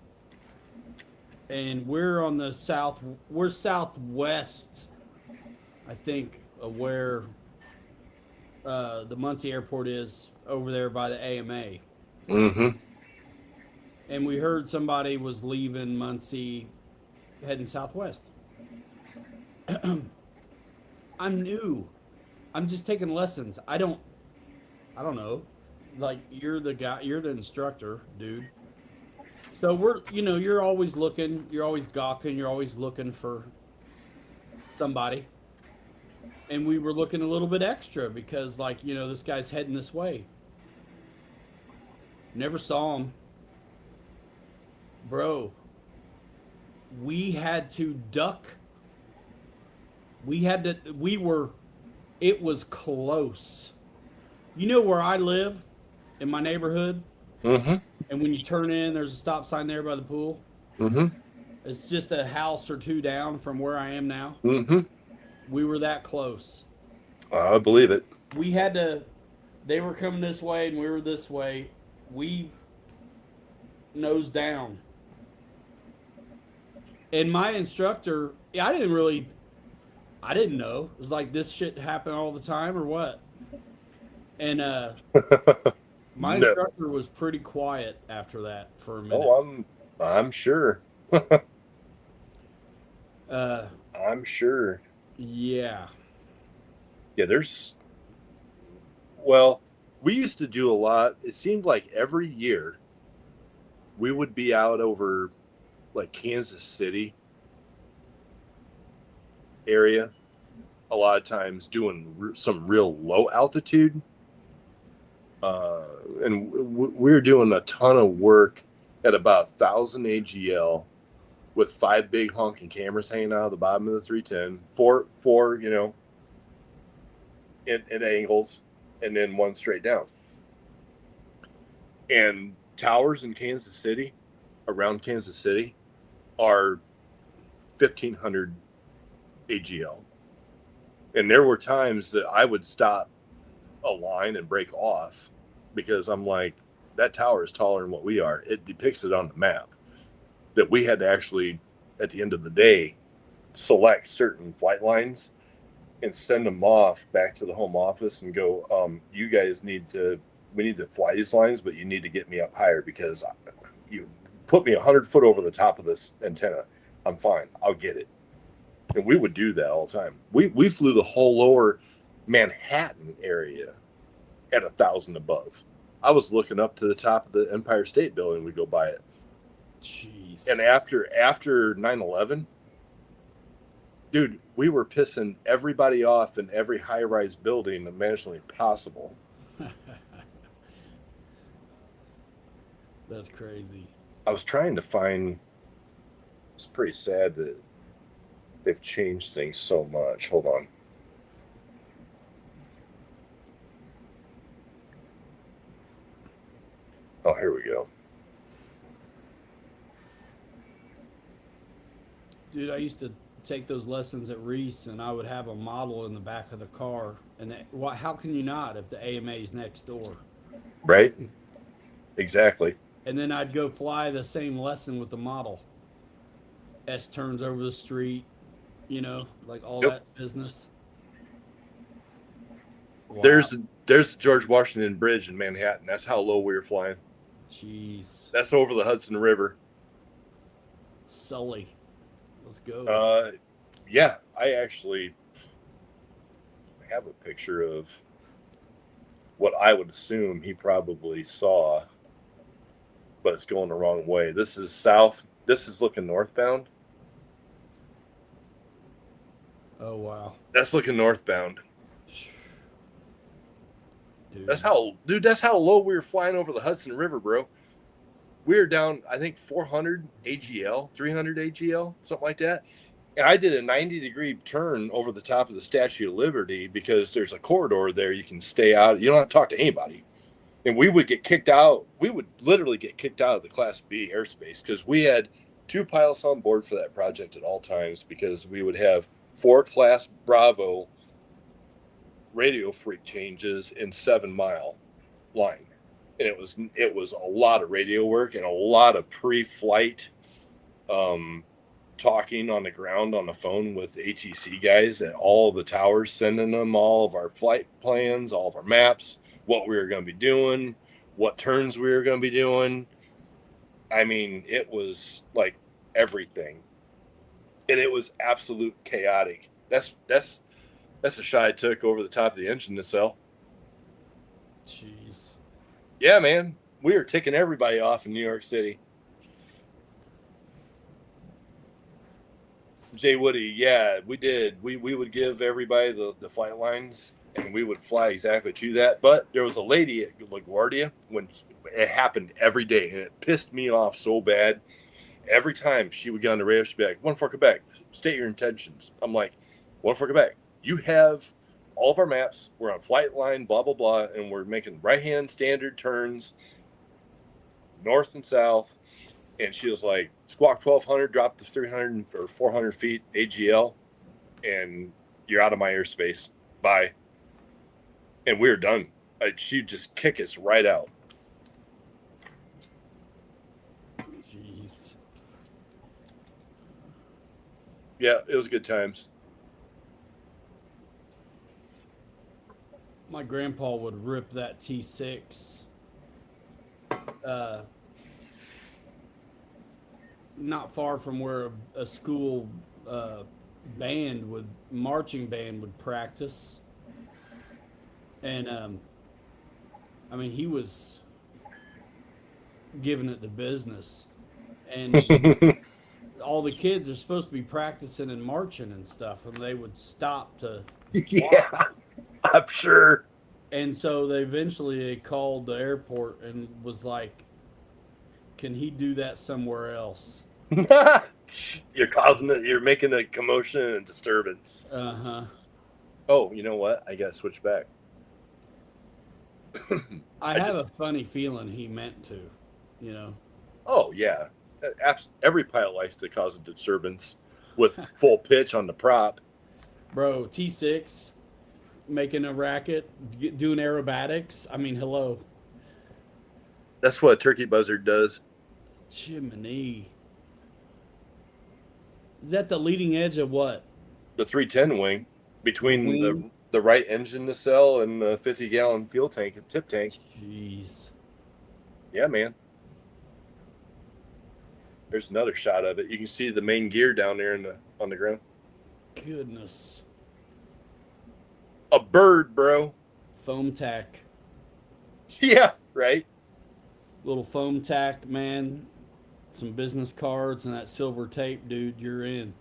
and we're southwest, I think, of where the Muncie airport is over there by the AMA. Mm-hmm. And we heard somebody was leaving Muncie heading southwest. I'm new. I'm just taking lessons. I don't know. Like you're the guy, you're the instructor, dude. So you're always looking, you're always gawking, you're always looking for somebody. And we were looking a little bit extra because this guy's heading this way. Never saw him. Bro, we had to duck. It was close. You know where I live in my neighborhood? Mm-hmm. And when you turn in, there's a stop sign there by the pool. Mm-hmm. It's just a house or two down from where I am now. Mm-hmm. We were that close. I believe it. We had to, they were coming this way and we were this way. We nose down. And my instructor, I didn't know. It was like this shit happen all the time or what? And my No. instructor was pretty quiet after that for a minute. Oh, I'm sure. Uh, I'm sure. yeah. Yeah, well, we used to do a lot. It seemed like every year we would be out over like Kansas City area a lot of times doing some real low altitude. And we were doing a ton of work at about 1,000 AGL with 5 big honking cameras hanging out of the bottom of the 310, four at angles, and then one straight down. And towers in Kansas City, around Kansas City, are 1,500 AGL. And there were times that I would stop a line and break off because I'm like, that tower is taller than what we are. It depicts it on the map that we had to actually, at the end of the day, select certain flight lines and send them off back to the home office and go, you guys we need to fly these lines, but you need to get me up higher because you put me 100 foot over the top of this antenna. I'm fine. I'll get it. And we would do that all the time. We flew the whole lower Manhattan area at 1,000 above. I was looking up to the top of the Empire State Building. We go by it. Jeez. And after 9/11, dude, we were pissing everybody off in every high-rise building imaginably possible. That's crazy. I was trying to find. It's pretty sad that they've changed things so much. Hold on. Oh, here we go. Dude, I used to take those lessons at Reese, and I would have a model in the back of the car. And how can you not if the AMA's next door? Right? Exactly. And then I'd go fly the same lesson with the model. S turns over the street, like all Yep. that business. Wow. There's the George Washington Bridge in Manhattan. That's how low we were flying. Jeez. That's over the Hudson River. Sully. Let's go. Yeah, I actually have a picture of what I would assume he probably saw, but it's going the wrong way. This is south. This is looking northbound. Oh, wow. That's looking northbound. Dude. That's how low we were flying over the Hudson River, bro. We were down, I think, 400 AGL, 300 AGL, something like that. And I did a 90-degree turn over the top of the Statue of Liberty because there's a corridor there you can stay out. You don't have to talk to anybody. And we would get kicked out. We would literally get kicked out of the Class B airspace because we had 2 pilots on board for that project at all times because we would have 4 Class Bravo radio freak changes in 7-mile line. And it was a lot of radio work and a lot of pre-flight talking on the ground on the phone with ATC guys at all the towers, sending them all of our flight plans, all of our maps, what we were going to be doing, what turns we were going to be doing. I mean, it was like everything, and it was absolute chaotic. That's the shot I took over the top of the engine nacelle. Jeez. Yeah, man, we were ticking everybody off in New York City. Jay Woody, yeah, we did. We would give everybody the flight lines, and we would fly exactly to that. But there was a lady at LaGuardia when it happened every day, and it pissed me off so bad. Every time she would get on the radio, she'd be like, "One for Quebec, state your intentions." I'm like, "One for Quebec. You have all of our maps. We're on flight line, blah blah blah, and we're making right-hand standard turns, north and south." And she was like, "Squawk 1200, drop to 300 or 400 feet AGL, and you're out of my airspace. Bye." And we were done. She'd just kick us right out. Jeez. Yeah, it was good times. My grandpa would rip that T6. Not far from where a school marching band would practice. And I mean, he was giving it the business. And all the kids are supposed to be practicing and marching and stuff, and they would stop to Yeah, I'm sure. And so they called the airport and was like, "Can he do that somewhere else?" You're causing it. You're making a commotion and disturbance. Uh-huh. Oh, you know what? I got to switch back. I have a funny feeling he meant to, Oh, yeah. Every pilot likes to cause a disturbance with full pitch on the prop. Bro, T6 making a racket, doing aerobatics. I mean, hello. That's what a turkey buzzard does. Jiminy. Is that the leading edge of what? The 310 wing between the right engine nacelle and the 50-gallon fuel tank and tip tank. Jeez. Yeah, man. There's another shot of it. You can see the main gear down there on the ground. Goodness. A bird, bro. Foam tack. Yeah, right. Little foam tack, man. Some business cards and that silver tape, dude. You're in.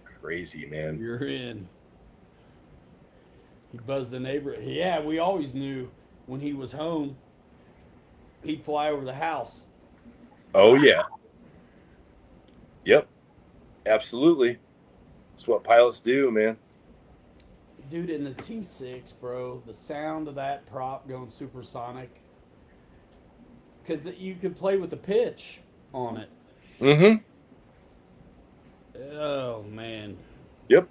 Crazy, man. You're in. He buzzed the neighbor. Yeah, we always knew when he was home, he'd fly over the house. Oh, yeah. Yep. Absolutely. That's what pilots do, man. Dude, in the T6, bro, the sound of that prop going supersonic. Because you could play with the pitch on it. Mm-hmm. Oh man. Yep.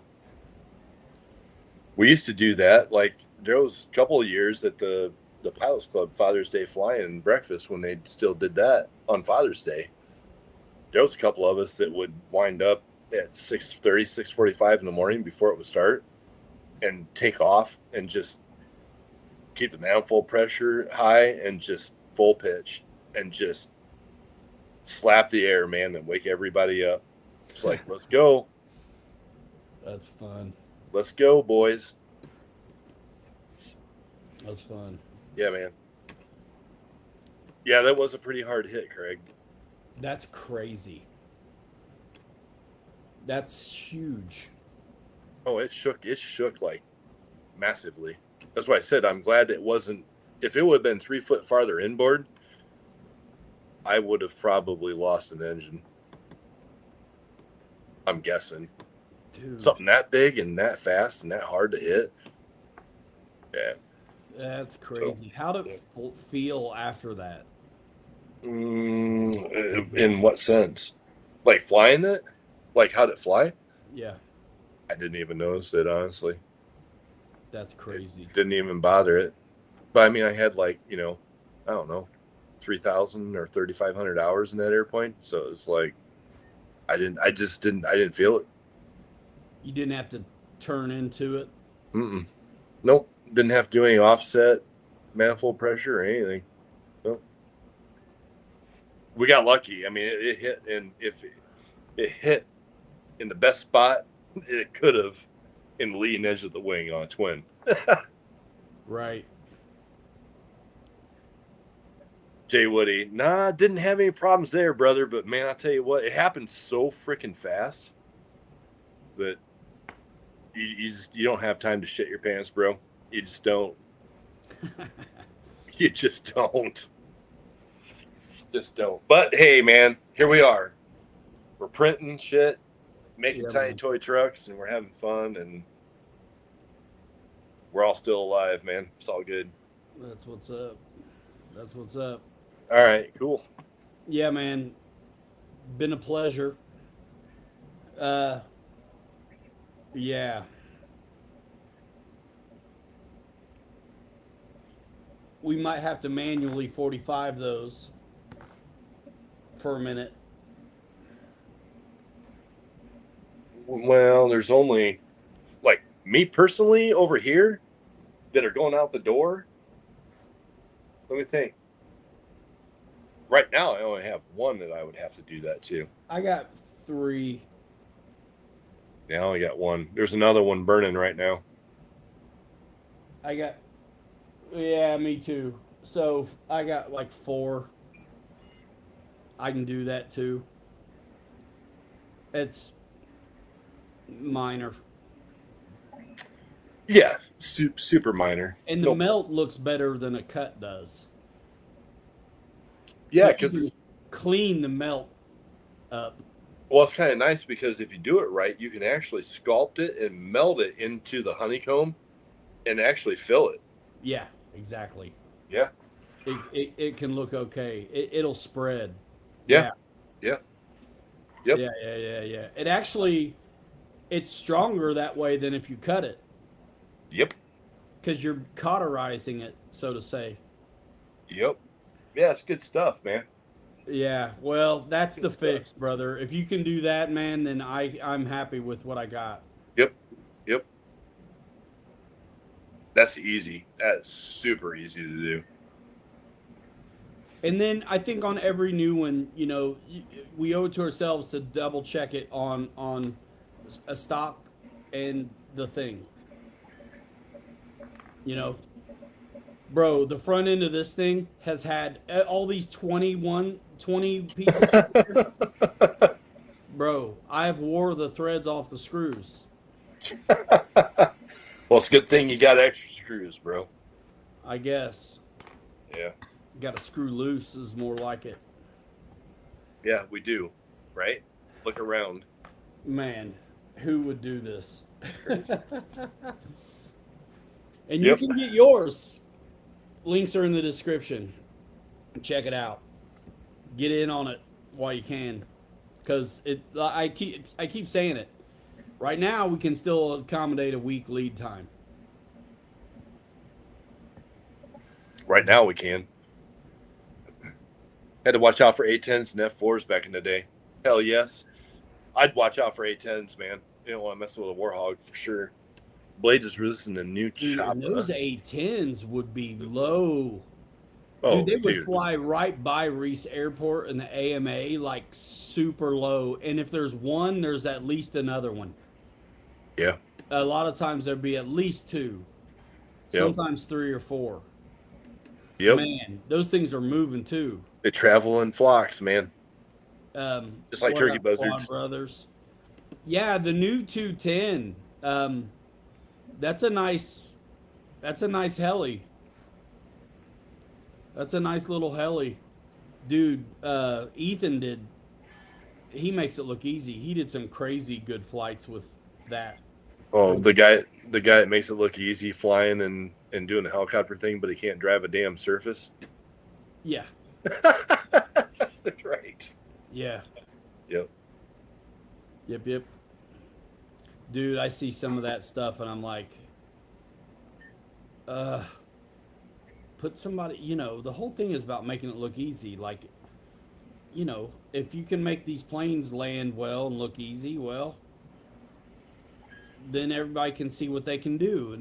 We used to do that. Like there was a couple of years that the Pilots Club Father's Day flying breakfast when they still did that on Father's Day. There was a couple of us that would wind up at 6:30, 6:45 in the morning before it would start and take off and just keep the manifold pressure high and just full pitch and just slap the air, man, and wake everybody up. It's like, let's go. That's fun. Let's go, boys. That's fun. Yeah, man. Yeah, that was a pretty hard hit, Craig. That's crazy. That's huge. Oh, it shook like massively. That's why I said I'm glad it wasn't. If it would have been 3 foot farther inboard, I would have probably lost an engine. I'm guessing. Dude. Something that big and that fast and that hard to hit. Yeah. That's crazy. How did it feel after that? In what sense? Like flying it? Like how'd it fly? Yeah. I didn't even notice it, honestly. That's crazy. It didn't even bother it. But I mean, I had like, I don't know, 3,000 or 3,500 hours in that airplane. So it's like, I didn't feel it. You didn't have to turn into it? Nope. Didn't have to do any offset, manifold pressure or anything. Nope. We got lucky. I mean, it hit, and if it hit in the best spot, it could have in the leading edge of the wing on a twin. Right. Jay Woody, didn't have any problems there, brother. But man, I tell you what, it happened so freaking fast that you don't have time to shit your pants, bro. You just don't. You just don't. Just don't. But hey, man, here we are. We're printing shit, making tiny toy trucks, and we're having fun, and we're all still alive, man. It's all good. That's what's up. That's what's up. All right, cool. Yeah, man. Been a pleasure. Yeah. We might have to manually 45 those for a minute. Well, there's only, like, me personally over here that are going out the door. Let me think. Right now, I only have one that I would have to do that to. I got 3. Yeah, I only got one. There's another one burning right now. Yeah, me too. So I got like 4. I can do that too. It's minor. Yeah, super minor. And the melt looks better than a cut does. Yeah, because you clean the melt up. Well, it's kind of nice because if you do it right, you can actually sculpt it and meld it into the honeycomb and actually fill it. Yeah, exactly. Yeah. It can look okay. It'll spread. Yeah. Yeah. Yep. Yeah. It actually, it's stronger that way than if you cut it. Yep. Because you're cauterizing it, so to say. Yep. Yeah, it's good stuff, man. Yeah, well, that's the fix, brother. If you can do that, man, then I'm happy with what I got. Yep. That's easy. That's super easy to do. And then I think on every new one, we owe it to ourselves to double check it on a stock and the thing. Bro, the front end of this thing has had all these 20 pieces. Bro, I've wore the threads off the screws. Well, it's a good thing you got extra screws, bro. I guess. Yeah. Got to screw loose is more like it. Yeah, we do. Right? Look around. Man, who would do this? And you can get yours. Links are in the description. Check it out. Get in on it while you can. because I keep saying it. Right now, we can still accommodate a week lead time. Right now we can. Had to watch out for A10s and F4s back in the day. Hell yes. I'd watch out for A10s, man. You don't want to mess with a Warhog for sure. Blade is releasing a new Dude, and chopper. those A10s would be low. Dude, Oh, they would dude. fly right by Reese Airport in the AMA, like super low. And if there's one, there's at least another one. Yeah. A lot of times there'd be at least two, Yep. sometimes three or four. Yep. Man, those things are moving too. They travel in flocks, man. Just like What turkey up, Quad buzzards. Brothers? Yeah, the new 210. That's a nice. That's a nice heli. That's a nice little heli, dude. Ethan did. He makes it look easy. He did some crazy good flights with that. Oh, the guy that makes it look easy flying and doing the helicopter thing, but he can't drive a damn surface. Yeah. Right. Yeah. Yep. Yep. Dude, I see some of that stuff and I'm like, put somebody, the whole thing is about making it look easy. Like, if you can make these planes land well and look easy, well, then everybody can see what they can do.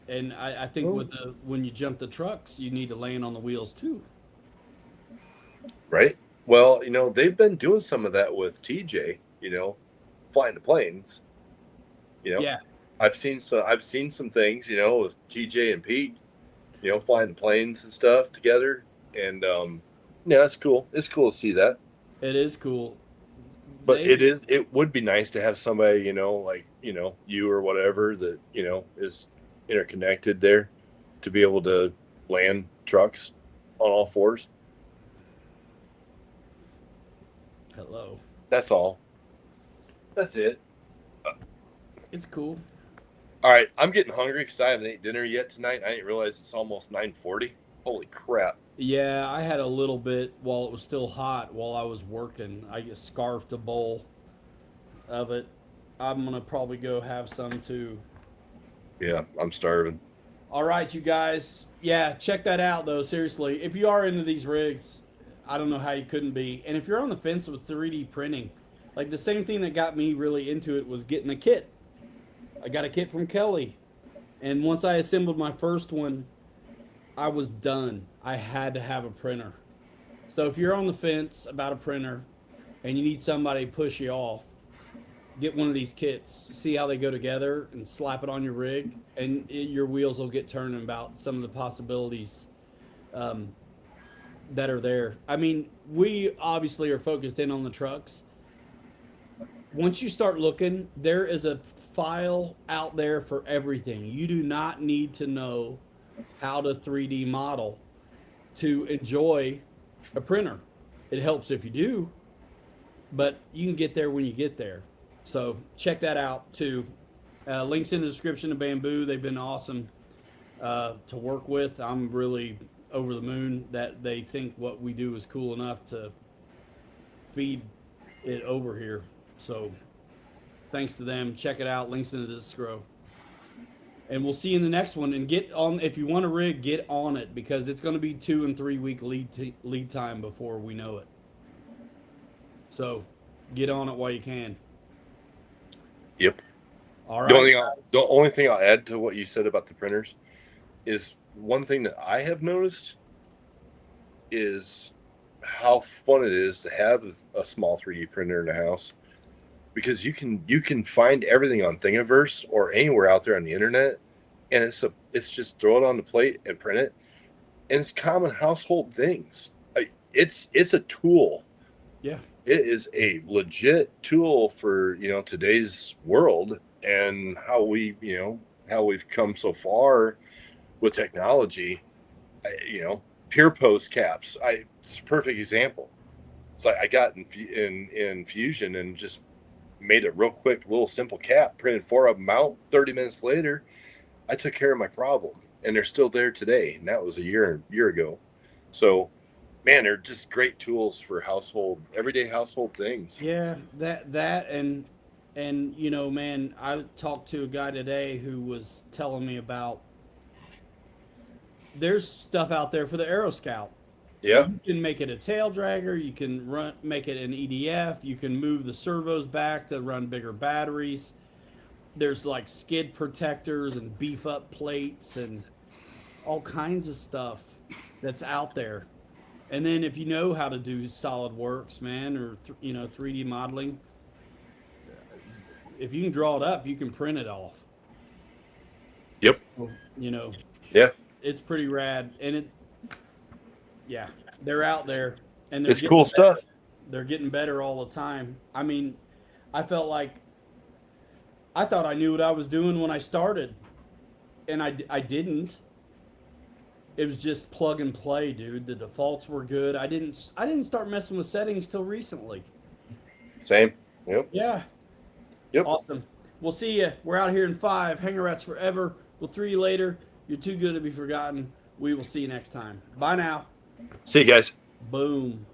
And I think when you jump the trucks, you need to land on the wheels too. Right. Well, they've been doing some of that with TJ, flying the planes. Yeah. I've seen some things, with TJ and Pete, flying the planes and stuff together. And yeah, that's cool. It's cool to see that. It is cool. But it would be nice to have somebody, like, you or whatever that, is interconnected there to be able to land trucks on all fours. Hello. That's all. That's it. It's cool. All right, I'm getting hungry because I haven't ate dinner yet tonight. I didn't realize it's almost 9:40. Holy crap. Yeah, I had a little bit while it was still hot while I was working. I just scarfed a bowl of it. I'm going to probably go have some too. Yeah, I'm starving. All right, you guys. Yeah, check that out though. Seriously, if you are into these rigs, I don't know how you couldn't be. And if you're on the fence with 3D printing, like the same thing that got me really into it was getting a kit. I got a kit from Kelly. And once I assembled my first one, I was done. I had to have a printer. So if you're on the fence about a printer and you need somebody to push you off, get one of these kits, see how they go together, and slap it on your rig, and your wheels will get turning about some of the possibilities that are there. I mean, we obviously are focused in on the trucks. Once you start looking, there is a file out there for everything. You do not need to know how to 3D model to enjoy a printer. It helps if you do, but you can get there when you get there. So check that out too. Links in the description of Bamboo. They've been awesome to work with. I'm really over the moon that they think what we do is cool enough to feed it over here. So thanks to them. Check it out. Links in the description. And we'll see you in the next one. And get on, if you want a rig, get on it, because it's going to be 2 and 3 week lead time before we know it. So get on it while you can. Yep. All right. The only thing I'll add to what you said about the printers is one thing that I have noticed is how fun it is to have a small 3D printer in the house, because you can find everything on Thingiverse or anywhere out there on the internet, and it's just throw it on the plate and print it, and it's common household things. It's a tool. Yeah. It is a legit tool for today's world and how we've come so far with technology. Peer post caps. It's a perfect example. It's like I got in Fusion and just made a real quick little simple cap, printed 4 of them out. 30 minutes later, I took care of my problem, and they're still there today. And that was a year ago. So man, they're just great tools for everyday household things. Yeah, that and you know, man, I talked to a guy today who was telling me about there's stuff out there for the Aero Scout. Yeah. You can make it a tail dragger, you can make it an EDF, you can move the servos back to run bigger batteries. There's like skid protectors and beef up plates and all kinds of stuff that's out there. And then if you know how to do SolidWorks, man, or 3D modeling, if you can draw it up, you can print it off. Yep. You know, Yeah. it's pretty rad, and yeah, they're out there, and It's cool stuff. They're getting better all the time. I mean, I felt like I thought I knew what I was doing when I started, and I didn't. It was just plug and play, dude. The defaults were good. I didn't start messing with settings till recently. Same. Yep. Yeah. Yep. Awesome. We'll see you. We're out here in 5. Hanger Rats forever. We'll 3 you later. You're too good to be forgotten. We will see you next time. Bye now. See you guys. Boom.